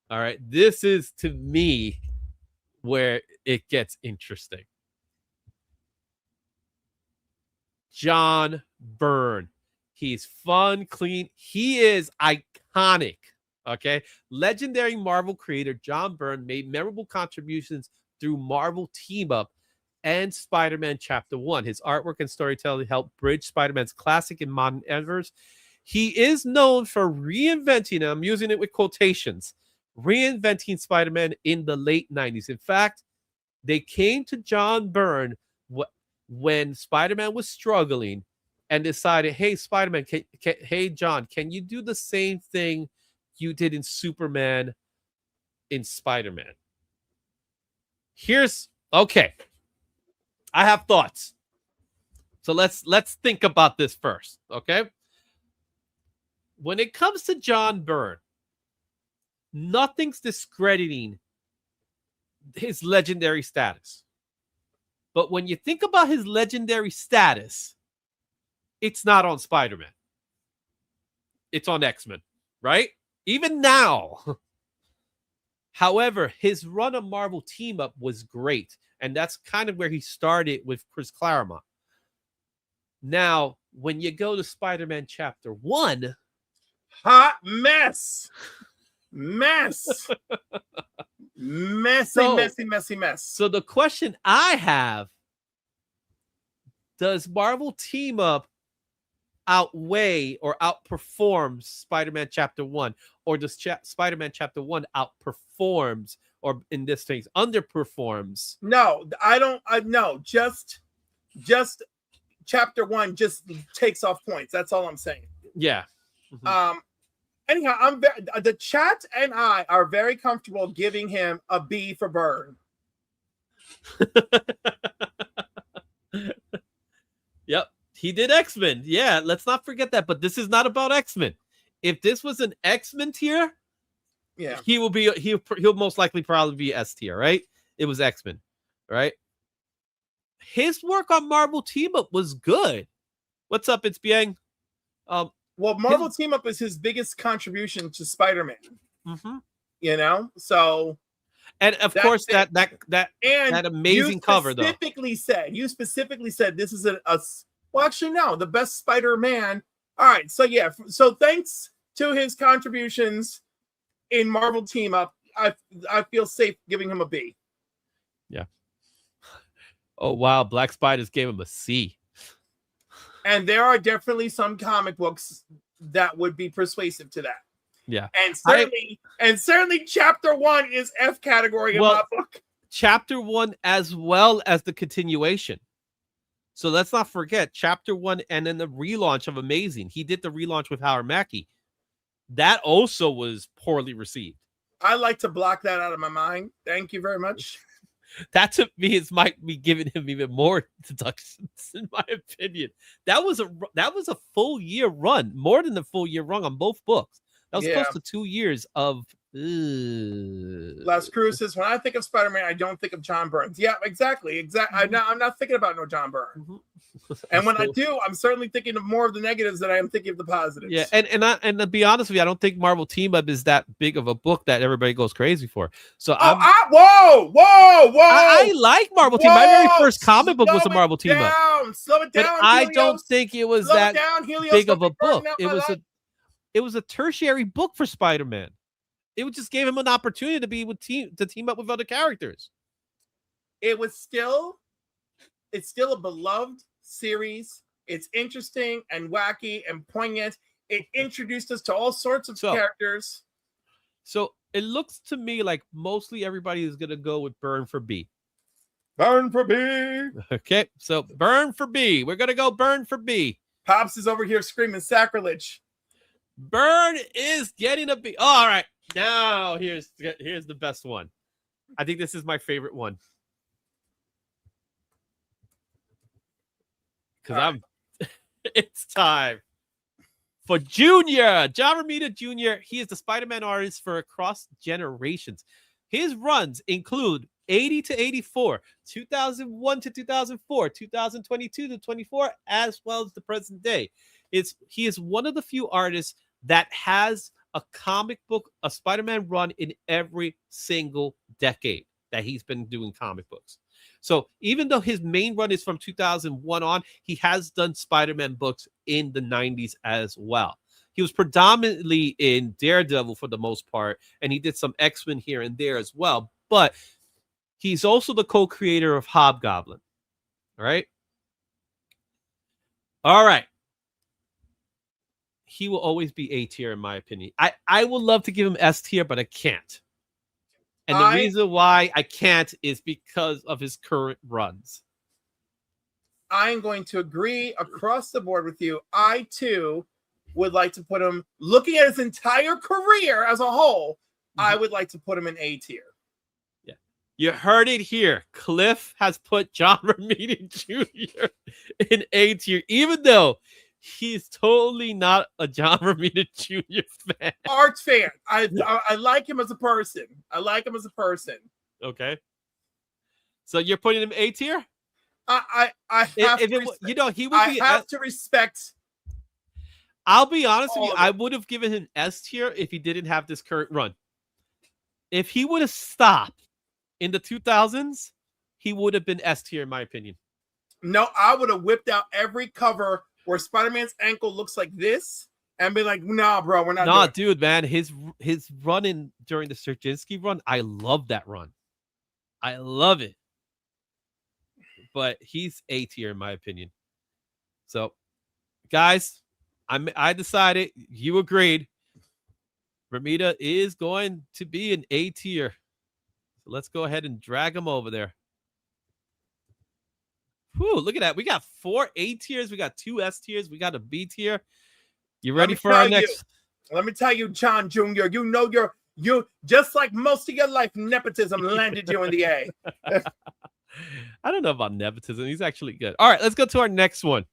[SPEAKER 2] All right, this is to me where it gets interesting. John Byrne. He's fun, clean. He is iconic. Okay. Legendary Marvel creator John Byrne made memorable contributions through Marvel Team Up and Spider-Man Chapter 1. His artwork and storytelling helped bridge Spider-Man's classic and modern eras. He is known for reinventing, and I'm using it with quotations, reinventing Spider-Man in the late 90s. In fact, they came to John Byrne when Spider-Man was struggling and decided, hey, Spider-Man, hey, John, can you do the same thing you did in Superman in Spider-Man? Okay. I have thoughts. So let's think about this first, okay? When it comes to John Byrne, nothing's discrediting his legendary status. But when you think about his legendary status, it's not on Spider-Man. It's on X-Men, right? Even now. However, his run of Marvel Team Up was great. And that's kind of where he started with Chris Claremont. Now, when you go to Spider-Man Chapter 1...
[SPEAKER 3] hot mess. Messy mess.
[SPEAKER 2] So the question I have, does Marvel Team Up outweigh or outperform Spider-Man Chapter 1? Or does Spider-Man Chapter 1 outperforms, or in this case, underperforms?
[SPEAKER 3] No, I don't. No, just Chapter 1 just takes off points. That's all I'm saying.
[SPEAKER 2] Yeah.
[SPEAKER 3] Mm-hmm. Anyhow, the chat and I are very comfortable giving him a B for Byrne.
[SPEAKER 2] Yep, he did X-Men. Yeah, let's not forget that. But this is not about X-Men. If this was an X-Men tier,
[SPEAKER 3] yeah,
[SPEAKER 2] he'll most likely probably be S tier, right? It was X-Men, right? His work on Marvel Team Up was good. What's up? It's Biang.
[SPEAKER 3] Well, Marvel Team Up is his biggest contribution to Spider-Man.
[SPEAKER 2] Mm-hmm.
[SPEAKER 3] You know, so
[SPEAKER 2] and of course that amazing cover though.
[SPEAKER 3] You specifically said this is well, actually no, the best Spider-Man. All right, so yeah, so thanks to his contributions in Marvel Team Up, I feel safe giving him a B.
[SPEAKER 2] Yeah. Oh wow, Black Spiders gave him a C.
[SPEAKER 3] And there are definitely some comic books that would be persuasive to that.
[SPEAKER 2] Yeah.
[SPEAKER 3] And certainly Chapter 1 is F category in my book.
[SPEAKER 2] Chapter 1 as well as the continuation. So let's not forget Chapter 1 and then the relaunch of Amazing. He did the relaunch with Howard Mackie. That also was poorly received.
[SPEAKER 3] I like to block that out of my mind. Thank you very much.
[SPEAKER 2] That to me might be giving him even more deductions, in my opinion. That was a full year run, more than the full year run on both books. That was close to 2 years of.
[SPEAKER 3] Las Cruz says, when I think of Spider-Man, I don't think of John Byrne. Yeah, exactly. I'm not thinking about no John Byrne. Mm-hmm. And when I do, I'm certainly thinking of more of the negatives than I am thinking of the positives.
[SPEAKER 2] Yeah, and to be honest with you, I don't think Marvel Team Up is that big of a book that everybody goes crazy for. So
[SPEAKER 3] whoa!
[SPEAKER 2] I like Marvel Team Up. My very first comic book was a Marvel Team Up.
[SPEAKER 3] Slow it down.
[SPEAKER 2] But I don't think it was that big of a book. It was a tertiary book for Spider-Man. It just gave him an opportunity to be to team up with other characters.
[SPEAKER 3] It's still a beloved series. It's interesting and wacky and poignant. It introduced us to all sorts of characters.
[SPEAKER 2] So it looks to me like mostly everybody is going to go with Byrne for B.
[SPEAKER 3] Byrne for B.
[SPEAKER 2] Okay, so Byrne for B. We're going to go Byrne for B.
[SPEAKER 3] Pops is over here screaming sacrilege.
[SPEAKER 2] Byrne is getting a B. Oh, all right. Now here's the best one. I think this is my favorite one. Because it's time for Junior. John Romita Jr. He is the Spider-Man artist for across generations. His runs include 80 to 84, 2001 to 2004, 2022 to 24, as well as the present day. He is one of the few artists that has a comic book, a Spider-Man run in every single decade that he's been doing comic books. So even though his main run is from 2001 on, he has done Spider-Man books in the 90s as well. He was predominantly in Daredevil for the most part, and he did some X-Men here and there as well. But he's also the co-creator of Hobgoblin. All right. he will always be A tier in my opinion. I would love to give him S tier, but I can't. And the reason why I can't is because of his current runs.
[SPEAKER 3] I'm going to agree across the board with you. I too would like to put him, looking at his entire career as a whole, I would like to put him in A tier.
[SPEAKER 2] Yeah. You heard it here. Cliff has put John Romita Jr. in A tier, even though he's totally not a John Romita Jr. fan.
[SPEAKER 3] Art fan. I like him as a person.
[SPEAKER 2] Okay. So you're putting him A tier?
[SPEAKER 3] I have to respect.
[SPEAKER 2] I'll be honest with you. I would have given him S tier if he didn't have this current run. If he would have stopped in the 2000s, he would have been S tier in my opinion.
[SPEAKER 3] No, I would have whipped out every cover where Spider-Man's ankle looks like this and be like, nah, bro, we're not.
[SPEAKER 2] Nah, dude, man, his running during the Straczynski run, I love that run. I love it. But he's A tier in my opinion. So, guys, I decided, you agreed. Romita is going to be an A tier. So let's go ahead and drag him over there. Whew, look at that. We got 4 A tiers. We got 2 S tiers. We got a B tier. You ready for our next?
[SPEAKER 3] Let me tell you, John Jr., you know you just like most of your life, nepotism landed you in the A.
[SPEAKER 2] I don't know about nepotism. He's actually good. All right, let's go to our next one.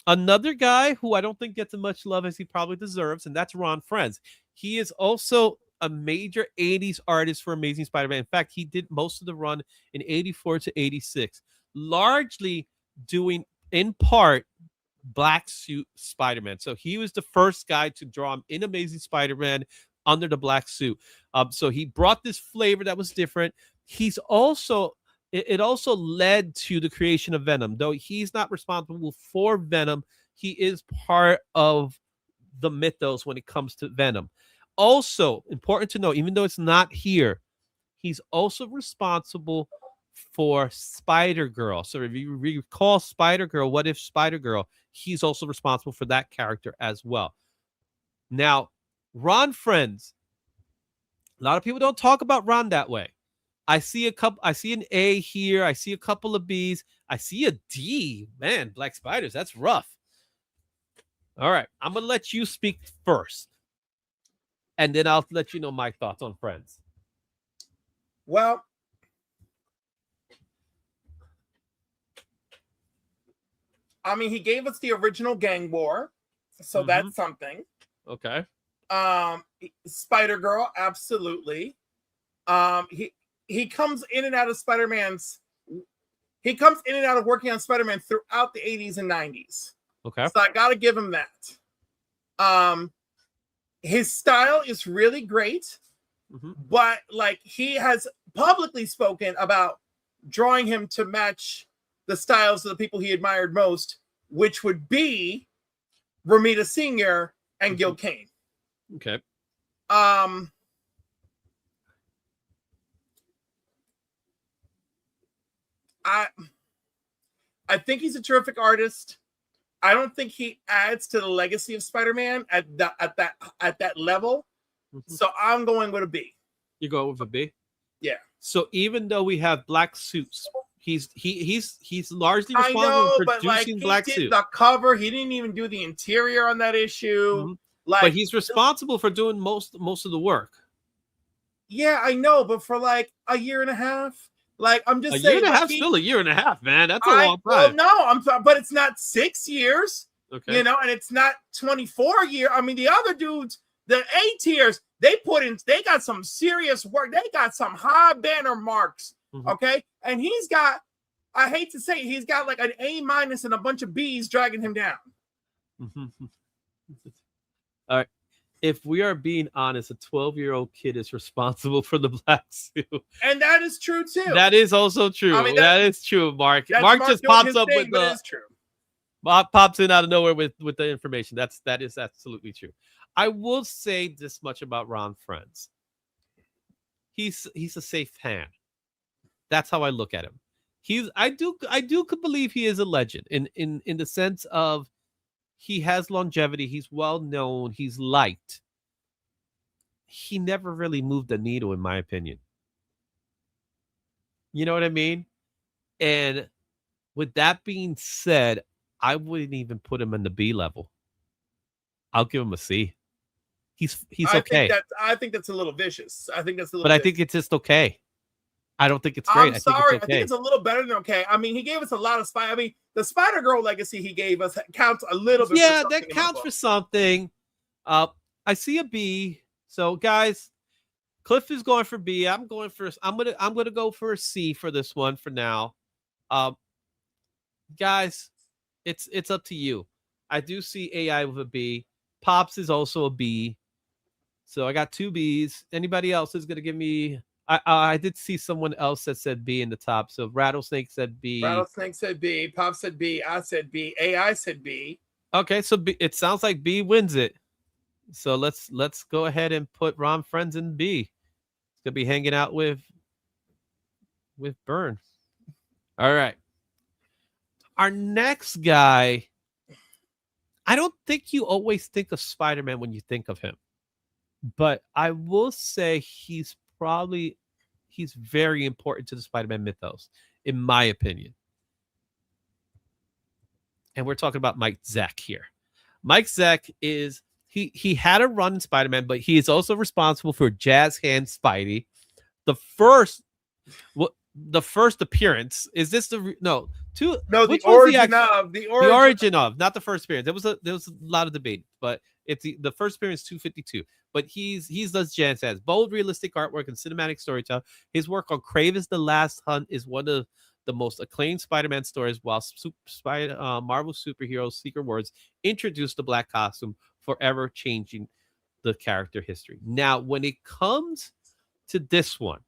[SPEAKER 2] Another guy who I don't think gets as much love as he probably deserves, and that's Ron Frenz. He is also a major 80s artist for Amazing Spider-Man. In fact, he did most of the run in 84 to 86, largely doing, in part, black suit Spider-Man. So he was the first guy to draw him in Amazing Spider-Man under the black suit. So he brought this flavor that was different. He's also... It also led to the creation of Venom. Though he's not responsible for Venom, he is part of the mythos when it comes to Venom. Also, important to know, even though it's not here, he's also responsible for Spider-Girl. So if you recall Spider-Girl, What If Spider-Girl, he's also responsible for that character as well. Now, Ron Frenz, a lot of people don't talk about Ron that way. I see an A here. I see a couple of B's. I see a D. Man, Black Spiders, that's rough. All right, I'm going to let you speak first. And then I'll let you know my thoughts on Friends.
[SPEAKER 3] Well, I mean, he gave us the original Gang War, so that's something.
[SPEAKER 2] Okay.
[SPEAKER 3] Spider-Girl, absolutely. He comes in and out of he comes in and out of working on Spider-Man throughout the 80s and 90s.
[SPEAKER 2] Okay.
[SPEAKER 3] So I got to give him that. His style is really great, but like he has publicly spoken about drawing him to match the styles of the people he admired most, which would be Romita Sr. and Gil Kane.
[SPEAKER 2] Okay.
[SPEAKER 3] I think he's a terrific artist. I don't think he adds to the legacy of Spider-Man at that level. So I'm going with a B.
[SPEAKER 2] You go with a B?
[SPEAKER 3] Yeah.
[SPEAKER 2] So even though we have black suits, he's largely responsible for producing black suits. He did
[SPEAKER 3] the cover. He didn't even do the interior on that issue.
[SPEAKER 2] But he's responsible for doing most of the work.
[SPEAKER 3] Yeah, I know, but for like a year and a half. Like, I'm just saying.
[SPEAKER 2] A year and a half, still a year and a half, man. That's a long time.
[SPEAKER 3] Well, no, but it's not 6 years.
[SPEAKER 2] Okay.
[SPEAKER 3] You know, and it's not 24 years. I mean, the other dudes, the A tiers, they got some serious work. They got some high banner marks. Okay. And he's got, I hate to say it, he's got like an A- and a bunch of B's dragging him down.
[SPEAKER 2] All right. If we are being honest, a 12-year-old kid is responsible for the black suit.
[SPEAKER 3] And that is true, too.
[SPEAKER 2] That is also true. I mean, that is true, Mark. Mark just pops up with the... It's true. Pops in out of nowhere with the information. That is absolutely true. I will say this much about Ron Frenz. He's a safe hand. That's how I look at him. I do believe he is a legend in the sense of He has longevity. He's well known. He's liked. He never really moved the needle, in my opinion. You know what I mean? And with that being said, I wouldn't even put him in the B level. I'll give him a C. He's okay.
[SPEAKER 3] I think that's a little vicious. I think that's a little.
[SPEAKER 2] But I think it's just okay. I don't think it's great.
[SPEAKER 3] I'm sorry. I think it's a little better than okay. I mean, he gave us a lot of Spider. I mean, the Spider-Girl legacy he gave us counts a little bit.
[SPEAKER 2] Yeah, that counts for something. I see a B. So guys, Cliff is going for B. I'm gonna go for a C for this one for now. Guys, it's up to you. I do see AI with a B. Pops is also a B. So I got 2 Bs. Anybody else is gonna give me? I did see someone else that said B in the top. So Rattlesnake said B.
[SPEAKER 3] Rattlesnake said B. Pop said B. I said B. AI said B.
[SPEAKER 2] Okay, so B, it sounds like B wins it. So let's go ahead and put Ron Friends in B. He's gonna be hanging out with Burn. All right. Our next guy. I don't think you always think of Spider-Man when you think of him, but I will say he's very important to the Spider-Man mythos, in my opinion. And we're talking about Mike Zeck here. Mike Zeck is he had a run in Spider-Man, but he is also responsible for Jazz Hand Spidey. The first appearance is this the no two
[SPEAKER 3] no the origin
[SPEAKER 2] of not the first appearance. There was a lot of debate, but it's the first appearance 252. But he's does Jazz Hands, bold realistic artwork and cinematic storytelling. His work on Kraven's The Last Hunt is one of the most acclaimed Spider-Man stories, while Marvel superheroes Secret Wars introduced the black costume, forever changing the character history. Now, when it comes to this one,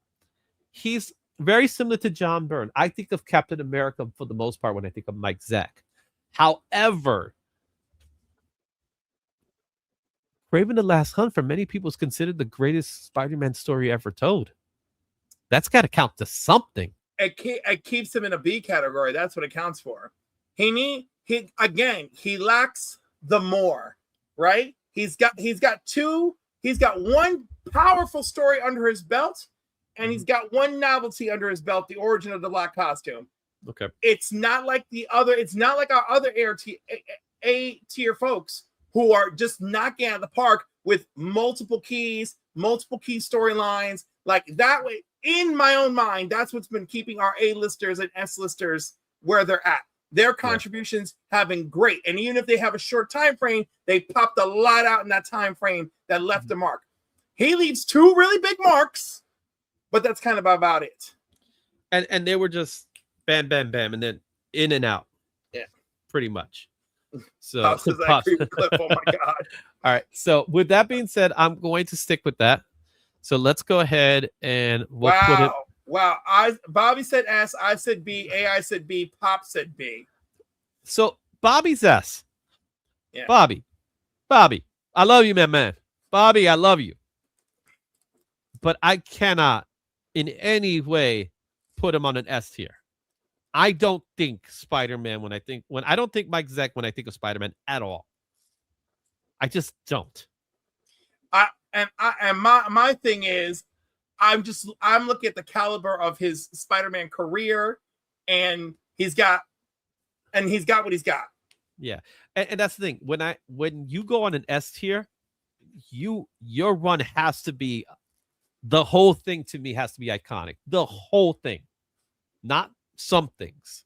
[SPEAKER 2] he's very similar to John Byrne. I think of Captain America for the most part when I think of Mike Zeck. However, Kraven the Last Hunt for many people is considered the greatest Spider-Man story ever told. That's got to count to something.
[SPEAKER 3] It keeps him in a B category. That's what it counts for. He lacks the more, right? He's got one powerful story under his belt, and he's got one novelty under his belt, the origin of the black costume.
[SPEAKER 2] Okay.
[SPEAKER 3] It's not like our other A tier folks who are just knocking out of the park with multiple key storylines. Like that way, in my own mind, that's what's been keeping our A-listers and S-listers where they're at. Their contributions have been great. And even if they have a short time frame, they popped a lot out in that time frame that left a mark. He leaves 2 really big marks, but that's kind of about it.
[SPEAKER 2] And they were just bam, bam, bam, and then in and out.
[SPEAKER 3] Yeah.
[SPEAKER 2] Pretty much. So
[SPEAKER 3] Pops is like Cliff. Oh my God.
[SPEAKER 2] All right. So with that being said, I'm going to stick with that. So let's go ahead and we'll put it.
[SPEAKER 3] Wow. Bobby said S, I said B, AI said B, Pop said B.
[SPEAKER 2] So Bobby's S.
[SPEAKER 3] Yeah.
[SPEAKER 2] Bobby, I love you, man. Bobby, I love you. But I cannot in any way put him on an S tier. I don't think Spider-Man I don't think Mike Zeck when I think of Spider-Man at all. I just don't.
[SPEAKER 3] My thing is, I'm looking at the caliber of his Spider-Man career, and he's got what he's got.
[SPEAKER 2] Yeah, and that's the thing. When you go on an S tier, your run has to be the whole thing. To me, has to be iconic. The whole thing, not some things.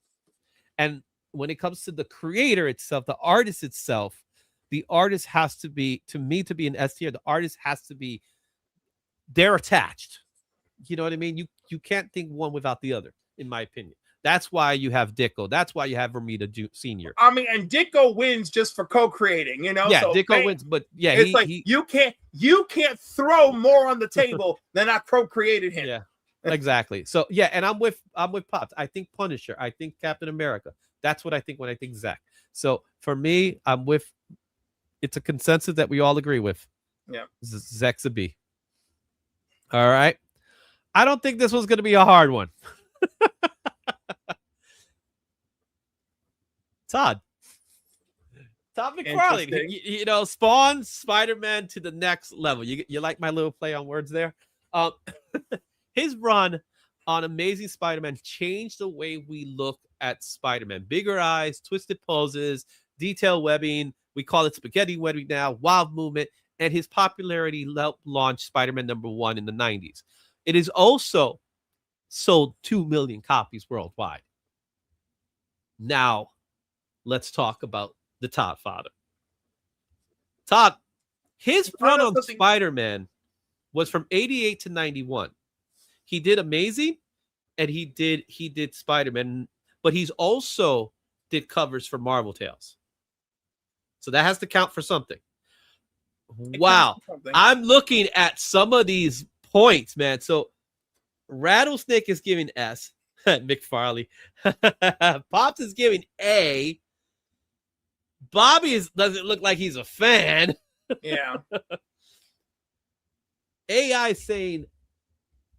[SPEAKER 2] And when it comes to the creator itself, the artist itself, the artist has to be, to me, to be an S tier, the artist has to be, they're attached. You know what I mean? You can't think one without the other, in my opinion. That's why you have Ditko. That's why you have Romita Sr.
[SPEAKER 3] I mean, and Ditko wins just for co-creating, you know?
[SPEAKER 2] Yeah, so Ditko wins, but yeah,
[SPEAKER 3] it's you can't throw more on the table than I co-created him.
[SPEAKER 2] Yeah. Exactly. So yeah, and I'm with Pops. I think Punisher. I think Captain America. That's what I think when I think Zeck. So for me, it's a consensus that we all agree with.
[SPEAKER 3] Yeah.
[SPEAKER 2] Zeck's a B. All right. I don't think this was going to be a hard one. Todd. Todd McFarlane,
[SPEAKER 3] Interesting.
[SPEAKER 2] you know, Spawn Spider-Man to the next level. You like my little play on words there? His run on Amazing Spider-Man changed the way we look at Spider-Man. Bigger eyes, twisted poses, detailed webbing. We call it spaghetti webbing now, wild movement, and his popularity helped launch Spider-Man #1 in the 90s. It is also sold 2 million copies worldwide. Now, let's talk about the Todd father. Todd, his run on Spider-Man was from 88 to 91. He did Amazing, and he did Spider-Man, but he's also did covers for Marvel Tales. So that has to count for something. Wow. I'm looking at some of these points, man. So Rattlesnake is giving S. McFarlane. Pops is giving A. Bobby doesn't look like he's a fan.
[SPEAKER 3] Yeah.
[SPEAKER 2] AI saying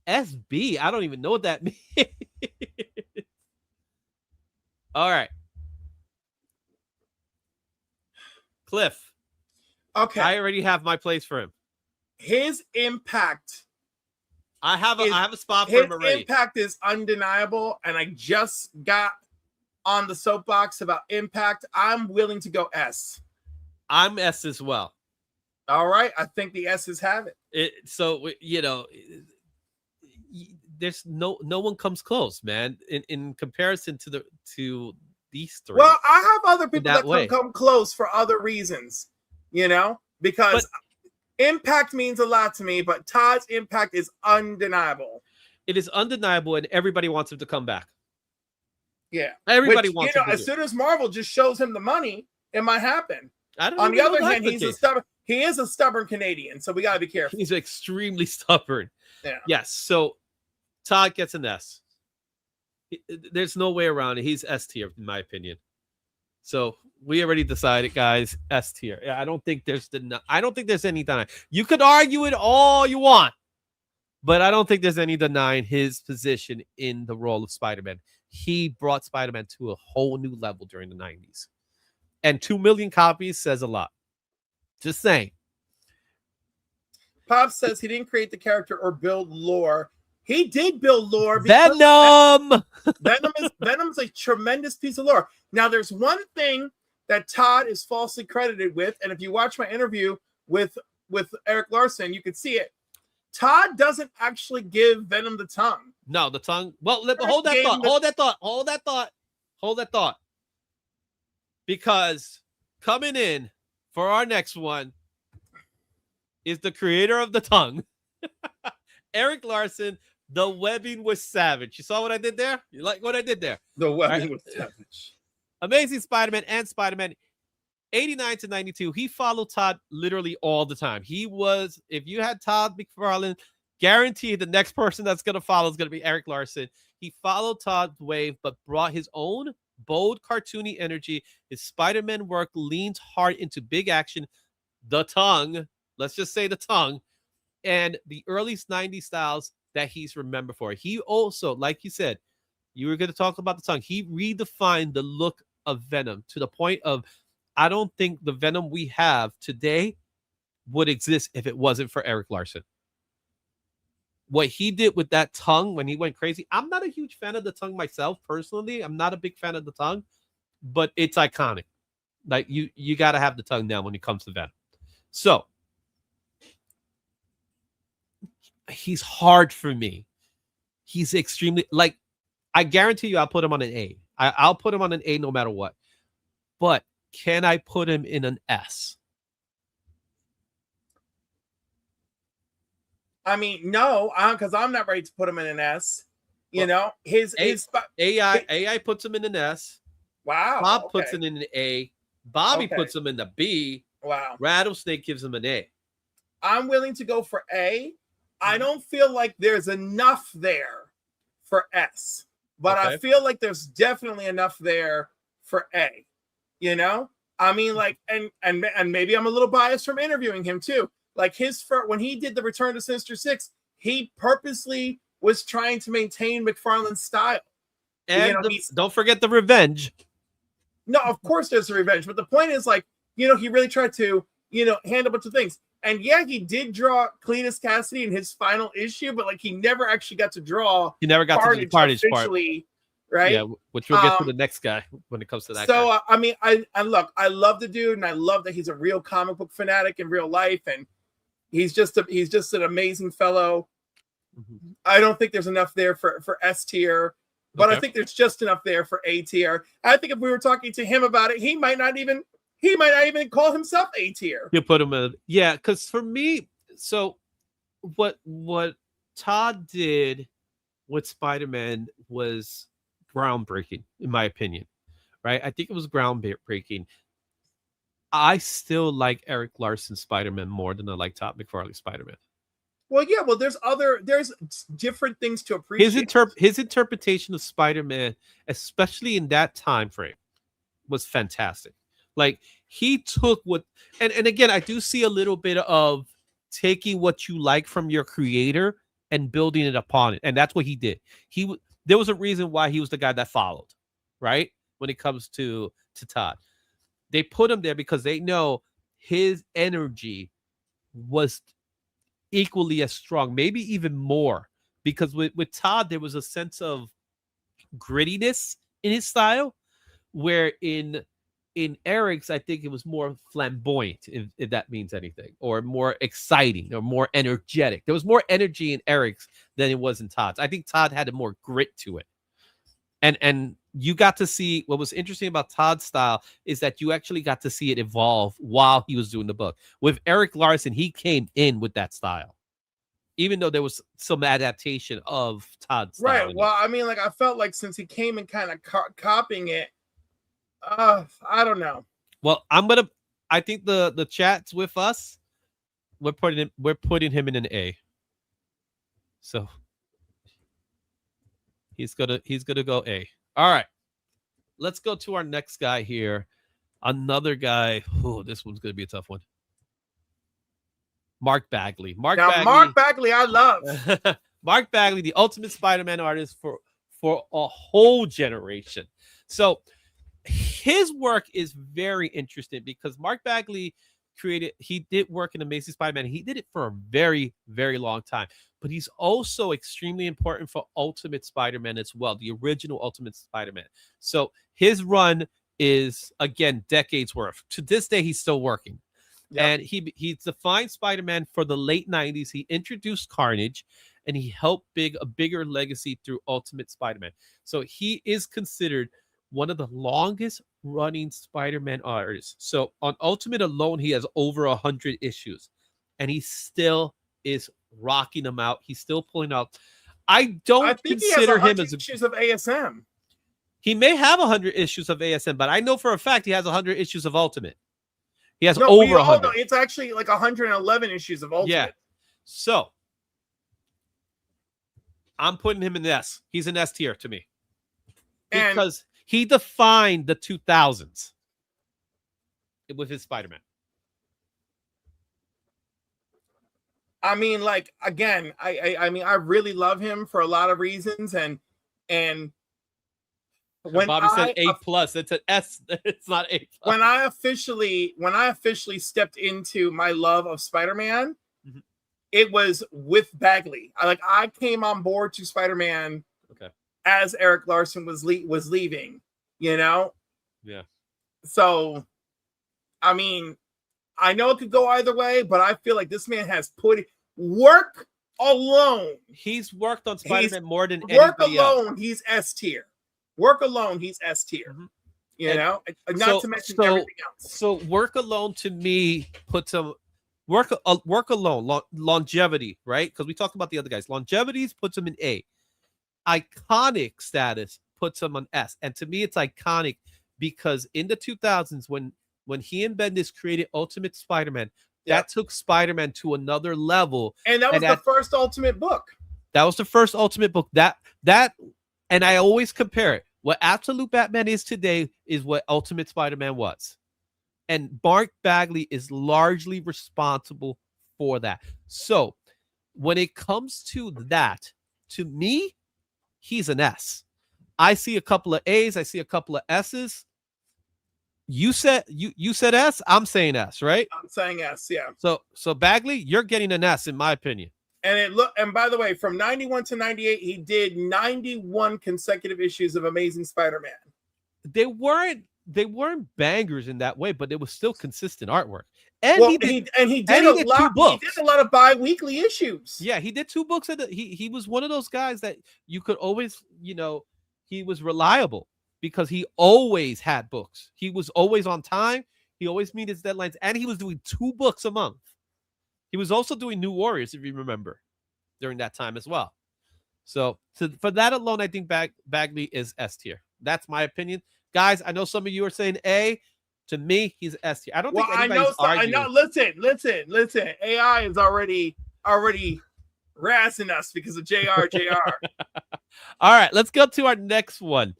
[SPEAKER 2] SB. I don't even know what that means. All right. Cliff.
[SPEAKER 3] Okay.
[SPEAKER 2] I already have my place for him.
[SPEAKER 3] His impact.
[SPEAKER 2] I have a spot for him already.
[SPEAKER 3] His impact is undeniable, and I just got on the soapbox about impact. I'm willing to go S.
[SPEAKER 2] I'm S as well.
[SPEAKER 3] All right. I think the S's have it.
[SPEAKER 2] So, you know, there's no one comes close, man, in comparison to these three.
[SPEAKER 3] Well, I have other people that can come close for other reasons, you know, because impact means a lot to me, but Todd's impact is undeniable.
[SPEAKER 2] It is undeniable, and everybody wants him to come back.
[SPEAKER 3] Yeah.
[SPEAKER 2] Everybody wants him to
[SPEAKER 3] as soon as Marvel just shows him the money, it might happen. On the other hand, he is a stubborn Canadian, so we got to be careful.
[SPEAKER 2] He's extremely stubborn.
[SPEAKER 3] Yeah.
[SPEAKER 2] Yes. So Todd gets an S. There's no way around it. He's S tier, in my opinion. So we already decided, guys. S tier. I don't think there's any denying. You could argue it all you want, but I don't think there's any denying his position in the role of Spider-Man. He brought Spider-Man to a whole new level during the 90s. And 2 million copies says a lot. Just saying.
[SPEAKER 3] Pop says he didn't create the character or build lore. He did build lore.
[SPEAKER 2] Venom!
[SPEAKER 3] Venom's a tremendous piece of lore. Now, there's one thing that Todd is falsely credited with, and if you watch my interview with Eric Larson, you can see it. Todd doesn't actually give Venom the tongue.
[SPEAKER 2] No, the tongue. Well, hold that thought. Because coming in for our next one is the creator of the tongue, Eric Larson. The webbing was savage. You saw what I did there? You like what I did there?
[SPEAKER 3] The webbing was savage.
[SPEAKER 2] Amazing Spider-Man and Spider-Man 89 to 92. He followed Todd literally all the time. He was, if you had Todd McFarlane, guaranteed the next person that's going to follow is going to be Eric Larson. He followed Todd's wave, but brought his own bold, cartoony energy. His Spider-Man work leaned hard into big action. The tongue, let's just say the tongue, and the early 90s styles that he's remembered for. He also, like you said, you were going to talk about the tongue. He redefined the look of Venom to the point of, I don't think the Venom we have today would exist if it wasn't for Eric Larson. What he did with that tongue when he went crazy. I'm not a huge fan of the tongue myself, personally. I'm not a big fan of the tongue, but it's iconic. Like you got to have the tongue now when it comes to Venom. So he's hard for me. He's extremely, like, I guarantee you I'll put him on an A. I'll put him on an A no matter what. But can I put him in an S?
[SPEAKER 3] I mean, no, because I'm not ready to put him in an S. You know, his
[SPEAKER 2] AI puts him in an S.
[SPEAKER 3] Wow.
[SPEAKER 2] Bob puts him in an A. Bobby puts him in the B.
[SPEAKER 3] Wow.
[SPEAKER 2] Rattlesnake gives him an A.
[SPEAKER 3] I'm willing to go for A. I don't feel like there's enough there for S, but I feel like there's definitely enough there for A. You know, I mean, like, and maybe I'm a little biased from interviewing him too. Like when he did the Return to Sinister Six, he purposely was trying to maintain McFarlane's style.
[SPEAKER 2] And don't forget the revenge.
[SPEAKER 3] No, of course there's a revenge, but the point is, like, he really tried to, handle a bunch of things. And yeah, he did draw Cletus Cassidy in his final issue, but like he never actually got to draw.
[SPEAKER 2] He never got to the Carnage part,
[SPEAKER 3] right?
[SPEAKER 2] Yeah, which we'll get to the next guy when it comes to that.
[SPEAKER 3] So I mean, I love the dude, and I love that he's a real comic book fanatic in real life, and he's just an amazing fellow. Mm-hmm. I don't think there's enough there for S tier, but I think there's just enough there for A tier. I think if we were talking to him about it, he might not even call himself A tier.
[SPEAKER 2] You put him in, because for me, so what Todd did with Spider-Man was groundbreaking, in my opinion, right? I think it was groundbreaking. I still like Eric Larson's Spider-Man more than I like Todd McFarlane's Spider-Man.
[SPEAKER 3] Well, yeah, there's different things to appreciate.
[SPEAKER 2] His interpretation of Spider-Man, especially in that time frame, was fantastic. Like he took and again, I do see a little bit of taking what you like from your creator and building it upon it, and that's what he did. There was a reason why he was the guy that followed, right? When it comes to Todd, they put him there because they know his energy was equally as strong, maybe even more, because with Todd there was a sense of grittiness in his style, where in Eric's I think it was more flamboyant, if that means anything, or more exciting or more energetic. There was more energy in Eric's than it was in Todd's. I think Todd had a more grit to it, and you got to see what was interesting about Todd's style is that you actually got to see it evolve while he was doing the book. With Eric Larson, he came in with that style, even though there was some adaptation of Todd's style.
[SPEAKER 3] Right. Well, I mean, like I felt like since he came and kind of copying it, I don't know.
[SPEAKER 2] Well, I think the chat's with us. We're putting him in an A. So he's gonna go A. All right, let's go to our next guy here. Another guy. Oh, this one's gonna be a tough one. Mark Bagley. Mark
[SPEAKER 3] Bagley, I love.
[SPEAKER 2] Mark Bagley, the Ultimate Spider-Man artist for a whole generation. So his work is very interesting because Mark Bagley he did work in Amazing Spider-Man. He did it for a very, very long time, but he's also extremely important for Ultimate Spider-Man as well, the original Ultimate Spider-Man. So his run is, again, decades worth. To this day, he's still working. Yep. And he defined Spider-Man for the late 90s. He introduced Carnage, and he helped a bigger legacy through Ultimate Spider-Man. So he is considered one of the longest running Spider-Man artists. So on Ultimate alone, he has over 100 issues, and he still is rocking them out. He's still pulling out. I think consider him as
[SPEAKER 3] issues of ASM.
[SPEAKER 2] He may have 100 issues of ASM, but I know for a fact he has 100 issues of Ultimate. He has over 100.
[SPEAKER 3] It's actually like 111 issues of Ultimate. Yeah.
[SPEAKER 2] So I'm putting him in S. He's an S tier to me. Because he defined the 2000s with his Spider-Man.
[SPEAKER 3] I mean, like, again, I mean, I really love him for a lot of reasons, and when
[SPEAKER 2] Bobby said A plus, it's an S. It's not A plus.
[SPEAKER 3] When I officially stepped into my love of Spider-Man, mm-hmm. It was with Bagley. I came on board to Spider-Man.
[SPEAKER 2] Okay. As
[SPEAKER 3] Eric Larson was leaving,
[SPEAKER 2] Yeah.
[SPEAKER 3] So, I mean, I know it could go either way, but I feel like this man has put work alone.
[SPEAKER 2] He's worked on Spider-Man more than anybody else.
[SPEAKER 3] He's S tier. Work alone, he's S tier. Mm-hmm. Not to mention everything else.
[SPEAKER 2] So work alone to me puts him work alone, longevity, right? Because we talked about the other guys. Longevities puts him in A. Iconic status puts him on S. And to me, it's iconic because in the 2000s, when he and Bendis created Ultimate Spider-Man, that took Spider-Man to another level.
[SPEAKER 3] And that was the first Ultimate book.
[SPEAKER 2] That was the first Ultimate book. That and I always compare it. What Absolute Batman is today is what Ultimate Spider-Man was. And Mark Bagley is largely responsible for that. So when it comes to that, to me, he's an S. I see a couple of A's. I see a couple of S's. You said you said S. I'm saying S, right?
[SPEAKER 3] I'm saying S, yeah.
[SPEAKER 2] So Bagley, you're getting an S in my opinion.
[SPEAKER 3] And by the way, from 91 to 98, he did 91 consecutive issues of Amazing Spider-Man.
[SPEAKER 2] They weren't bangers in that way, but it was still consistent artwork.
[SPEAKER 3] And he did a lot of bi-weekly issues.
[SPEAKER 2] Yeah, he did 2 books. He was one of those guys that you could always, he was reliable because he always had books. He was always on time. He always met his deadlines, and he was doing 2 books a month. He was also doing New Warriors, if you remember, during that time as well. So for that alone, I think Bagley is S tier. That's my opinion. Guys, I know some of you are saying A. To me, he's S tier. I don't think anybody's arguing.
[SPEAKER 3] I know. Listen. AI is already razzing us because of JR.
[SPEAKER 2] All right, let's go to our next one.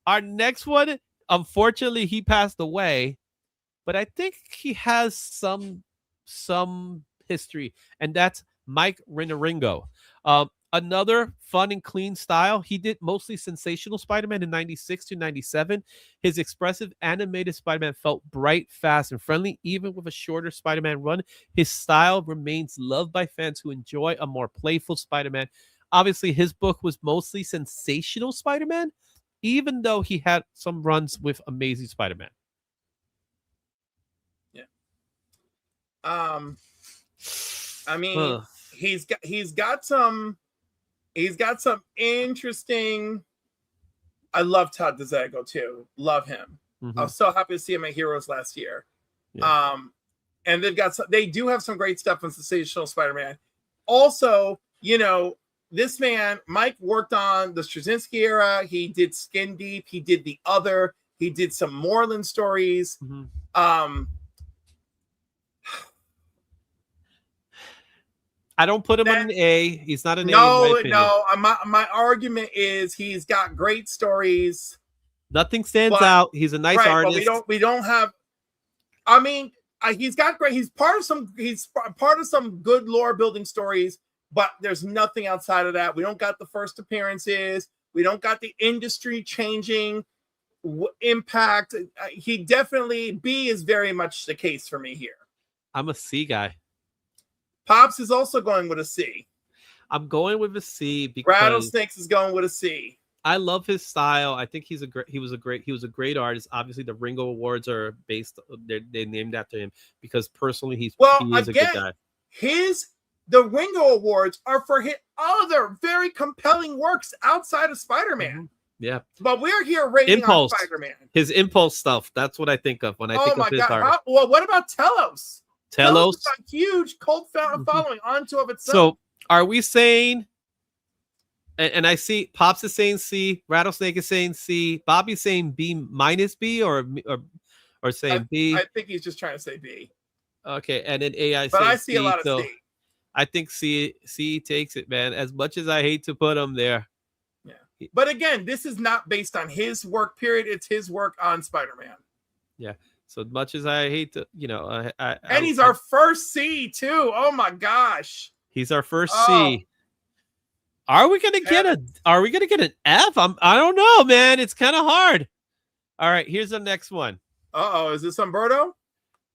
[SPEAKER 2] Our next one, unfortunately, he passed away, but I think he has some history, and that's Mike Rinaringo. Another fun and clean style. He did mostly sensational Spider-Man in 96 to 97. His expressive animated Spider-Man felt bright, fast, and friendly, even with a shorter Spider-Man run. His style remains loved by fans who enjoy a more playful Spider-Man. Obviously, his book was mostly sensational Spider-Man, even though he had some runs with Amazing Spider-Man.
[SPEAKER 3] Yeah. I mean, he's got some interesting. I love Todd DeZago too. Love him.
[SPEAKER 2] Mm-hmm.
[SPEAKER 3] I was so happy to see him at Heroes last year.
[SPEAKER 2] Yeah.
[SPEAKER 3] And they do have some great stuff in Sensational Spider-Man. Also, this man, Mike, worked on the Straczynski era. He did Skin Deep. He did The Other. He did some Moreland stories.
[SPEAKER 2] Mm-hmm. I don't put him on an A. He's not an A.
[SPEAKER 3] No. My argument is he's got great stories.
[SPEAKER 2] Nothing stands out. He's a nice artist.
[SPEAKER 3] But we don't have. I mean, he's got great. He's part of some good lore building stories. But there's nothing outside of that. We don't got the first appearances. We don't got the industry changing impact. He definitely, B is very much the case for me here.
[SPEAKER 2] I'm a C guy.
[SPEAKER 3] Pops is also going with a C.
[SPEAKER 2] I'm going with a C because
[SPEAKER 3] Rattlesnakes is going with a C.
[SPEAKER 2] I love his style. I think he was a great artist. Obviously, the Ringo Awards are they named after him because personally he is a good guy.
[SPEAKER 3] The Ringo Awards are for his other very compelling works outside of Spider-Man.
[SPEAKER 2] Mm-hmm. Yeah.
[SPEAKER 3] But we're here rating on Spider-Man.
[SPEAKER 2] His Impulse stuff. That's what I think of when I think of his art.
[SPEAKER 3] Well, what about Telos?
[SPEAKER 2] Telos
[SPEAKER 3] is a huge cult following onto of itself.
[SPEAKER 2] So are we saying, and I see Pops is saying C, Rattlesnake is saying C, Bobby's saying B minus B or saying B?
[SPEAKER 3] I think he's just trying to say B.
[SPEAKER 2] Okay, and then AI
[SPEAKER 3] but I see C, a lot of C.
[SPEAKER 2] I think C takes it, man. As much as I hate to put him there.
[SPEAKER 3] Yeah. But again, this is not based on his work, period. It's his work on Spider-Man.
[SPEAKER 2] Yeah. So much as I hate to,
[SPEAKER 3] and he's our first C too. Oh my gosh.
[SPEAKER 2] He's our first C. Are we gonna get an F? I don't know, man. It's kind of hard. All right, here's the next one.
[SPEAKER 3] Is this Umberto?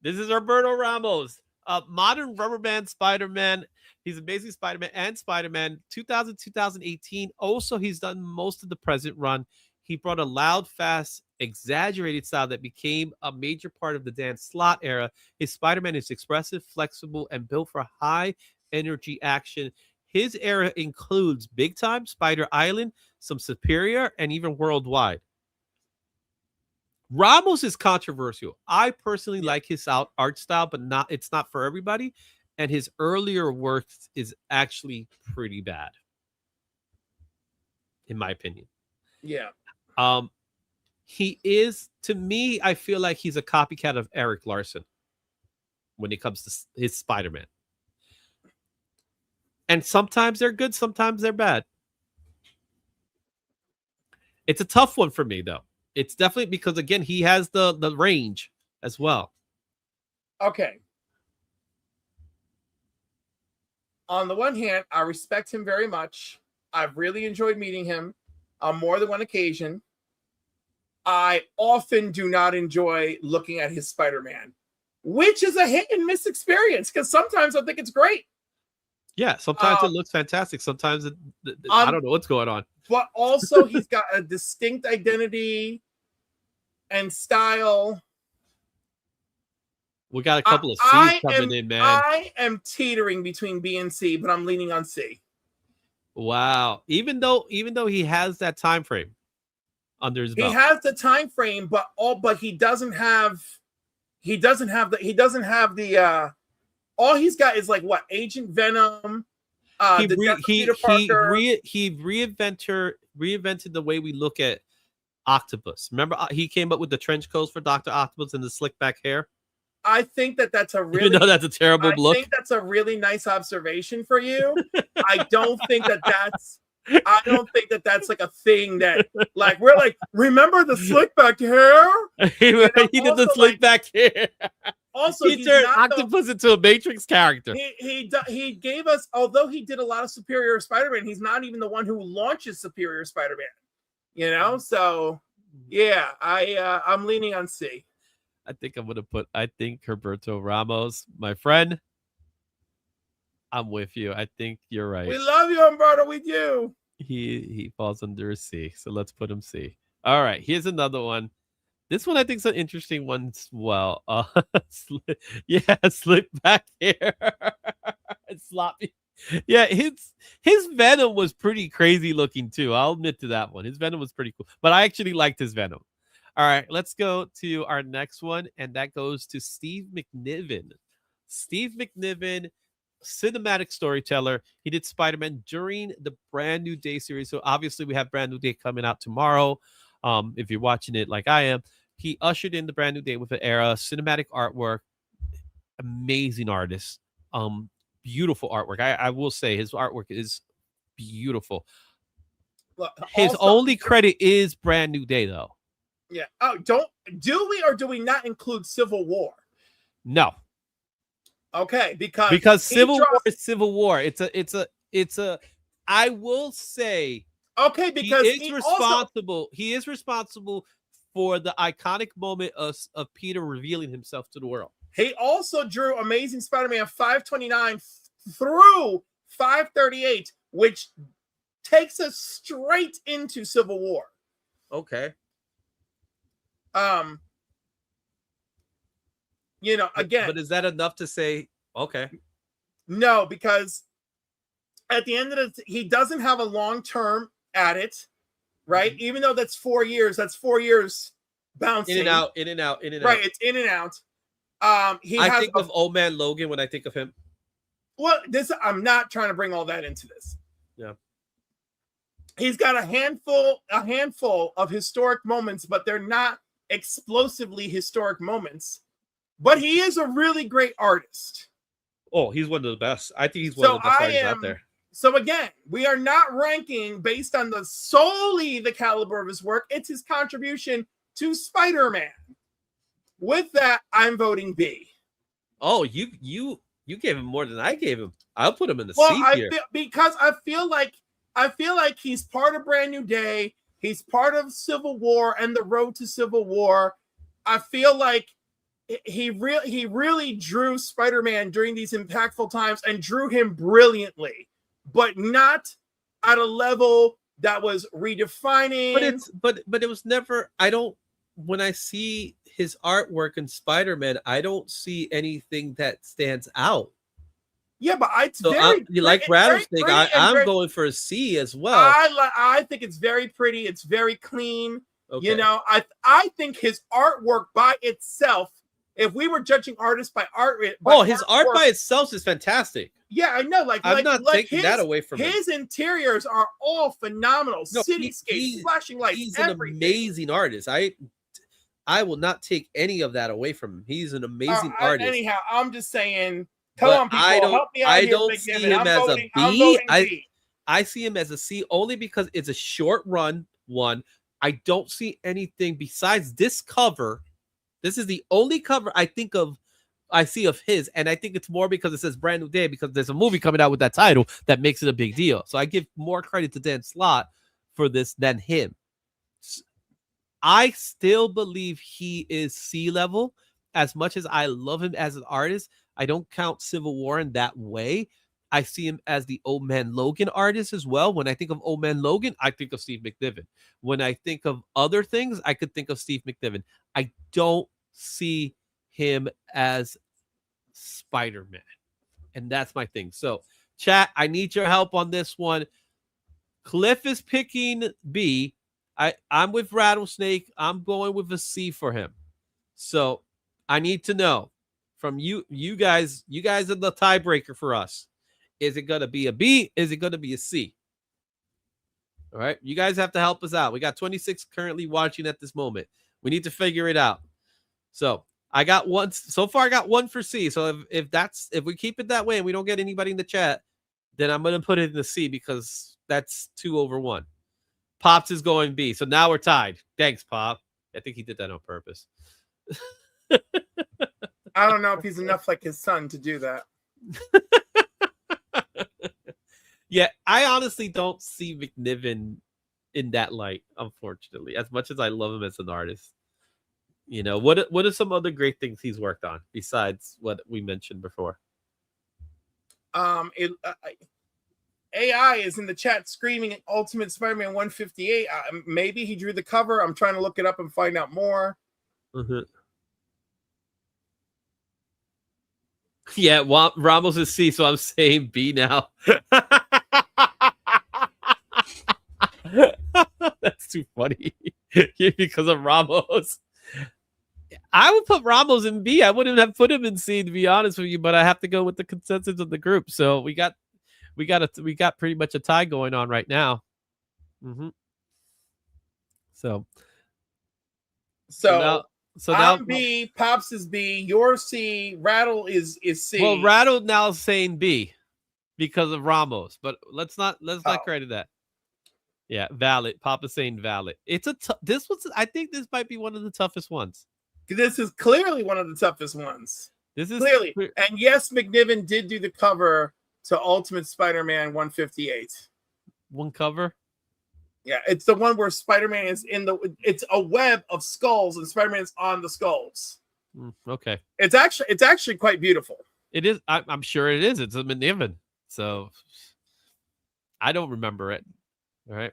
[SPEAKER 2] This is Roberto Ramos. Modern Rubber Band Spider-Man. He's Amazing Spider-Man and Spider-Man 2018. Also, he's done most of the present run. He brought a loud, fast, exaggerated style that became a major part of the Dan Slott era. His Spider-Man is expressive, flexible, and built for high energy action. His era includes Big Time, Spider Island, some Superior, and even Worldwide. Ramos is controversial. I personally like his art style, but it's not for everybody. And his earlier work is actually pretty bad, in my opinion.
[SPEAKER 3] Yeah.
[SPEAKER 2] He is, to me, I feel like he's a copycat of Eric Larson when it comes to his Spider-Man. And sometimes they're good, sometimes they're bad. It's a tough one for me, though. It's definitely because, again, he has the range as well.
[SPEAKER 3] Okay. On the one hand, I respect him very much. I've really enjoyed meeting him on more than one occasion. I often do not enjoy looking at his Spider-Man, which is a hit and miss experience because sometimes I think it's great.
[SPEAKER 2] Yeah, sometimes it looks fantastic. Sometimes I don't know what's going on.
[SPEAKER 3] But also, he's got a distinct identity and style.
[SPEAKER 2] We got a couple of C's coming in, man.
[SPEAKER 3] I am teetering between B and C, but I'm leaning on C.
[SPEAKER 2] Wow. Even though he has that time frame under his belt.
[SPEAKER 3] He has the time frame, but he doesn't have the all he's got is like what? Agent Venom.
[SPEAKER 2] He reinvented the way we look at Octopus. Remember, he came up with the trench coats for Dr. Octopus and the slick back hair.
[SPEAKER 3] I think that's a really.
[SPEAKER 2] Even though that's a terrible look.
[SPEAKER 3] I think that's a really nice observation for you. I don't think that's. I don't think that's like a thing that like we're like. Remember the slick back hair?
[SPEAKER 2] He did the slick back hair.
[SPEAKER 3] Also,
[SPEAKER 2] he turned Octopus into a Matrix character.
[SPEAKER 3] He gave us, although he did a lot of Superior Spider-Man, he's not even the one who launches Superior Spider-Man. You know, so yeah, I'm leaning on C.
[SPEAKER 2] I think I'm gonna put. I think Humberto Ramos, my friend. I'm with you. I think you're right.
[SPEAKER 3] We love you, Humberto. We do.
[SPEAKER 2] He falls under a C, so let's put him C. All right, here's another one. This one I think is an interesting one as well. Slick back hair, sloppy. Yeah, his Venom was pretty crazy looking too. I'll admit to that one. His Venom was pretty cool, but I actually liked his Venom. All right, let's go to our next one, and that goes to Steve McNiven. Steve McNiven, cinematic storyteller. He did Spider-Man during the Brand New Day series. So obviously we have Brand New Day coming out tomorrow. If you're watching it like I am, he ushered in the Brand New Day with an era, cinematic artwork, amazing artist, beautiful artwork. I will say his artwork is beautiful.
[SPEAKER 3] Look,
[SPEAKER 2] his only credit is Brand New Day, though.
[SPEAKER 3] Yeah. Oh, do we not include Civil War?
[SPEAKER 2] No.
[SPEAKER 3] Okay, because
[SPEAKER 2] Civil War is Civil War. It's a. I will say.
[SPEAKER 3] Okay, because
[SPEAKER 2] he is responsible for the iconic moment of Peter revealing himself to the world.
[SPEAKER 3] He also drew Amazing Spider-Man 529 through 538, which takes us straight into Civil War.
[SPEAKER 2] Okay.
[SPEAKER 3] Again.
[SPEAKER 2] But is that enough to say, okay?
[SPEAKER 3] No, because at the end of he doesn't have a long term at it, right? Mm-hmm. Even though that's 4 years, bouncing.
[SPEAKER 2] In and out.
[SPEAKER 3] Right, it's in and out. I think
[SPEAKER 2] of Old Man Logan when I think of him.
[SPEAKER 3] Well, I'm not trying to bring all that into this.
[SPEAKER 2] Yeah.
[SPEAKER 3] He's got a handful of historic moments, but they're not explosively historic moments. But he is a really great artist.
[SPEAKER 2] Oh, he's one of the best. I think he's one of the best artists out there.
[SPEAKER 3] So again, we are not ranking based on solely the caliber of his work. It's his contribution to Spider-Man. With that, I'm voting B.
[SPEAKER 2] Oh, you gave him more than I gave him. I'll put him in the C tier.
[SPEAKER 3] Because I feel like he's part of Brand New Day. He's part of Civil War and the road to Civil War. I feel like he really drew Spider-Man during these impactful times and drew him brilliantly, but not at a level that was redefining.
[SPEAKER 2] But it was never. When I see his artwork in Spider-Man, I don't see anything that stands out.
[SPEAKER 3] Yeah, but I'm
[SPEAKER 2] going for a C as well.
[SPEAKER 3] I think it's very pretty. It's very clean. Okay. I think his artwork by itself, if we were judging artists by art,
[SPEAKER 2] his art by itself is fantastic.
[SPEAKER 3] Yeah, I know.
[SPEAKER 2] I'm not taking that away from him.
[SPEAKER 3] His interiors are all phenomenal.
[SPEAKER 2] No,
[SPEAKER 3] cityscapes, flashing lights.
[SPEAKER 2] He's an amazing artist. I will not take any of that away from him. He's an amazing artist.
[SPEAKER 3] Anyhow, I'm just saying. Come on, people, help me out
[SPEAKER 2] I
[SPEAKER 3] here.
[SPEAKER 2] don't see him as a B. I see him as a C only because it's a short run one. I don't see anything besides this cover. This is the only cover I see of his, and I think it's more because it says Brand New Day because there's a movie coming out with that title that makes it a big deal. So I give more credit to Dan Slott for this than him. I still believe he is C level. As much as I love him as an artist, I don't count Civil War in that way. I see him as the Old Man Logan artist as well. When I think of Old Man Logan, I think of Steve McNiven. When I think of other things, I could think of Steve McNiven. I don't see him as Spider-Man. And that's my thing. So, chat, I need your help on this one. Cliff is picking B. I'm with Rattlesnake. I'm going with a C for him. So I need to know from you guys. You guys are the tiebreaker for us. Is it going to be a B? Is it going to be a C? All right. You guys have to help us out. We got 26 currently watching at this moment. We need to figure it out. So I got one. So far, I got one for C. So if we keep it that way and we don't get anybody in the chat, then I'm going to put it in the C because that's 2-1. Pops is going B. So now we're tied. Thanks, Pop. I think he did that on purpose.
[SPEAKER 3] I don't know if he's enough like his son to do that.
[SPEAKER 2] Yeah, I honestly don't see McNiven in that light, unfortunately, as much as I love him as an artist. You know, what are some other great things he's worked on besides what we mentioned before?
[SPEAKER 3] AI is in the chat screaming at Ultimate Spider-Man 158. Maybe he drew the cover. I'm trying to look it up and find out more.
[SPEAKER 2] Mm-hmm. Yeah, Ramos is C, so I'm saying B now. That's too funny. Because of Ramos. I would put Ramos in B. I wouldn't have put him in C, to be honest with you, but I have to go with the consensus of the group. So we got pretty much a tie going on right now. Mm-hmm. So now
[SPEAKER 3] I'm B, Pops is B, your C, Rattle is C.
[SPEAKER 2] Well, Rattle now is saying B because of Ramos, but let's not credit that. Yeah, valid. Papa's saying valid. It's I think this might be one of the toughest ones.
[SPEAKER 3] This is clearly one of the toughest ones.
[SPEAKER 2] This is
[SPEAKER 3] clearly. And yes, McNiven did do the cover to Ultimate Spider-Man 158.
[SPEAKER 2] One cover?
[SPEAKER 3] Yeah, it's the one where Spider-Man is it's a web of skulls and Spider-Man's on the skulls.
[SPEAKER 2] Okay.
[SPEAKER 3] It's actually quite beautiful.
[SPEAKER 2] It is. I'm sure it is. It's a McNiven. So I don't remember it. All right.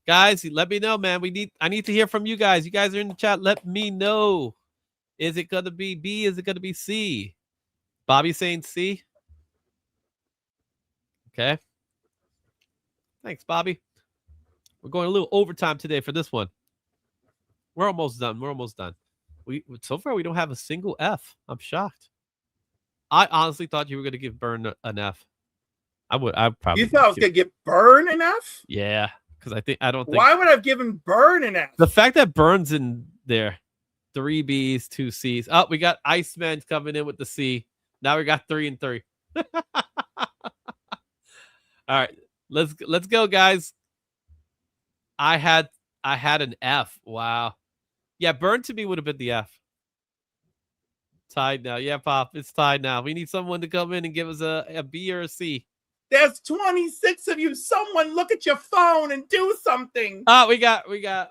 [SPEAKER 2] Guys, let me know, man. I need to hear from you guys. You guys are in the chat. Let me know. Is it gonna be B? Is it gonna be C? Bobby saying C. Okay. Thanks, Bobby. We're going a little overtime today for this one. We're almost done. So far we don't have a single F. I'm shocked. I honestly thought you were going to give Burn an F. I probably.
[SPEAKER 3] You thought I was going to give Burn an F?
[SPEAKER 2] Yeah, because I don't think.
[SPEAKER 3] Why would I have given Burn an F?
[SPEAKER 2] The fact that Burn's in there, 3 Bs, 2 Cs. Oh, we got Iceman coming in with the C. Now we got 3 and 3. All right, let's go, guys. I had an F. Wow. Yeah, Burn to me would have been the F. Tied now. Yeah, Pop, it's tied now. We need someone to come in and give us a B or a C.
[SPEAKER 3] There's 26 of you. Someone look at your phone and do something.
[SPEAKER 2] Oh, we got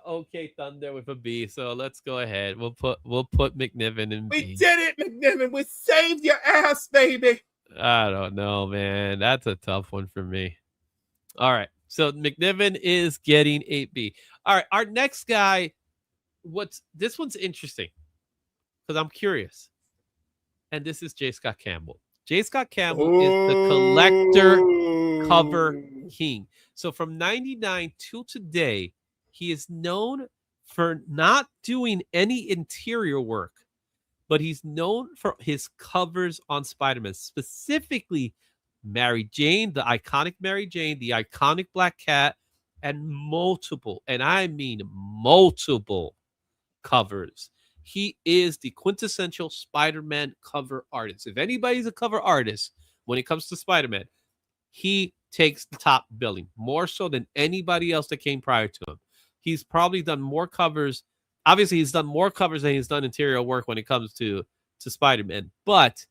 [SPEAKER 2] OK Thunder with a B. So let's go ahead. We'll put McNiven in B.
[SPEAKER 3] We did it, McNiven. We saved your ass, baby.
[SPEAKER 2] I don't know, man. That's a tough one for me. All right. So McNiven is getting 8B. All right. Our next guy, this one's interesting because I'm curious. And this is J. Scott Campbell. J. Scott Campbell is the collector cover king. So from 99 till today, he is known for not doing any interior work, but he's known for his covers on Spider-Man, specifically Mary Jane, the iconic Mary Jane, the iconic Black Cat, and multiple, and I mean multiple covers. He is the quintessential Spider-Man cover artist. If anybody's a cover artist when it comes to Spider-Man, he takes the top billing, more so than anybody else that came prior to him. He's probably done more covers. Obviously, he's done more covers than he's done interior work when it comes to Spider-Man. But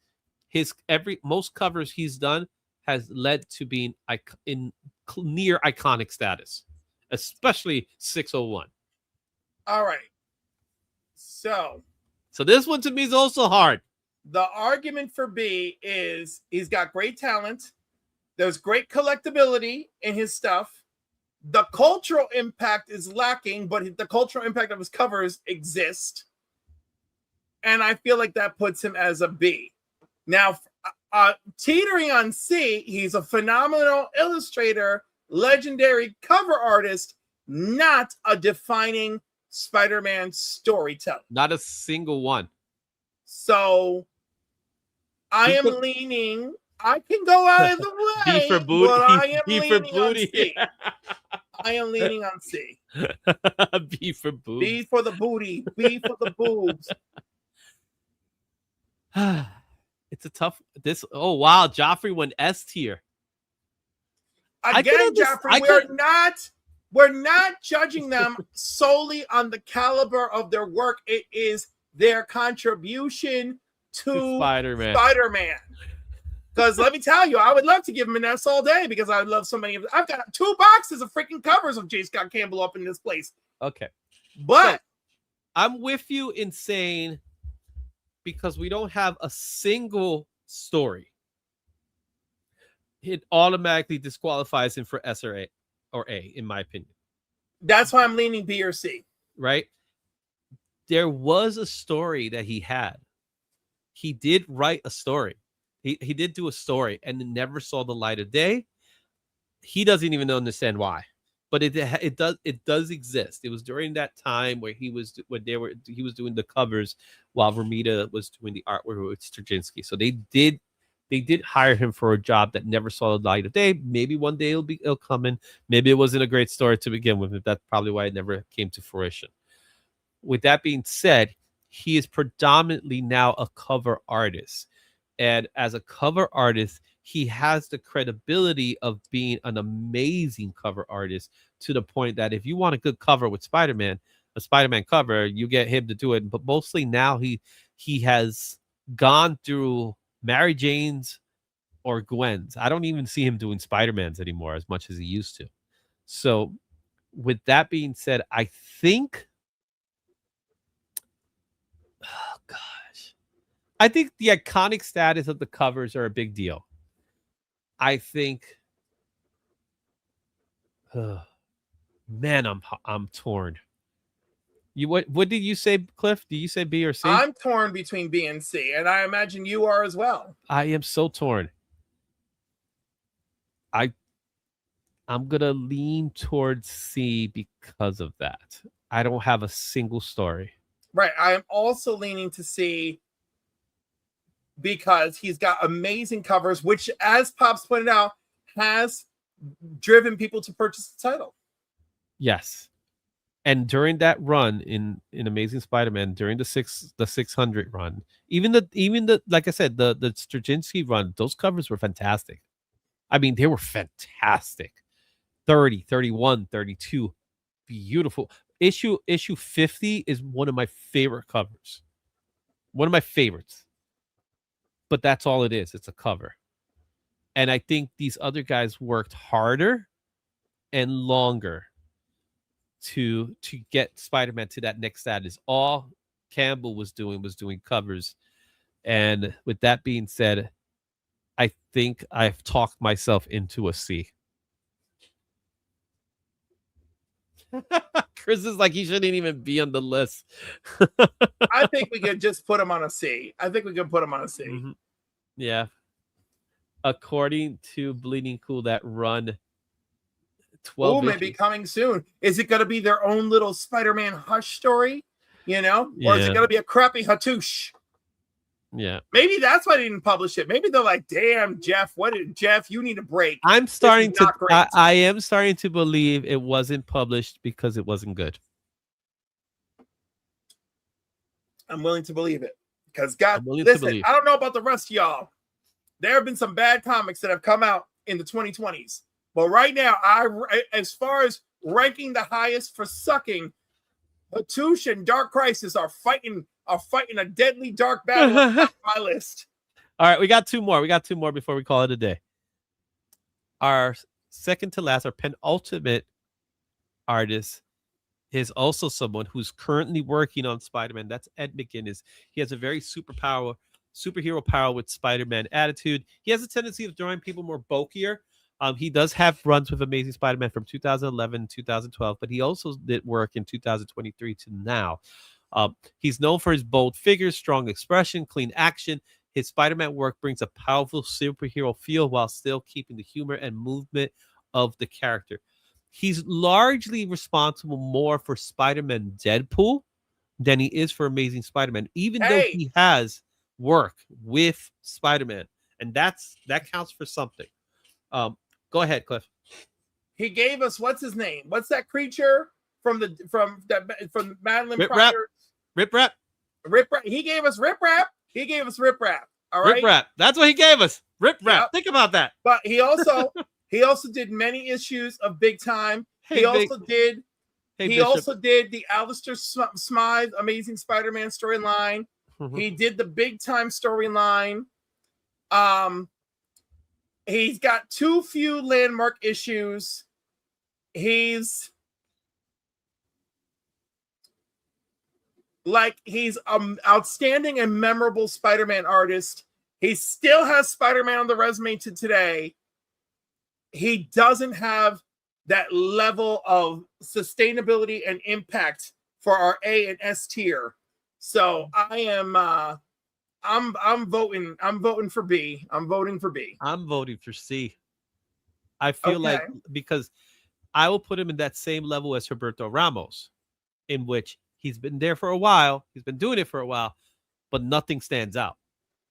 [SPEAKER 2] most covers he's done has led to being in near iconic status, especially 601.
[SPEAKER 3] All right. So
[SPEAKER 2] this one to me is also hard.
[SPEAKER 3] the argument for B is he's got great talent. There's great collectability in his stuff. The cultural impact is lacking, but the cultural impact of his covers exist. And I feel like that puts him as a B. Now, teetering on C, he's a phenomenal illustrator, legendary cover artist, not a defining Spider-Man storyteller.
[SPEAKER 2] Not a single one.
[SPEAKER 3] So I am leaning. I can go either way.
[SPEAKER 2] B for booty.
[SPEAKER 3] But I am
[SPEAKER 2] B
[SPEAKER 3] leaning
[SPEAKER 2] for booty.
[SPEAKER 3] on C. I am leaning on C.
[SPEAKER 2] B for booty.
[SPEAKER 3] B for the booty. B for the boobs.
[SPEAKER 2] It's a tough. Oh wow, Joffrey went S tier.
[SPEAKER 3] Again, Joffrey, we're not judging them solely on the caliber of their work. It is their contribution to Spider-Man. Because let me tell you, I would love to give him an S all day because I love so many of them. I've got 2 boxes of freaking covers of J. Scott Campbell up in this place.
[SPEAKER 2] Okay.
[SPEAKER 3] But
[SPEAKER 2] so, I'm with you in saying because we don't have a single story, it automatically disqualifies him for S or A, in my opinion.
[SPEAKER 3] That's why I'm leaning B or C.
[SPEAKER 2] Right? There was a story that he had. He did write a story. He did do a story and it never saw the light of day. He doesn't even understand why, but it does exist. It was during that time where he was doing the covers while Romita was doing the artwork with Straczynski. So they did hire him for a job that never saw the light of day. Maybe one day it'll come in. Maybe it wasn't a great story to begin with. That's probably why it never came to fruition. With that being said, he is predominantly now a cover artist. And as a cover artist, he has the credibility of being an amazing cover artist to the point that if you want a good cover with Spider-Man, a Spider-Man cover, you get him to do it. But mostly now he has gone through Mary Jane's or Gwen's. I don't even see him doing Spider-Man's anymore as much as he used to. So with that being said, I think... Oh, God. I think the iconic status of the covers are a big deal. I think, man, I'm torn. What did you say, Cliff? Did you say B or C?
[SPEAKER 3] I'm torn between B and C, and I imagine you are as well.
[SPEAKER 2] I am so torn. I'm gonna lean towards C because of that. I don't have a single story.
[SPEAKER 3] Right. I am also leaning to C because he's got amazing covers, which, as Pops pointed out, has driven people to purchase the title.
[SPEAKER 2] Yes. And during that run in Amazing Spider-Man, during the 600 run, even the like I said, the Straczynski run, those covers were fantastic. I mean, they were fantastic. 30, 31, 32. Beautiful. Issue 50 is one of my favorite covers. One of my favorites. But that's all it is. It's a cover. And I think these other guys worked harder and longer to get Spider-Man to that next status. All Campbell was doing covers. And with that being said, I think I've talked myself into a C. Chris is like, he shouldn't even be on the list.
[SPEAKER 3] I think we could just put him on a C. Mm-hmm.
[SPEAKER 2] Yeah. According to Bleeding Cool, that run 12
[SPEAKER 3] may be coming soon. Is it going to be their own little Spider-Man Hush story? Or is it going to be a crappy Hatoosh?
[SPEAKER 2] Yeah.
[SPEAKER 3] Maybe that's why they didn't publish it. Maybe they're like, damn, Jeff, Jeff, you need a break.
[SPEAKER 2] I am starting to believe it wasn't published because it wasn't good.
[SPEAKER 3] I'm willing to believe it. Because listen, I don't know about the rest of y'all. There have been some bad comics that have come out in the 2020s. But right now, as far as ranking the highest for sucking, Hatoosh and Dark Crisis are fighting a deadly dark battle on my list.
[SPEAKER 2] All right, we got two more. Before we call it a day. Our second to last, our penultimate artist is also someone who's currently working on Spider-Man. That's Ed McGuinness. He has a very superhero power with Spider-Man attitude. He has a tendency of drawing people more bulkier. He does have runs with Amazing Spider-Man from 2011, 2012, but he also did work in 2023 to now. He's known for his bold figures, strong expression, clean action. His Spider-Man work brings a powerful superhero feel while still keeping the humor and movement of the character. He's largely responsible more for Spider-Man Deadpool than he is for Amazing Spider-Man, even though he has work with Spider-Man, and that counts for something. Go ahead, Cliff.
[SPEAKER 3] He gave us, what's his name? What's that creature from Madeline
[SPEAKER 2] Rip
[SPEAKER 3] Pryor?
[SPEAKER 2] Rip Rap.
[SPEAKER 3] He gave us Rip Rap. All right.
[SPEAKER 2] Rip Rap. That's what he gave us. Rip Rap.
[SPEAKER 3] Yep.
[SPEAKER 2] Think about that.
[SPEAKER 3] But he also did many issues of Big Time. He also did the Alistair Smythe Amazing Spider-Man storyline.
[SPEAKER 2] Mm-hmm.
[SPEAKER 3] He did the Big Time storyline. He's got too few landmark issues. He's outstanding and memorable Spider-Man artist. He still has Spider-Man on the resume to today. He doesn't have that level of sustainability and impact for our A and S tier. So I am I'm voting for B. I'm voting for B.
[SPEAKER 2] I'm voting for C. I feel like, because I will put him in that same level as Roberto Ramos, in which he's been there for a while. He's been doing it for a while, but nothing stands out.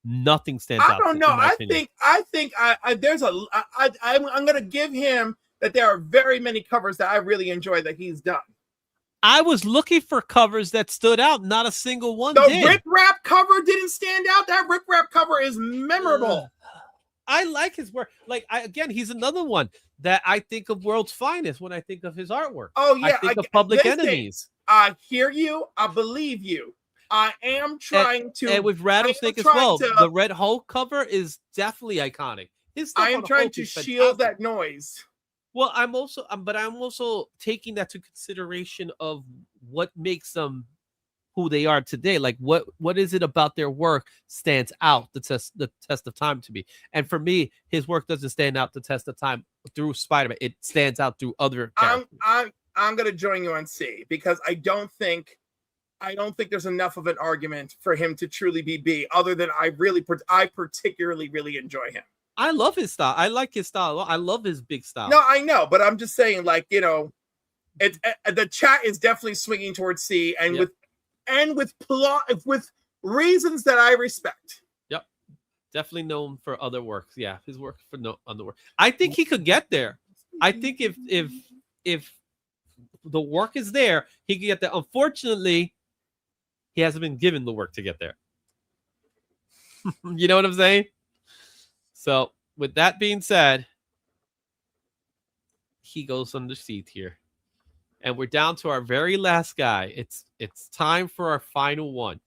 [SPEAKER 2] Nothing stands out.
[SPEAKER 3] I don't know. I think I'm going to give him that there are very many covers that I really enjoy that he's done.
[SPEAKER 2] I was looking for covers that stood out. Not a single one
[SPEAKER 3] did.
[SPEAKER 2] The
[SPEAKER 3] Rip Rap cover didn't stand out. That Rip Rap cover is memorable.
[SPEAKER 2] I like his work. Again, he's another one that I think of World's Finest when I think of his artwork.
[SPEAKER 3] Oh, yeah.
[SPEAKER 2] I think of Public Enemies.
[SPEAKER 3] I hear you. I believe you. I am trying to.
[SPEAKER 2] And with Rattlesnake as well. The Red Hulk cover is definitely iconic.
[SPEAKER 3] I am trying to shield that noise.
[SPEAKER 2] Well, I'm also taking that to consideration of what makes them who they are today. Like what is it about their work stands out the test of time to me? And for me, his work doesn't stand out the test of time through Spider-Man. It stands out through other characters.
[SPEAKER 3] I'm gonna join you on C because I don't think there's enough of an argument for him to truly be B, other than I particularly really enjoy him.
[SPEAKER 2] I love his style. I like his style. I love his big style.
[SPEAKER 3] No, I know, but I'm just saying, the chat is definitely swinging towards C, and with reasons that I respect.
[SPEAKER 2] Yep, definitely known for other works. Yeah, his work for other work. I think he could get there. I think if the work is there, he could get there. Unfortunately, he hasn't been given the work to get there. You know what I'm saying? So, with that being said, he goes under C tier. And we're down to our very last guy. It's time for our final one.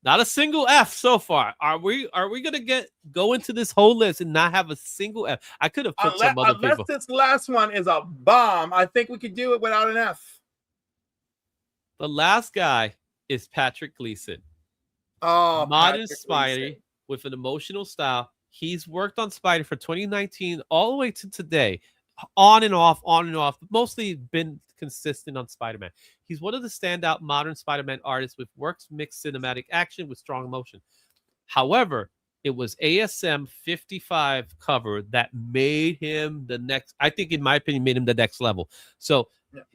[SPEAKER 2] Not a single F so far. Are we gonna go into this whole list and not have a single F? I could have put some other people.
[SPEAKER 3] Unless this last one is a bomb, I think we could do it without an F.
[SPEAKER 2] The last guy is Patrick Gleason.
[SPEAKER 3] Oh,
[SPEAKER 2] modern Spidey with an emotional style. He's worked on Spidey for 2019 all the way to today, on and off, but mostly been consistent on Spider-Man. He's one of the standout modern Spider-Man artists with works mixed cinematic action with strong emotion. However, it was ASM 55 cover that made him the next, I think in my opinion, made him the next level. So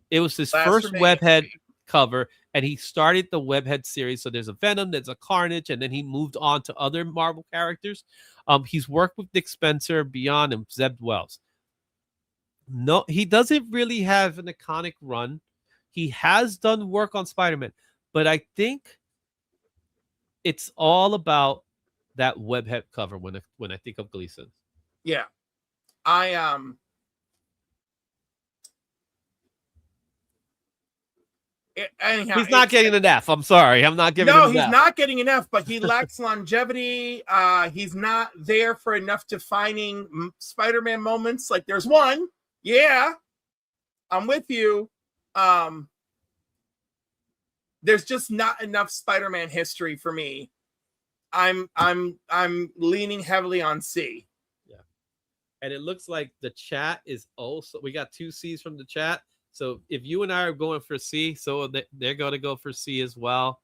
[SPEAKER 2] it was his first Webhead cover, and he started the Webhead series. So there's a Venom, there's a Carnage, and then he moved on to other Marvel characters. He's worked with Nick Spencer, Beyond, and Zeb Wells. No, he doesn't really have an iconic run. He has done work on Spider-Man, but I think it's all about that Webhead cover when I think of Gleason.
[SPEAKER 3] Yeah. Anyhow,
[SPEAKER 2] he's not getting an F. I'm sorry. I'm not giving him an F.
[SPEAKER 3] No, he's not getting an F, but he lacks longevity. He's not there for enough defining Spider-Man moments. Like there's one. Yeah, I'm with you. there's just not enough Spider-Man history for me. I'm leaning heavily on C.
[SPEAKER 2] Yeah. And it looks like the chat is also, we got 2 C's from the chat. So if you and I are going for C, so they're going to go for C as well.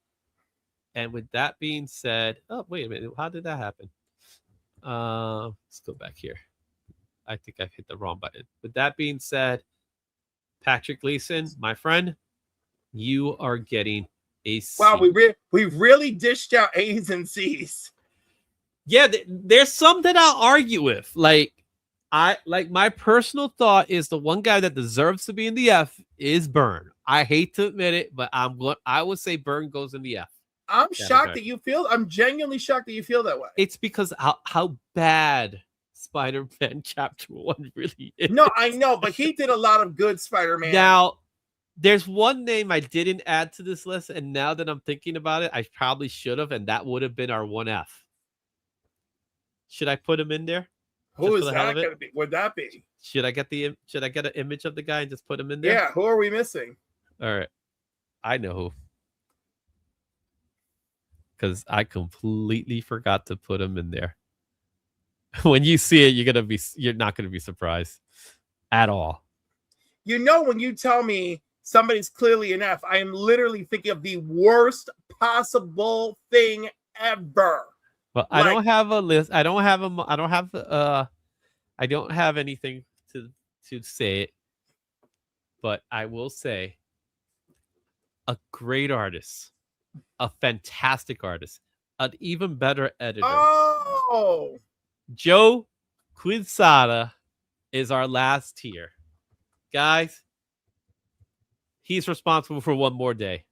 [SPEAKER 2] And with that being said, oh, wait a minute. How did that happen? Let's go back here. I think I hit the wrong button. With that being said, Patrick Gleason, my friend, you are getting a C.
[SPEAKER 3] Wow, we really dished out A's and C's.
[SPEAKER 2] Yeah, there's some that I'll argue with. Like my personal thought is the one guy that deserves to be in the F is Byrne. I hate to admit it, but I would say Byrne goes in the F.
[SPEAKER 3] I'm shocked that you feel. I'm genuinely shocked that you feel that way.
[SPEAKER 2] It's because how bad Spider-Man Chapter 1 really is.
[SPEAKER 3] No, I know, but he did a lot of good Spider-Man.
[SPEAKER 2] Now, there's one name I didn't add to this list, and now that I'm thinking about it, I probably should have, and that would have been our 1F. Should I put him in there?
[SPEAKER 3] Who is that going to be? Would that be?
[SPEAKER 2] Should I get an image of the guy and just put him in there?
[SPEAKER 3] Yeah. Who are we missing?
[SPEAKER 2] All right, I know who. Because I completely forgot to put him in there. When you see it, you're not gonna be surprised at all.
[SPEAKER 3] You know, when you tell me somebody's clearly an F, I am literally thinking of the worst possible thing ever.
[SPEAKER 2] Well, I don't have a list. I don't have anything to say it, but I will say a great artist, a fantastic artist, an even better editor.
[SPEAKER 3] Oh,
[SPEAKER 2] Joe Quesada is our last tier. Guys, he's responsible for One More Day.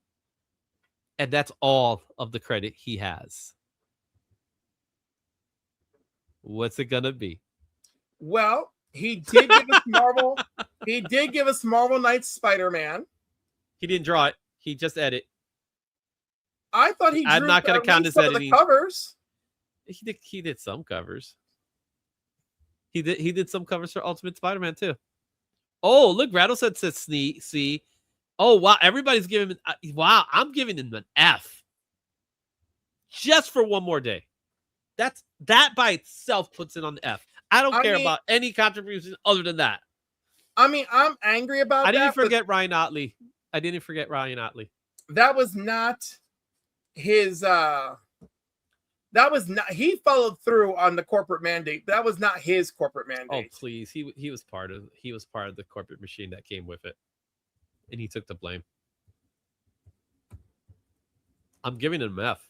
[SPEAKER 2] And that's all of the credit he has. What's it gonna be?
[SPEAKER 3] Well, he did give us Marvel. He did give us Marvel Knights Spider-Man.
[SPEAKER 2] He didn't draw it. He just edited.
[SPEAKER 3] I thought he drew.
[SPEAKER 2] I'm not gonna count his editing.
[SPEAKER 3] The covers.
[SPEAKER 2] He did some covers. He did some covers for Ultimate Spider-Man too. Oh, look, Rattleset says C. Oh, wow. Everybody's giving him. Wow, I'm giving him an F. Just for One More Day. That by itself puts it on the F. I don't care about any contribution other than that.
[SPEAKER 3] I mean, I'm angry about that.
[SPEAKER 2] I didn't forget Ryan Otley.
[SPEAKER 3] That was not his that was not, he followed through on the corporate mandate. That was not his corporate mandate.
[SPEAKER 2] Oh, please. He was part of the corporate machine that came with it. And he took the blame. I'm giving him an F.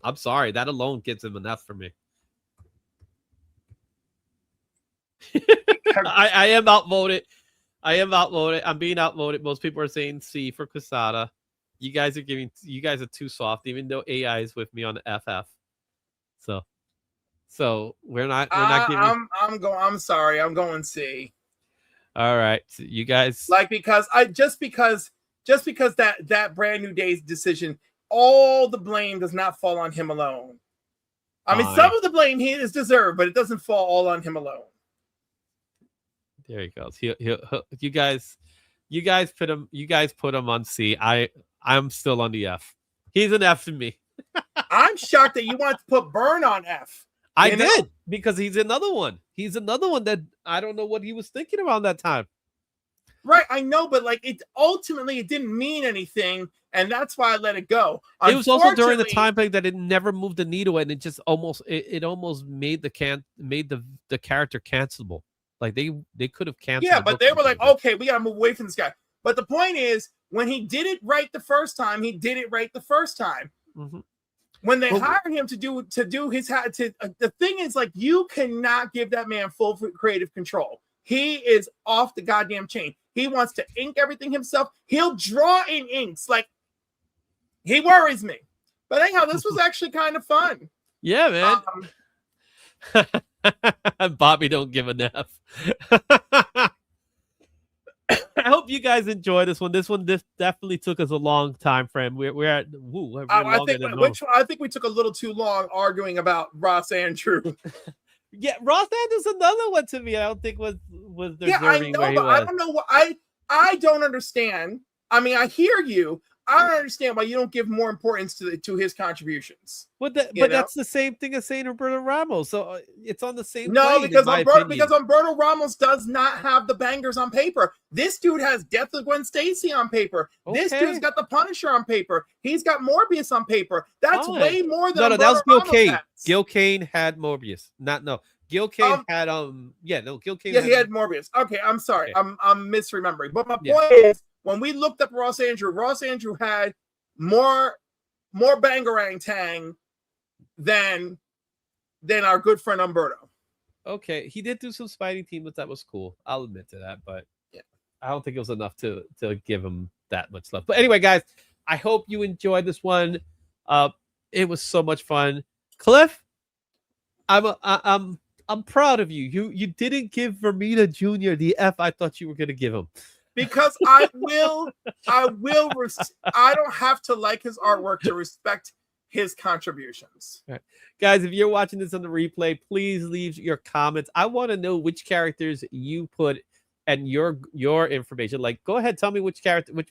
[SPEAKER 2] I'm sorry. That alone gives him an F for me. I am outvoted. I'm being outvoted. Most people are saying C for Quesada. You guys are too soft, even though AI is with me on the FF. So we're not giving.
[SPEAKER 3] I'm sorry. I'm going C.
[SPEAKER 2] All right, so you guys
[SPEAKER 3] because that Brand New Day's decision, all the blame does not fall on him alone. I mean, some of the blame he is deserved, but it doesn't fall all on him alone.
[SPEAKER 2] There he goes. You guys put him on C. I'm still on the F. He's an F to me.
[SPEAKER 3] I'm shocked that you want to put Byrne on F.
[SPEAKER 2] I did, because he's another one. He's another one that I don't know what he was thinking around that time.
[SPEAKER 3] Right, I know, but like it didn't mean anything, and that's why I let it go.
[SPEAKER 2] It was also during the time period that it never moved the needle, and it just almost made the character cancelable. Like they could have canceled.
[SPEAKER 3] Yeah, but they were like, okay, we gotta move away from this guy. But the point is, when he did it right the first time, he did it right the first time.
[SPEAKER 2] Mm-hmm.
[SPEAKER 3] When they hired him to do his the thing is, like, you cannot give that man full creative control. He is off the goddamn chain. He wants to ink everything himself. He'll draw in inks. Like, he worries me. But anyhow, this was actually kind of fun.
[SPEAKER 2] Yeah, man. Bobby don't give an F. I hope you guys enjoy this one. This definitely took us a long time frame. We're at
[SPEAKER 3] I think we took a little too long arguing about Ross Andrew.
[SPEAKER 2] Yeah, Ross Andrew's another one to me. I don't think was deserving.
[SPEAKER 3] Yeah, I know, but I don't know what I don't understand. I mean, I hear you, I don't understand why you don't give more importance to his contributions.
[SPEAKER 2] But that's the same thing as saying Roberto Ramos. So it's on the same.
[SPEAKER 3] No,
[SPEAKER 2] plane,
[SPEAKER 3] because Humberto Ramos does not have the bangers on paper. This dude has Death of Gwen Stacy on paper.
[SPEAKER 2] Okay.
[SPEAKER 3] This dude's got the Punisher on paper. He's got Morbius on paper. That's way more than
[SPEAKER 2] no. That was Gil Kane.
[SPEAKER 3] Has.
[SPEAKER 2] Gil Kane had Morbius. Gil Kane had Gil Kane.
[SPEAKER 3] Yeah, he had Morbius. Okay, I'm sorry. Okay. I'm misremembering. But my point is, when we looked up Ross Andrew had more bangarang tang than our good friend Humberto.
[SPEAKER 2] Okay, he did do some Spidey team, but that was cool. I'll admit to that, but I don't think it was enough to give him that much love. But anyway, guys, I hope you enjoyed this one. It was so much fun. Cliff, I'm proud of you. You didn't give Vermina Jr. the F I thought you were going to give him.
[SPEAKER 3] Because I don't have to like his artwork to respect his contributions.
[SPEAKER 2] Right. Guys, if you're watching this on the replay, please leave your comments. I want to know which characters you put and your information. Like, go ahead, tell me which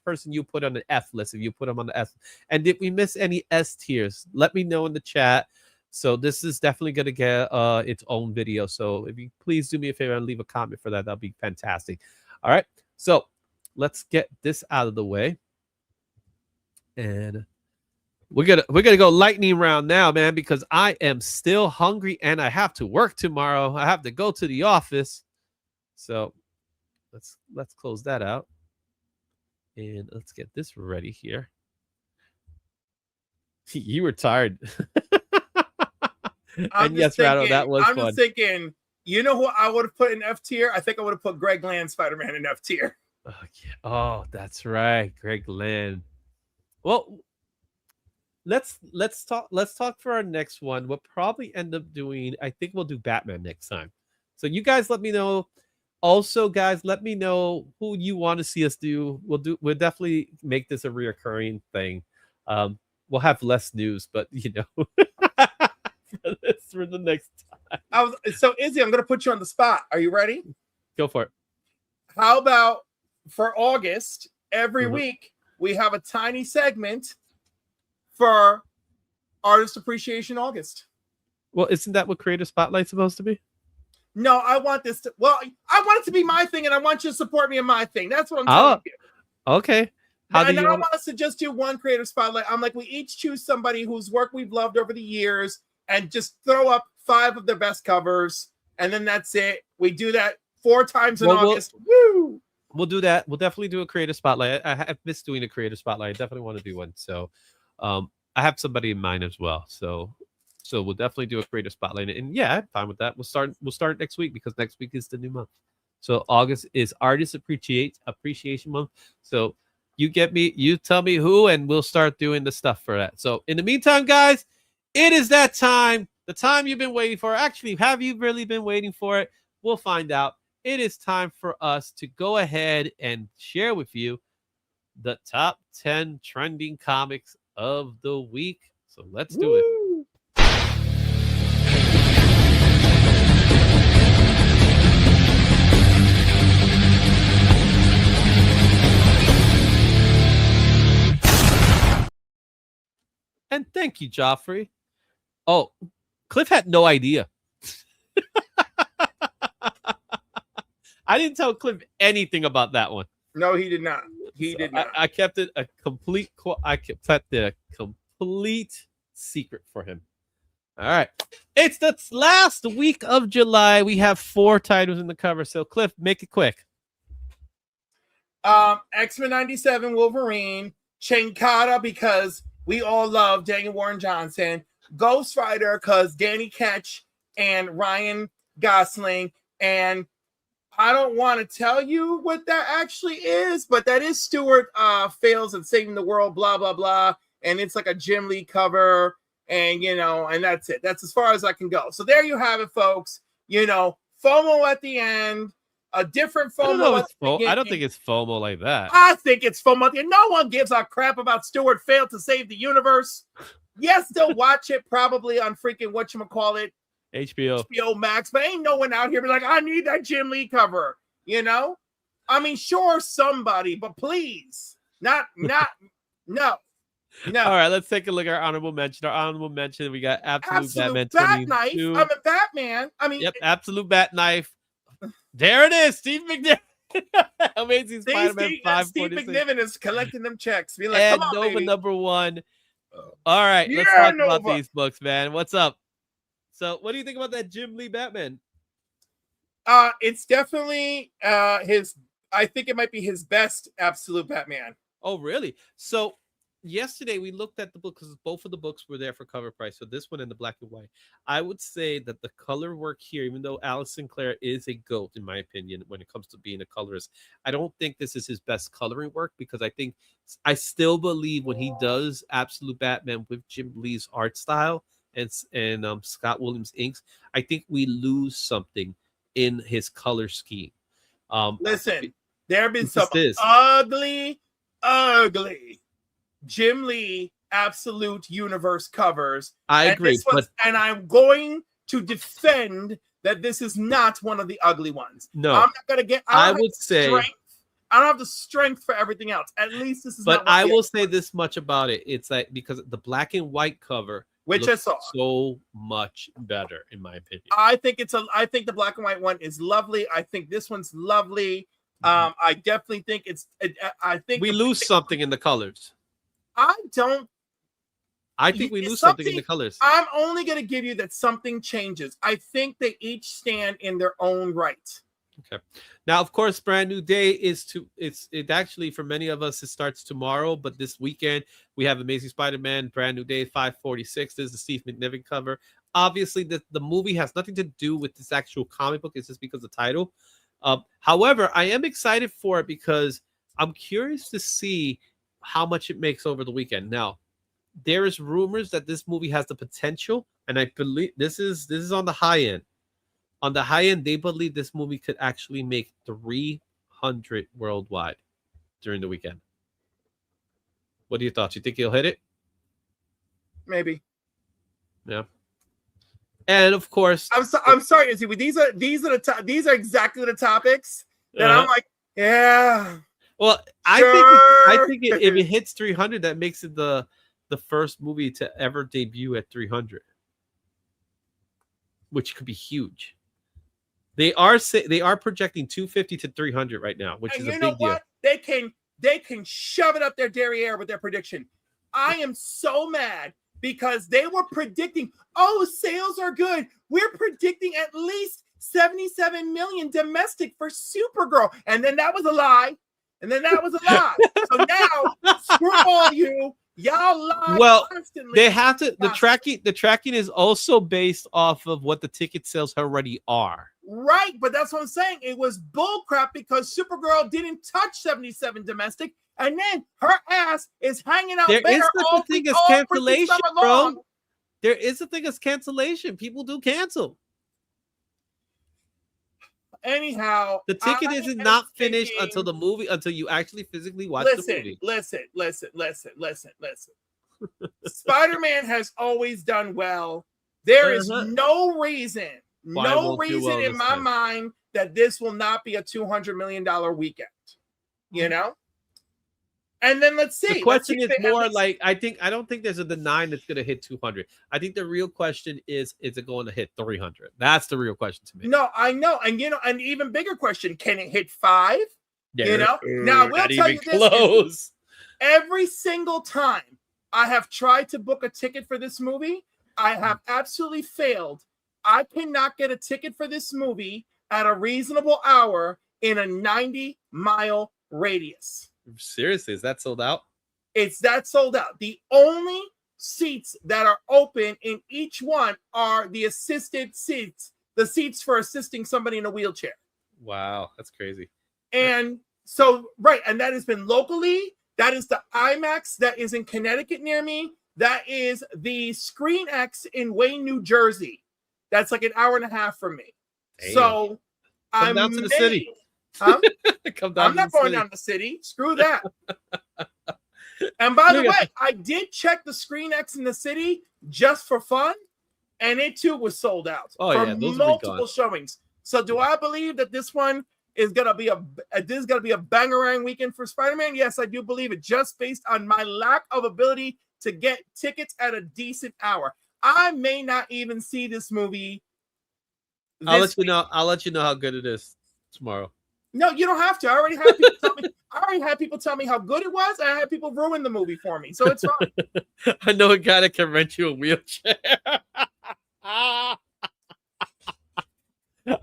[SPEAKER 2] person you put on the F list, if you put them on the S. And did we miss any S tiers? Let me know in the chat. So this is definitely going to get its own video. So if you please do me a favor and leave a comment for that, that'll be fantastic. All right. So let's get this out of the way. And we're gonna go lightning round now, man, because I am still hungry and I have to work tomorrow. I have to go to the office. So let's close that out. And let's get this ready here. You were tired. And yes, Rado, that was fun.
[SPEAKER 3] I'm just thinking, you know who I would have put in F tier? I think I would have put Greg Land Spider-Man in F tier.
[SPEAKER 2] Oh, yeah. Oh, that's right, Greg Land. Well, let's talk for our next one. We'll probably end up doing, I think we'll do Batman next time. So you guys let me know. Also, guys, let me know who you want to see us do. We'll definitely make this a reoccurring thing. We'll have less news, but you know, for the next time.
[SPEAKER 3] So Izzy, I'm gonna put you on the spot. Are you ready?
[SPEAKER 2] Go for it.
[SPEAKER 3] How about for August, every week we have a tiny segment for Artist Appreciation August.
[SPEAKER 2] Well, isn't that what Creator Spotlight's supposed to be?
[SPEAKER 3] No, I want this to, I want it to be my thing, and I want you to support me in my thing. That's what I'm telling you.
[SPEAKER 2] Okay.
[SPEAKER 3] I want us to just do one Creator Spotlight. I'm like, we each choose somebody whose work we've loved over the years and just throw up 5 of their best covers, and then that's it. We do that 4 times in August. Woo!
[SPEAKER 2] We'll do that. We'll definitely do a Creator Spotlight. I have missed doing a Creator Spotlight. I definitely want to do one. So I have somebody in mind as well. So we'll definitely do a Creator Spotlight. And yeah, I'm fine with that. We'll start next week because next week is the new month. So August is Artist Appreciation Month. So you tell me who, and we'll start doing the stuff for that. So in the meantime, guys, it is that time. The time you've been waiting for. Actually, have you really been waiting for it? We'll find out. It is time for us to go ahead and share with you the top 10 trending comics of the week. So let's do it. And thank you, Joffrey. Oh, Cliff had no idea. I didn't tell Cliff anything about that one.
[SPEAKER 3] No, he did not. He did not.
[SPEAKER 2] I kept it a complete. I kept the complete secret for him. All right, it's the last week of July. We have 4 titles in the cover. So Cliff, make it quick.
[SPEAKER 3] X-Men 97 Wolverine, Chinkata because we all love Daniel Warren Johnson, Ghost Rider because Danny Ketch and Ryan Gosling, and I don't want to tell you what that actually is, but that is Stuart fails at saving the world, blah, blah, blah. And it's like a Jim Lee cover. And, and that's it. That's as far as I can go. So there you have it, folks. FOMO at the end, a different FOMO.
[SPEAKER 2] I don't think it's FOMO like that.
[SPEAKER 3] I think it's FOMO at the end. No one gives a crap about Stuart failed to save the universe. Yes, they'll watch it probably on freaking whatchamacallit. HBO Max, but ain't no one out here be like, I need that Jim Lee cover, I mean, sure, somebody, but please, not No.
[SPEAKER 2] All right, let's take a look at our honorable mention. Our honorable mention, we got Absolute Batman
[SPEAKER 3] Bat Knife.
[SPEAKER 2] 22.
[SPEAKER 3] I'm a Batman. I mean,
[SPEAKER 2] yep, Absolute Bat Knife. There it is, Steve McNiven. Amazing Spider-Man 546.
[SPEAKER 3] Steve McNiven is collecting them checks. Be like,
[SPEAKER 2] and
[SPEAKER 3] come on,
[SPEAKER 2] Nova
[SPEAKER 3] baby.
[SPEAKER 2] #1. All right, let's
[SPEAKER 3] Yeah,
[SPEAKER 2] talk about
[SPEAKER 3] Nova.
[SPEAKER 2] these books, man. What's up? So, what do you think about that Jim Lee Batman?
[SPEAKER 3] It's definitely his. I think it might be his best Absolute Batman.
[SPEAKER 2] Oh, really? So yesterday we looked at the book because both of the books were there for cover price. So this one and the black and white. I would say that the color work here, even though Alice Sinclair is a GOAT in my opinion when it comes to being a colorist, I don't think this is his best coloring work because I still believe when he does Absolute Batman with Jim Lee's art style and Scott Williams inks, I think we lose something in his color scheme.
[SPEAKER 3] Listen, there have been some ugly Jim Lee Absolute Universe covers.
[SPEAKER 2] I agree,
[SPEAKER 3] and I'm going to defend that this is not one of the ugly ones.
[SPEAKER 2] No,
[SPEAKER 3] I'm not gonna get.
[SPEAKER 2] I would say
[SPEAKER 3] I don't have the strength for everything else. At least this is.
[SPEAKER 2] But I will say this much about it: it's like because the black and white cover,
[SPEAKER 3] which I saw,
[SPEAKER 2] so much better in my opinion.
[SPEAKER 3] I think the black and white one is lovely. I think this one's lovely. I definitely think I think
[SPEAKER 2] we lose something in the colors.
[SPEAKER 3] I think
[SPEAKER 2] we lose something in the colors.
[SPEAKER 3] I'm only going to give you that something changes. I think they each stand in their own right.
[SPEAKER 2] Okay. Now, of course, Brand New Day it actually for many of us it starts tomorrow, but this weekend we have Amazing Spider-Man Brand New Day 546. This is the Steve McNiven cover. Obviously, the movie has nothing to do with this actual comic book. It's just because of the title. However, I am excited for it because I'm curious to see how much it makes over the weekend. Now, there is rumors that this movie has the potential, and I believe this is on the high end. On the high end, they believe this movie could actually make 300 worldwide during the weekend. What are your thoughts? You think he'll hit it?
[SPEAKER 3] Maybe.
[SPEAKER 2] Yeah. And of course,
[SPEAKER 3] I'm sorry, Izzy. These are exactly the topics that I'm like, yeah.
[SPEAKER 2] Well, I think if it hits 300, that makes it the first movie to ever debut at 300, which could be huge. They are projecting 250 to 300 right now, which is a big deal.
[SPEAKER 3] They can shove it up their derriere with their prediction. I am so mad because they were predicting, sales are good. We're predicting at least 77 million domestic for Supergirl, and then that was a lie. So now, screw all you. Y'all lie.
[SPEAKER 2] Well,
[SPEAKER 3] constantly.
[SPEAKER 2] They have to. The tracking is also based off of what the ticket sales already are.
[SPEAKER 3] Right, but that's what I'm saying. It was bullcrap because Supergirl didn't touch 77 domestic, and then her ass is hanging out there.
[SPEAKER 2] There is such a thing as cancellation, bro. There is a thing as cancellation. People do cancel.
[SPEAKER 3] Anyhow,
[SPEAKER 2] the ticket isn't not finished until you actually physically watch the movie.
[SPEAKER 3] Listen. Spider-Man has always done well. There is no reason in my mind that this will not be a $200 million weekend. You know? And then let's see.
[SPEAKER 2] The question is more like I don't think there's a denying that's going to hit 200. I think the real question is it going to hit 300? That's the real question to me.
[SPEAKER 3] No, I know. And an even bigger question, can it hit 5? Now we'll tell you this. Close. Every single time I have tried to book a ticket for this movie, I have absolutely failed. I cannot get a ticket for this movie at a reasonable hour in a 90-mile radius.
[SPEAKER 2] Seriously, is that sold out?
[SPEAKER 3] It's that sold out. The only seats that are open in each one are the assisted seats, the seats for assisting somebody in a wheelchair.
[SPEAKER 2] Wow, that's crazy.
[SPEAKER 3] And so, right, and that has been locally. That is the IMAX that is in Connecticut near me. That is the Screen X in Wayne, New Jersey. That's like an hour and a half from me. Damn. So
[SPEAKER 2] I'm down to the city.
[SPEAKER 3] Huh? I'm not going down the city. Screw that. And by the way, I did check the Screen X in the city just for fun, and it too was sold out for multiple showings. So do I believe that this one is gonna be this is gonna be a bangerang weekend for Spider-Man? Yes, I do believe it, just based on my lack of ability to get tickets at a decent hour. I may not even see this movie.
[SPEAKER 2] I'll let you know. I'll let you know how good it is tomorrow.
[SPEAKER 3] No, you don't have to. I already had people tell me. I already had people tell me how good it was, and I had people ruin the movie for me, so it's fine.
[SPEAKER 2] I know a guy that can rent you a wheelchair. All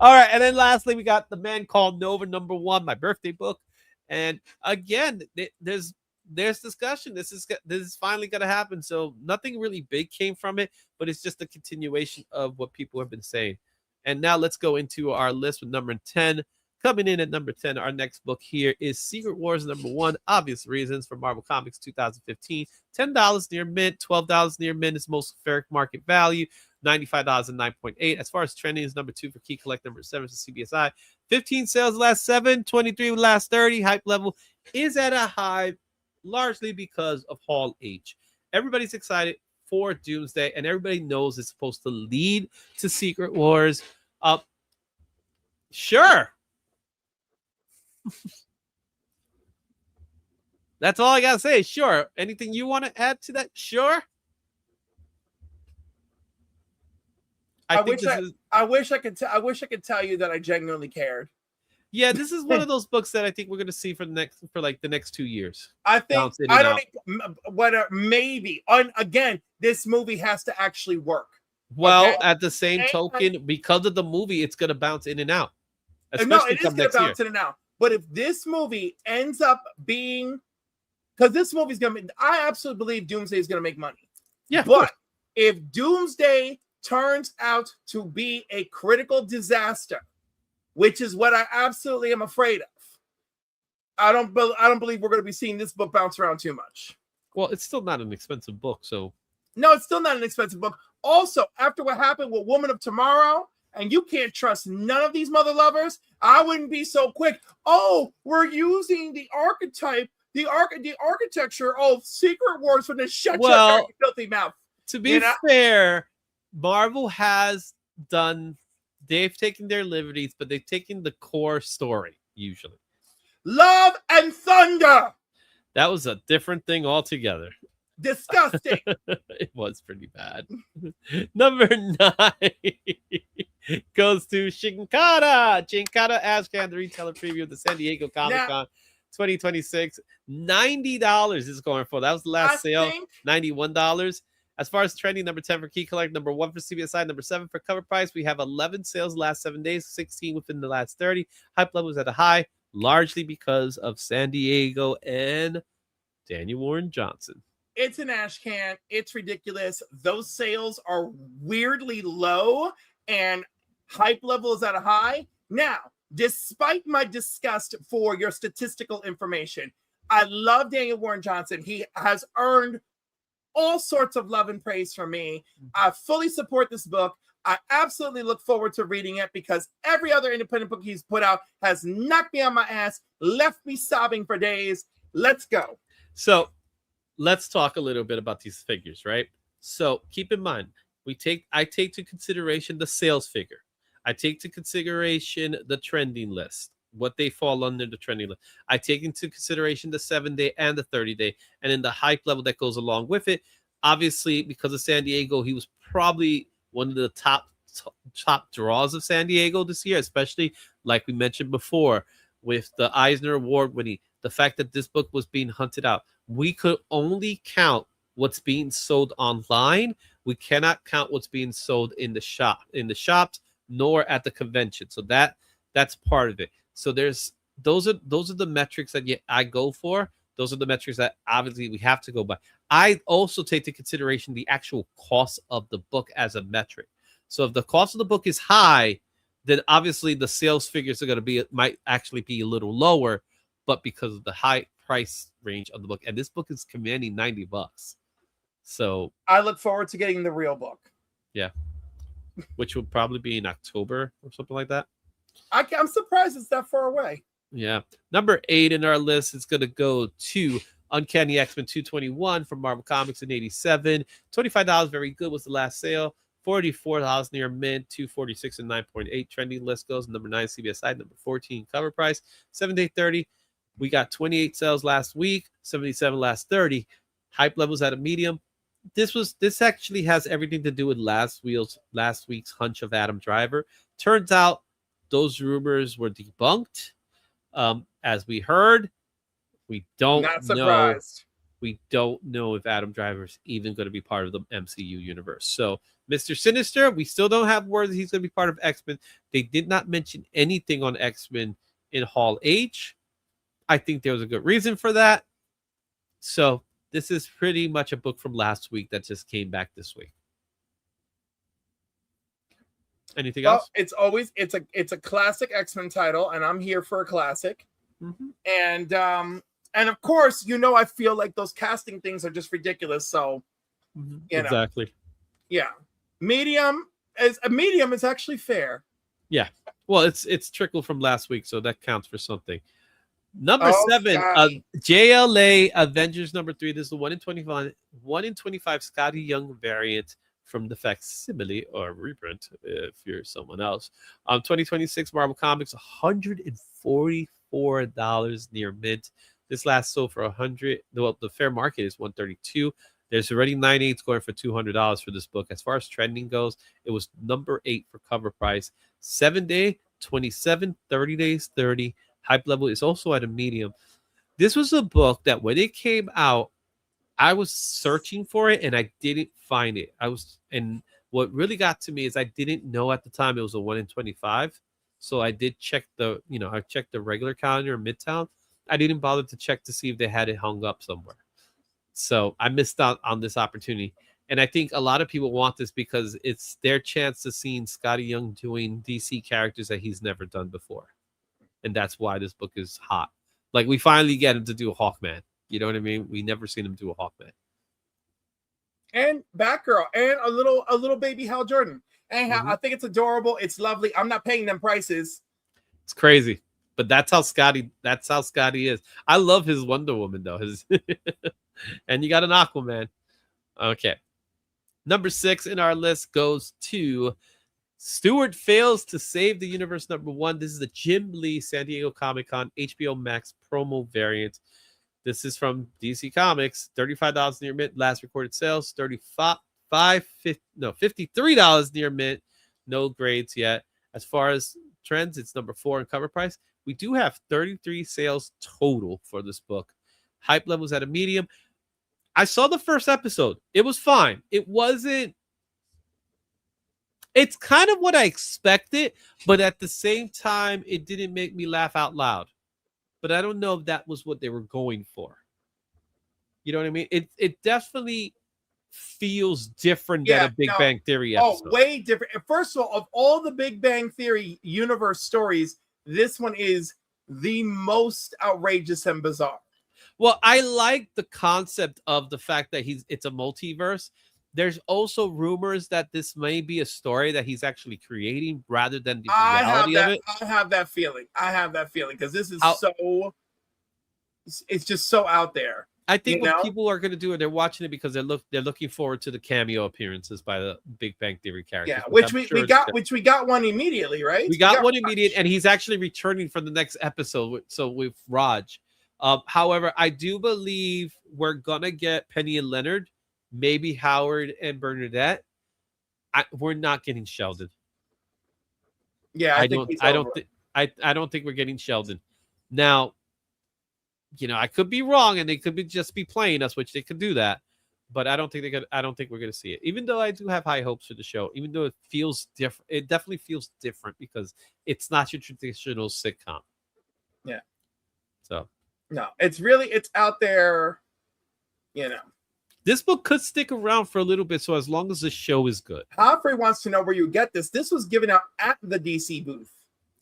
[SPEAKER 2] right, and then lastly, we got The Man Called Nova #1, my birthday book, and again, there's discussion. This is finally going to happen. So nothing really big came from it, but it's just a continuation of what people have been saying. And now let's go into our list with number 10. Coming in at number 10, our next book here is Secret Wars #1, Obvious Reasons, from Marvel Comics 2015. $10 near mint, $12 near mint is most fair market value, $95 and 9.8. As far as trending is number 2 for Key Collect, number 7 for CBSI. 15 sales last 7, 23 last 30. Hype level is at a high, largely because of Hall H. Everybody's excited for Doomsday, and everybody knows it's supposed to lead to Secret Wars. Sure. That's all I gotta say. Sure. Anything you want to add to that? Sure.
[SPEAKER 3] I wish I could tell you that I genuinely cared.
[SPEAKER 2] Yeah, this is one of those books that I think we're going to see for the next 2 years.
[SPEAKER 3] I think maybe again, this movie has to actually work.
[SPEAKER 2] Well,
[SPEAKER 3] okay?
[SPEAKER 2] At the same token, because of the movie, it's going to bounce in and out.
[SPEAKER 3] No, it is going to bounce in and out. But if this movie ends up being, because this movie's going to be, I absolutely believe Doomsday is going to make money.
[SPEAKER 2] Yeah,
[SPEAKER 3] but if Doomsday turns out to be a critical disaster, which is what I absolutely am afraid of, I don't believe we're going to be seeing this book bounce around too much.
[SPEAKER 2] Well, it's still not an expensive book, so.
[SPEAKER 3] No, it's still not an expensive book. Also, after what happened with Woman of Tomorrow, and you can't trust none of these mother lovers, I wouldn't be so quick. Oh, we're using the archetype, the architecture of Secret Wars for this. Shut your filthy mouth.
[SPEAKER 2] To be fair, Marvel has done, they've taken their liberties, but they've taken the core story, usually.
[SPEAKER 3] Love and Thunder.
[SPEAKER 2] That was a different thing altogether.
[SPEAKER 3] Disgusting.
[SPEAKER 2] It was pretty bad. Number 9 goes to Chinkata Ashcan, the retailer preview of the San Diego Comic-Con 2026. $90 is going for. That was the last sale. $91. As far as trending, number 10 for Key Collect, number 1 for CBSI, number 7 for Cover Price. We have 11 sales the last 7 days, 16 within the last 30. Hype level is at a high, largely because of San Diego and Daniel Warren Johnson.
[SPEAKER 3] It's an ash can. It's ridiculous. Those sales are weirdly low, and hype level is at a high. Now, despite my disgust for your statistical information, I love Daniel Warren Johnson. He has earned all sorts of love and praise from me. I fully support this book. I absolutely look forward to reading it because every other independent book he's put out has knocked me on my ass, left me sobbing for days. Let's go.
[SPEAKER 2] So let's talk a little bit about these figures, right? So keep in mind, I take to consideration the sales figure. I take to consideration the trending list, what they fall under the trending list. I take into consideration the 7-day and the 30-day, and then the hype level that goes along with it. Obviously, because of San Diego, he was probably one of the top draws of San Diego this year, especially like we mentioned before with the Eisner Award winning. The fact that this book was being hunted out. We could only count what's being sold online. We cannot count what's being sold in the shops, nor at the convention. So that's part of it. So those are the metrics that I go for. Those are the metrics that obviously we have to go by. I also take into consideration the actual cost of the book as a metric. So if the cost of the book is high, then obviously the sales figures might actually be a little lower, but because of the high price range of the book, and this book is commanding $90. So
[SPEAKER 3] I look forward to getting the real book.
[SPEAKER 2] Yeah, which will probably be in October or something like that.
[SPEAKER 3] I'm surprised it's that far away.
[SPEAKER 2] Yeah. Number 8 in our list is going to go to Uncanny X-Men 221 from Marvel Comics in 87. $25, very good, was the last sale. $44 near mint, 246 and 9.8 trending list goes. Number 9 CBSI, number 14 cover price, 7-day 30. We got 28 sales last week, 77 last 30. Hype levels at a medium. This actually has everything to do with last week's hunch of Adam Driver. Turns out those rumors were debunked. As we heard, we don't
[SPEAKER 3] Not surprised.
[SPEAKER 2] We don't know if Adam Driver is even going to be part of the MCU universe. So, Mr. Sinister, we still don't have word that he's going to be part of X-Men. They did not mention anything on X-Men in Hall H. I think there was a good reason for that. So, this is pretty much a book from last week that just came back this week. Anything else?
[SPEAKER 3] It's a classic X-Men title, and I'm here for a classic. Mm-hmm. And of course, I feel like those casting things are just ridiculous. So,
[SPEAKER 2] exactly.
[SPEAKER 3] Yeah, medium is actually fair.
[SPEAKER 2] Yeah, well, it's trickled from last week, so that counts for something. Number 7, JLA Avengers number 3. This is the 1 in 25 Scotty Young variant from the facsimile or reprint if you're someone else. 2026 Marvel Comics, $144 near mint. This last sold for $100. Well, the fair market is $132. There's already 9/8 going for $200 for this book. As far as trending goes, it was number 8 for cover price. 7-day 27, 30 days 30. Hype level is also at a medium. This was a book that when it came out, I was searching for it and I didn't find it. And what really got to me is I didn't know at the time it was a 1 in 25. So I did check I checked the regular calendar in Midtown. I didn't bother to check to see if they had it hung up somewhere. So I missed out on this opportunity. And I think a lot of people want this because it's their chance to see Scotty Young doing DC characters that he's never done before. And that's why this book is hot. Like, we finally get him to do a Hawkman. You know what I mean? We never seen him do a Hawkman.
[SPEAKER 3] And Batgirl and a little baby Hal Jordan. And I think it's adorable. It's lovely. I'm not paying them prices.
[SPEAKER 2] It's crazy. But that's how Scotty is. I love his Wonder Woman, though. And you got an Aquaman. Okay. Number 6 in our list goes to Stewart Fails to Save the Universe number 1. This is the Jim Lee San Diego Comic-Con HBO Max promo variant. This is from DC Comics. $35 near mint. Last recorded sales, $53 near mint. No grades yet. As far as trends, it's number 4 in cover price. We do have 33 sales total for this book. Hype levels at a medium. I saw the first episode. It was fine. It's kind of what I expected, but at the same time, it didn't make me laugh out loud. But I don't know if that was what they were going for. You know what I mean? It definitely feels different than a Big Bang Theory episode.
[SPEAKER 3] Oh, way different. First of all the Big Bang Theory universe stories, this one is the most outrageous and bizarre.
[SPEAKER 2] Well, I like the concept of the fact that it's a multiverse. There's also rumors that this may be a story that he's actually creating rather than the reality of it.
[SPEAKER 3] I have that feeling because this is it's just so out there.
[SPEAKER 2] I think what people are going to do, they're watching it because they're looking forward to the cameo apperances by the Big Bang Theory characters.
[SPEAKER 3] Yeah, which we got one immediately, right?
[SPEAKER 2] We got one immediate, and he's actually returning for the next episode. So with Raj. However, I do believe we're gonna get Penny and Leonard, maybe Howard and Bernadette. We're not getting Sheldon.
[SPEAKER 3] Yeah, I don't
[SPEAKER 2] think we're getting Sheldon. Now, I could be wrong, and they could just be playing us, which they could do that. But I don't think we're gonna see it. Even though I do have high hopes for the show, even though it feels different, it definitely feels different because it's not your traditional sitcom.
[SPEAKER 3] Yeah.
[SPEAKER 2] So.
[SPEAKER 3] No, it's out there,
[SPEAKER 2] This book could stick around for a little bit, so as long as the show is good.
[SPEAKER 3] Humphrey wants to know where you get this. This was given out at the DC booth.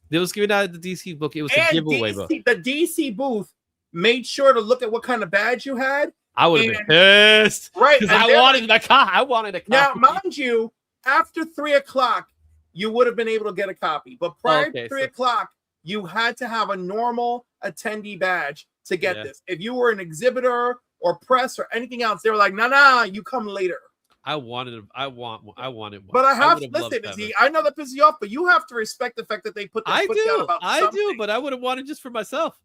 [SPEAKER 2] It was given out at the DC book. It was a giveaway book.
[SPEAKER 3] The DC booth made sure to look at what kind of badge you had.
[SPEAKER 2] I would have been pissed.
[SPEAKER 3] Right.
[SPEAKER 2] Because I wanted a copy.
[SPEAKER 3] Now, mind you, after 3 o'clock, you would have been able to get a copy. But prior to 3 o'clock, you had to have a normal attendee badge to get this. If you were an exhibitor or press or anything else, they were like, nah, you come later.
[SPEAKER 2] I wanted it.
[SPEAKER 3] But I have
[SPEAKER 2] would've loved
[SPEAKER 3] listen,
[SPEAKER 2] to have
[SPEAKER 3] Izzy,
[SPEAKER 2] it.
[SPEAKER 3] I know that pisses you off, but you have to respect the fact that they put their foot down about something.
[SPEAKER 2] But I would have wanted just for myself.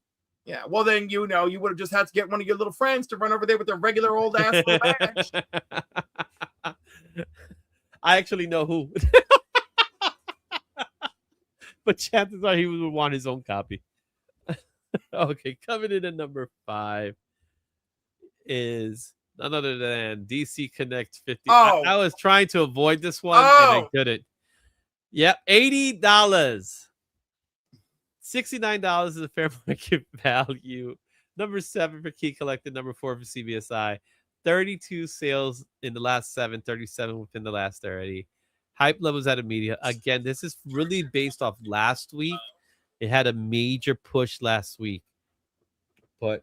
[SPEAKER 3] Yeah, well then you would have just had to get one of your little friends to run over there with their regular old ass little badge.
[SPEAKER 2] I actually know who. But chances are he would want his own copy. Okay, coming in at number 5 is none other than DC Connect 50.
[SPEAKER 3] Oh.
[SPEAKER 2] I was trying to avoid this one and I couldn't. Yep, $80. $69 is the fair market value. Number 7 for Key Collected. Number 4 for CBSI. 32 sales in the last 7, 37 within the last 30. Hype levels out of media. Again, this is really based off last week. It had a major push last week. But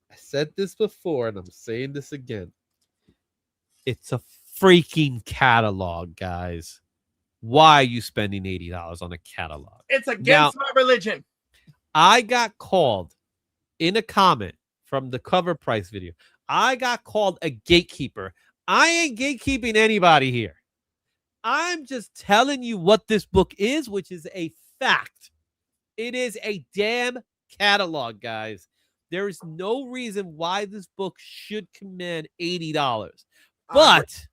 [SPEAKER 2] I said this before, and I'm saying this again. It's a freaking catalog, guys. Why are you spending $80 on a catalog?
[SPEAKER 3] It's against my religion.
[SPEAKER 2] I got called in a comment from the cover price video. I got called a gatekeeper. I ain't gatekeeping anybody here. I'm just telling you what this book is, which is a fact. It is a damn catalog, guys. There is no reason why this book should command $80. But,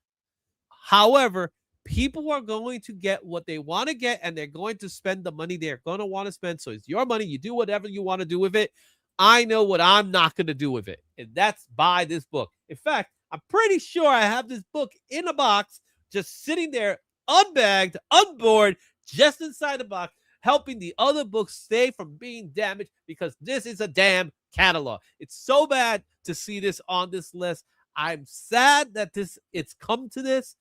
[SPEAKER 2] however, people are going to get what they want to get, and they're going to spend the money they're going to want to spend. So it's your money. You do whatever you want to do with it. I know what I'm not going to do with it, and that's buy this book. In fact, I'm pretty sure I have this book in a box, just sitting there, unbagged, unboard, just inside the box, helping the other books stay from being damaged because this is a damn catalog. It's so bad to see this on this list. I'm sad that it's come to this,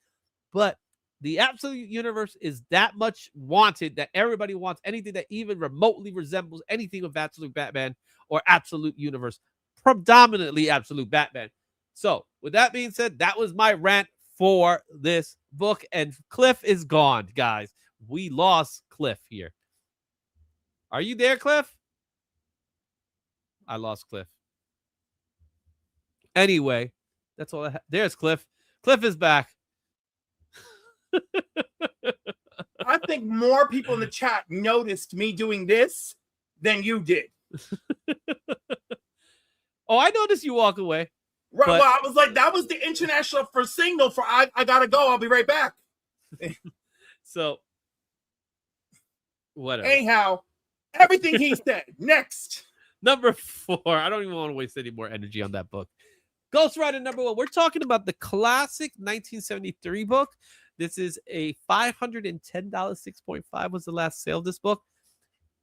[SPEAKER 2] but the Absolute Universe is that much wanted that everybody wants anything that even remotely resembles anything of Absolute Batman or Absolute Universe, predominantly Absolute Batman. So, with that being said, that was my rant for this book, and Cliff is gone, guys. We lost Cliff here. Are you there, Cliff? I lost Cliff. Anyway, that's all I have. There's Cliff. Cliff is back.
[SPEAKER 3] I think more people in the chat noticed me doing this than you did.
[SPEAKER 2] Oh, I noticed you walk away.
[SPEAKER 3] Right, well, I was like, that was the international for signal for I gotta go. I'll be right back.
[SPEAKER 2] So, whatever.
[SPEAKER 3] Anyhow, everything he said. Next.
[SPEAKER 2] Number 4. I don't even want to waste any more energy on that book. Ghost Rider number 1. We're talking about the classic 1973 book. This is a $510. 6.5 was the last sale of this book.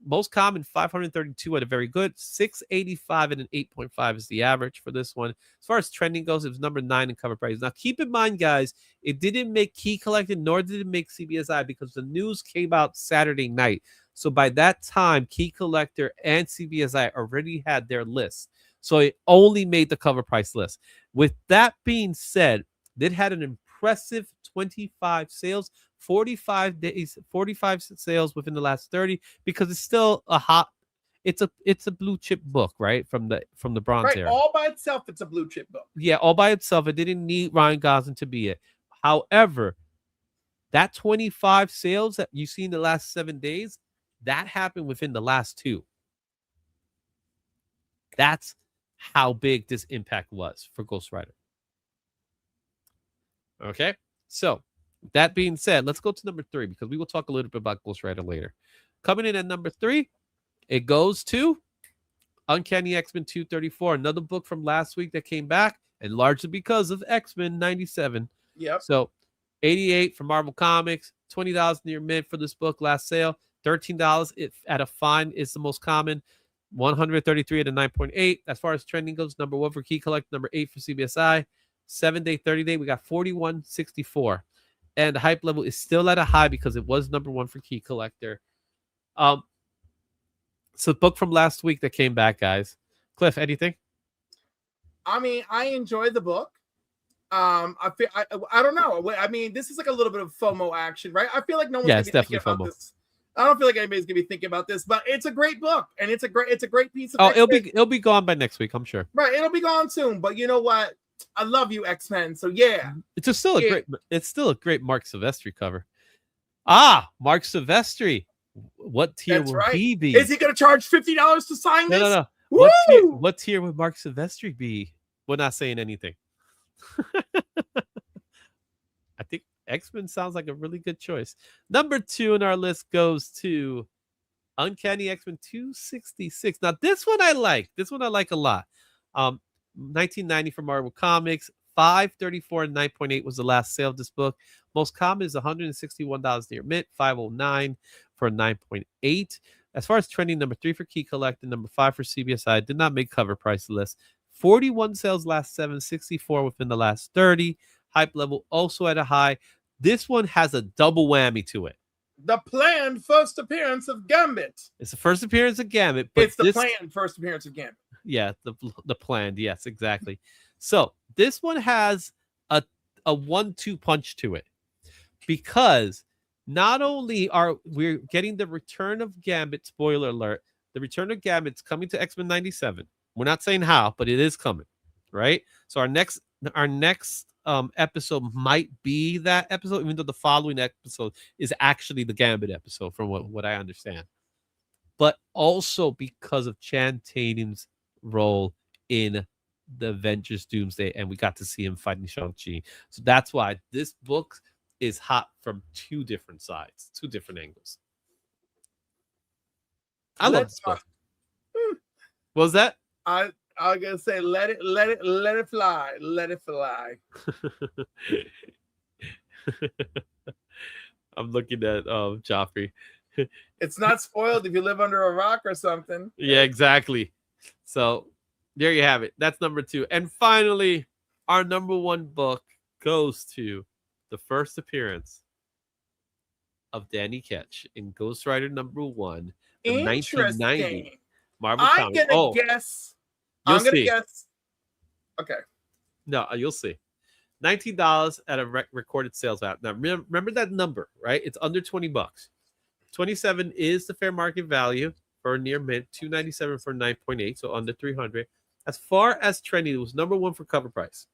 [SPEAKER 2] Most common, 532 at a very good. 685 and an 8.5 is the average for this one. As far as trending goes, it was number 9 in cover price. Now, keep in mind, guys, it didn't make Key Collected, nor did it make CBSI because the news came out Saturday night. So by that time, Key Collector and CBSI already had their list. So it only made the cover price list. With that being said, it had an impressive 25 sales, 45 days, 45 sales within the last 30, because it's still a hot, it's a blue chip book, right? From the Bronze era.
[SPEAKER 3] All by itself, it's a blue chip book.
[SPEAKER 2] Yeah, all by itself. It didn't need Ryan Gosling to be it. However, that 25 sales that you see in the last 7 days, that happened within the last 2. That's how big this impact was for Ghost Rider. Okay, so that being said, let's go to number 3 because we will talk a little bit about Ghost Rider later. Coming in at number 3, it goes to Uncanny X-Men 234, another book from last week that came back, and largely because of X-Men 97.
[SPEAKER 3] Yep.
[SPEAKER 2] So $88 from Marvel Comics, $20 near mid for this book, last sale. $13 if at a fine is the most common. 133 at a 9.8. As far as trending goes, number 1 for Key Collect, number 8 for CBSI. 7-day, 30-day, we got 41.64. And the hype level is still at a high because it was number 1 for Key Collector. So the book from last week that came back, guys. Cliff, anything?
[SPEAKER 3] I mean, I enjoyed the book. I don't know. I mean, this is like a little bit of FOMO action, right? I feel like no one's
[SPEAKER 2] it's definitely FOMO.
[SPEAKER 3] This. I don't feel like anybody's gonna be thinking about this, but it's a great book and it's a great piece of.
[SPEAKER 2] It'll be gone by next week, I'm sure.
[SPEAKER 3] Right, it'll be gone soon. But you know what? I love you, X-Men. So yeah.
[SPEAKER 2] It's still a great Mark Silvestri cover. Mark Silvestri. What tier
[SPEAKER 3] That's
[SPEAKER 2] will
[SPEAKER 3] right.
[SPEAKER 2] he be?
[SPEAKER 3] Is he going to charge $50 to sign this?
[SPEAKER 2] No.
[SPEAKER 3] Woo!
[SPEAKER 2] What tier would Mark Silvestri be? We're not saying anything. I think X-Men sounds like a really good choice. Number 2 in our list goes to Uncanny X-Men 266. Now, this one I like. This one I like a lot. 1990 from Marvel Comics. $534 and 9.8 was the last sale of this book. Most common is $161 near mint. $509 for 9.8. As far as trending, number 3 for Key Collect and number 5 for CBSI. Did not make cover price list. 41 sales last 7, 64 within the last 30. Hype level also at a high. This one has a double whammy to it.
[SPEAKER 3] The planned first appearance of Gambit.
[SPEAKER 2] It's the first appearance of Gambit, but
[SPEAKER 3] it's the planned first appearance of Gambit.
[SPEAKER 2] Yeah, the planned. Yes, exactly. So this one has a 1-2 punch to it, because not only are we getting the return of Gambit, spoiler alert, the return of Gambit's coming to X-Men 97. We're not saying how, but it is coming, right? So our next episode might be that episode, even though the following episode is actually the Gambit episode, from what I understand. But also because of Chan Tatum's role in the Avengers Doomsday, and we got to see him fighting Shang-Chi. So that's why this book is hot from 2 different sides, 2 different angles. I love this book. What was that?
[SPEAKER 3] I was gonna say, let it fly, let it fly.
[SPEAKER 2] I'm looking at Joffrey.
[SPEAKER 3] It's not spoiled if you live under a rock or something.
[SPEAKER 2] Yeah, exactly. So there you have it. That's number 2. And finally, our number 1 book goes to the first appearance of Danny Ketch in Ghost Rider number 1, the 1990 Marvel comic.
[SPEAKER 3] I'm gonna guess. Okay.
[SPEAKER 2] No, you'll see. $19 at a recorded sales value. Now remember that number, right? It's under $20. 27 is the fair market value for near mint. 297 for 9.8, so under 300. As far as trending, it was number 1 for cover price.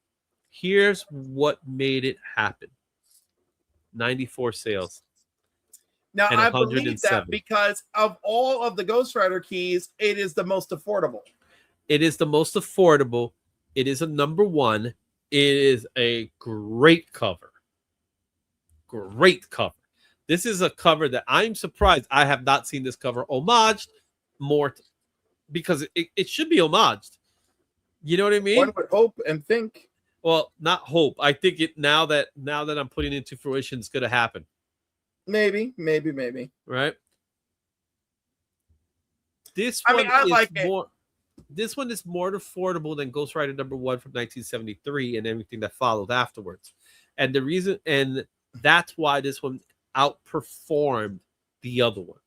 [SPEAKER 2] Here's what made it happen: 94 sales.
[SPEAKER 3] Now I believe that because of all of the Ghost Rider keys, it is the most affordable.
[SPEAKER 2] It is the most affordable. It is a number 1. It is a great cover. Great cover. This is a cover that I'm surprised I have not seen this cover homaged more, because it should be homaged. You know what I mean?
[SPEAKER 3] One would hope and think.
[SPEAKER 2] Well, not hope. I think it now that I'm putting it into fruition, it's going to happen.
[SPEAKER 3] Maybe.
[SPEAKER 2] Right? This one This one is more affordable than Ghost Rider number 1 from 1973 and everything that followed afterwards. And the reason, and that's why this one outperformed the other one,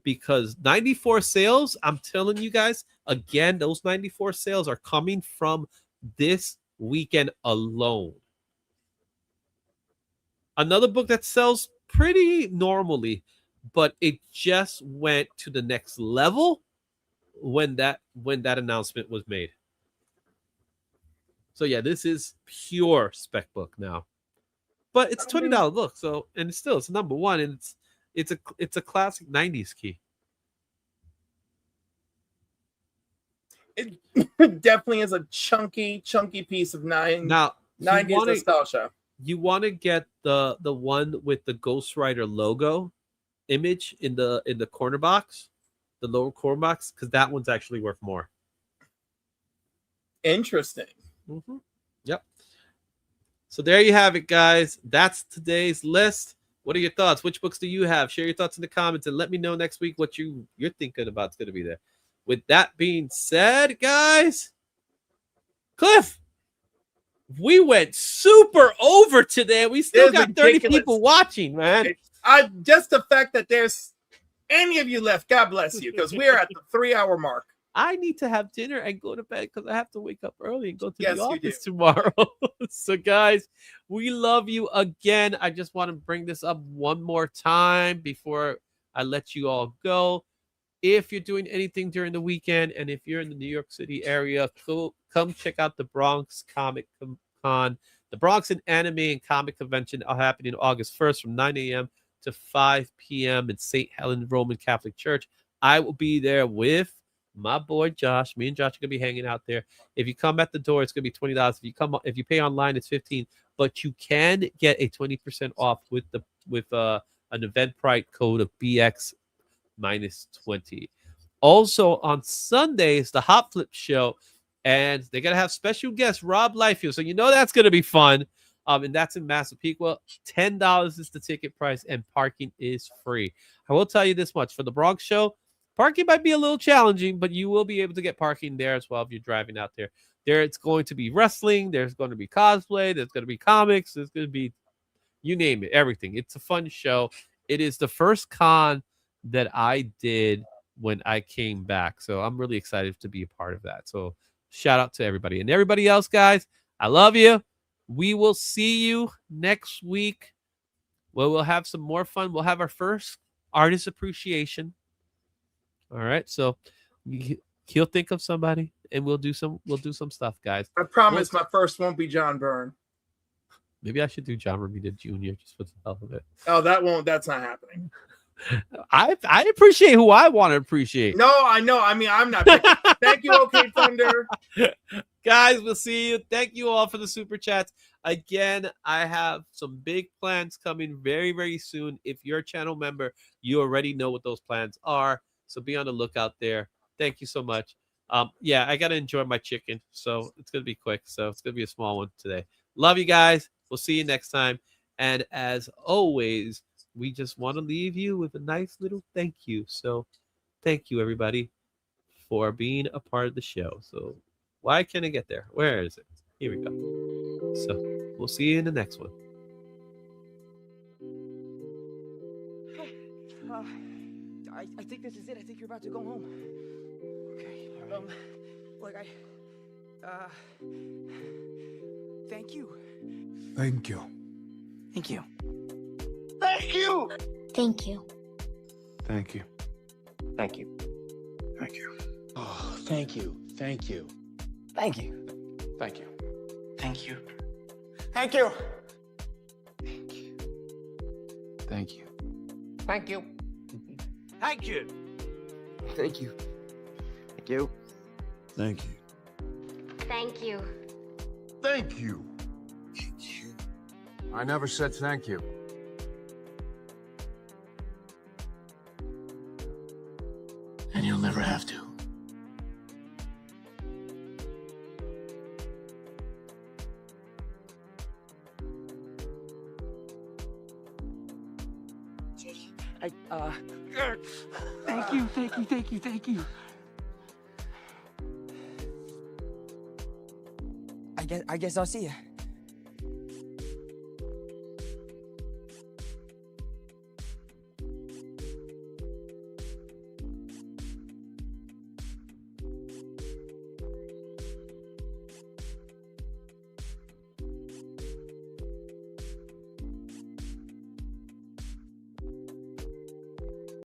[SPEAKER 2] because 94 sales, I'm telling you guys, again, those 94 sales are coming from this weekend alone. Another book that sells pretty normally, but it just went to the next level when that announcement was made. So yeah, this is pure spec book now, but it's $20 book. So, and it's number 1, and it's a classic 90s key.
[SPEAKER 3] It definitely is a chunky piece of 90s nostalgia.
[SPEAKER 2] You want to get the one with the Ghost Rider logo image in the corner box, the lower corner box, because that one's actually worth more.
[SPEAKER 3] Interesting.
[SPEAKER 2] Mm-hmm. Yep. So there you have it, guys. That's today's list. What are your thoughts? Which books do you have? Share your thoughts in the comments and let me know next week what you're thinking about is going to be there. With that being said, guys, Cliff, we went super over today. We still got 30 people watching, man.
[SPEAKER 3] Just the fact that there's any of you left, God bless you, because we're at the 3-hour mark.
[SPEAKER 2] I need to have dinner and go to bed because I have to wake up early and go to the office tomorrow. So, guys, we love you again. I just want to bring this up one more time before I let you all go. If you're doing anything during the weekend, and if you're in the New York City area, come check out the Bronx Comic Con. The Bronx and Anime and Comic Convention are happening August 1st from 9 a.m. to 5 p.m. in St. Helens Roman Catholic Church. I will be there with my boy Josh. Me and Josh are gonna be hanging out there. If you come at the door, it's gonna be $20. If you pay online, it's $15. But you can get a 20% off with an Eventbrite code of BX -20. Also on Sunday is the Hot Flip Show, and they're gonna have special guest Rob Liefeld. So you know that's gonna be fun. And that's in Massapequa. $10 is the ticket price, and parking is free. I will tell you this much: for the Bronx show, parking might be a little challenging, but you will be able to get parking there as well if you're driving out there. It's going to be wrestling. There's going to be cosplay. There's going to be comics. There's going to be, you name it, everything. It's a fun show. It is the first con that I did when I came back, so I'm really excited to be a part of that. So shout out to everybody and everybody else, guys. I love you. We will see you next week. Well, we'll have some more fun. We'll have our first artist appreciation. All right, so he'll think of somebody, and we'll do some stuff, guys.
[SPEAKER 3] I promise my first won't be John Byrne.
[SPEAKER 2] Maybe I should do John Romita Jr. just for the hell of it.
[SPEAKER 3] Oh, that's not happening.
[SPEAKER 2] I appreciate who I want to appreciate.
[SPEAKER 3] No, I know. I mean, I'm not picking. Thank you, OK Thunder.
[SPEAKER 2] Guys, we'll see you. Thank you all for the super chats. Again, I have some big plans coming very, very soon. If you're a channel member, you already know what those plans are. So be on the lookout there. Thank you so much. Yeah, I got to enjoy my chicken. So it's going to be quick. So it's going to be a small one today. Love you guys. We'll see you next time. And as always, we just want to leave you with a nice little thank you. So thank you, everybody, for being a part of the show. So why can't I get there? Where is it? Here we go. So we'll see you in the next one.
[SPEAKER 4] I think this is it. I think you're about to go home. Okay. Look, thank you.
[SPEAKER 5] Thank you.
[SPEAKER 4] Thank you.
[SPEAKER 6] Thank you.
[SPEAKER 7] Thank you.
[SPEAKER 5] Thank you.
[SPEAKER 6] Thank you.
[SPEAKER 5] Thank you.
[SPEAKER 6] Oh, thank you. Thank you.
[SPEAKER 4] Thank you.
[SPEAKER 5] Thank you.
[SPEAKER 4] Thank you.
[SPEAKER 6] Thank you.
[SPEAKER 5] Thank you.
[SPEAKER 6] Thank you. Thank you.
[SPEAKER 4] Thank you. Thank you.
[SPEAKER 5] Thank you.
[SPEAKER 7] Thank you.
[SPEAKER 5] Thank you. I never said thank you.
[SPEAKER 6] And you'll never have to.
[SPEAKER 4] Thank you, thank you, thank you, thank you. I guess I'll see you.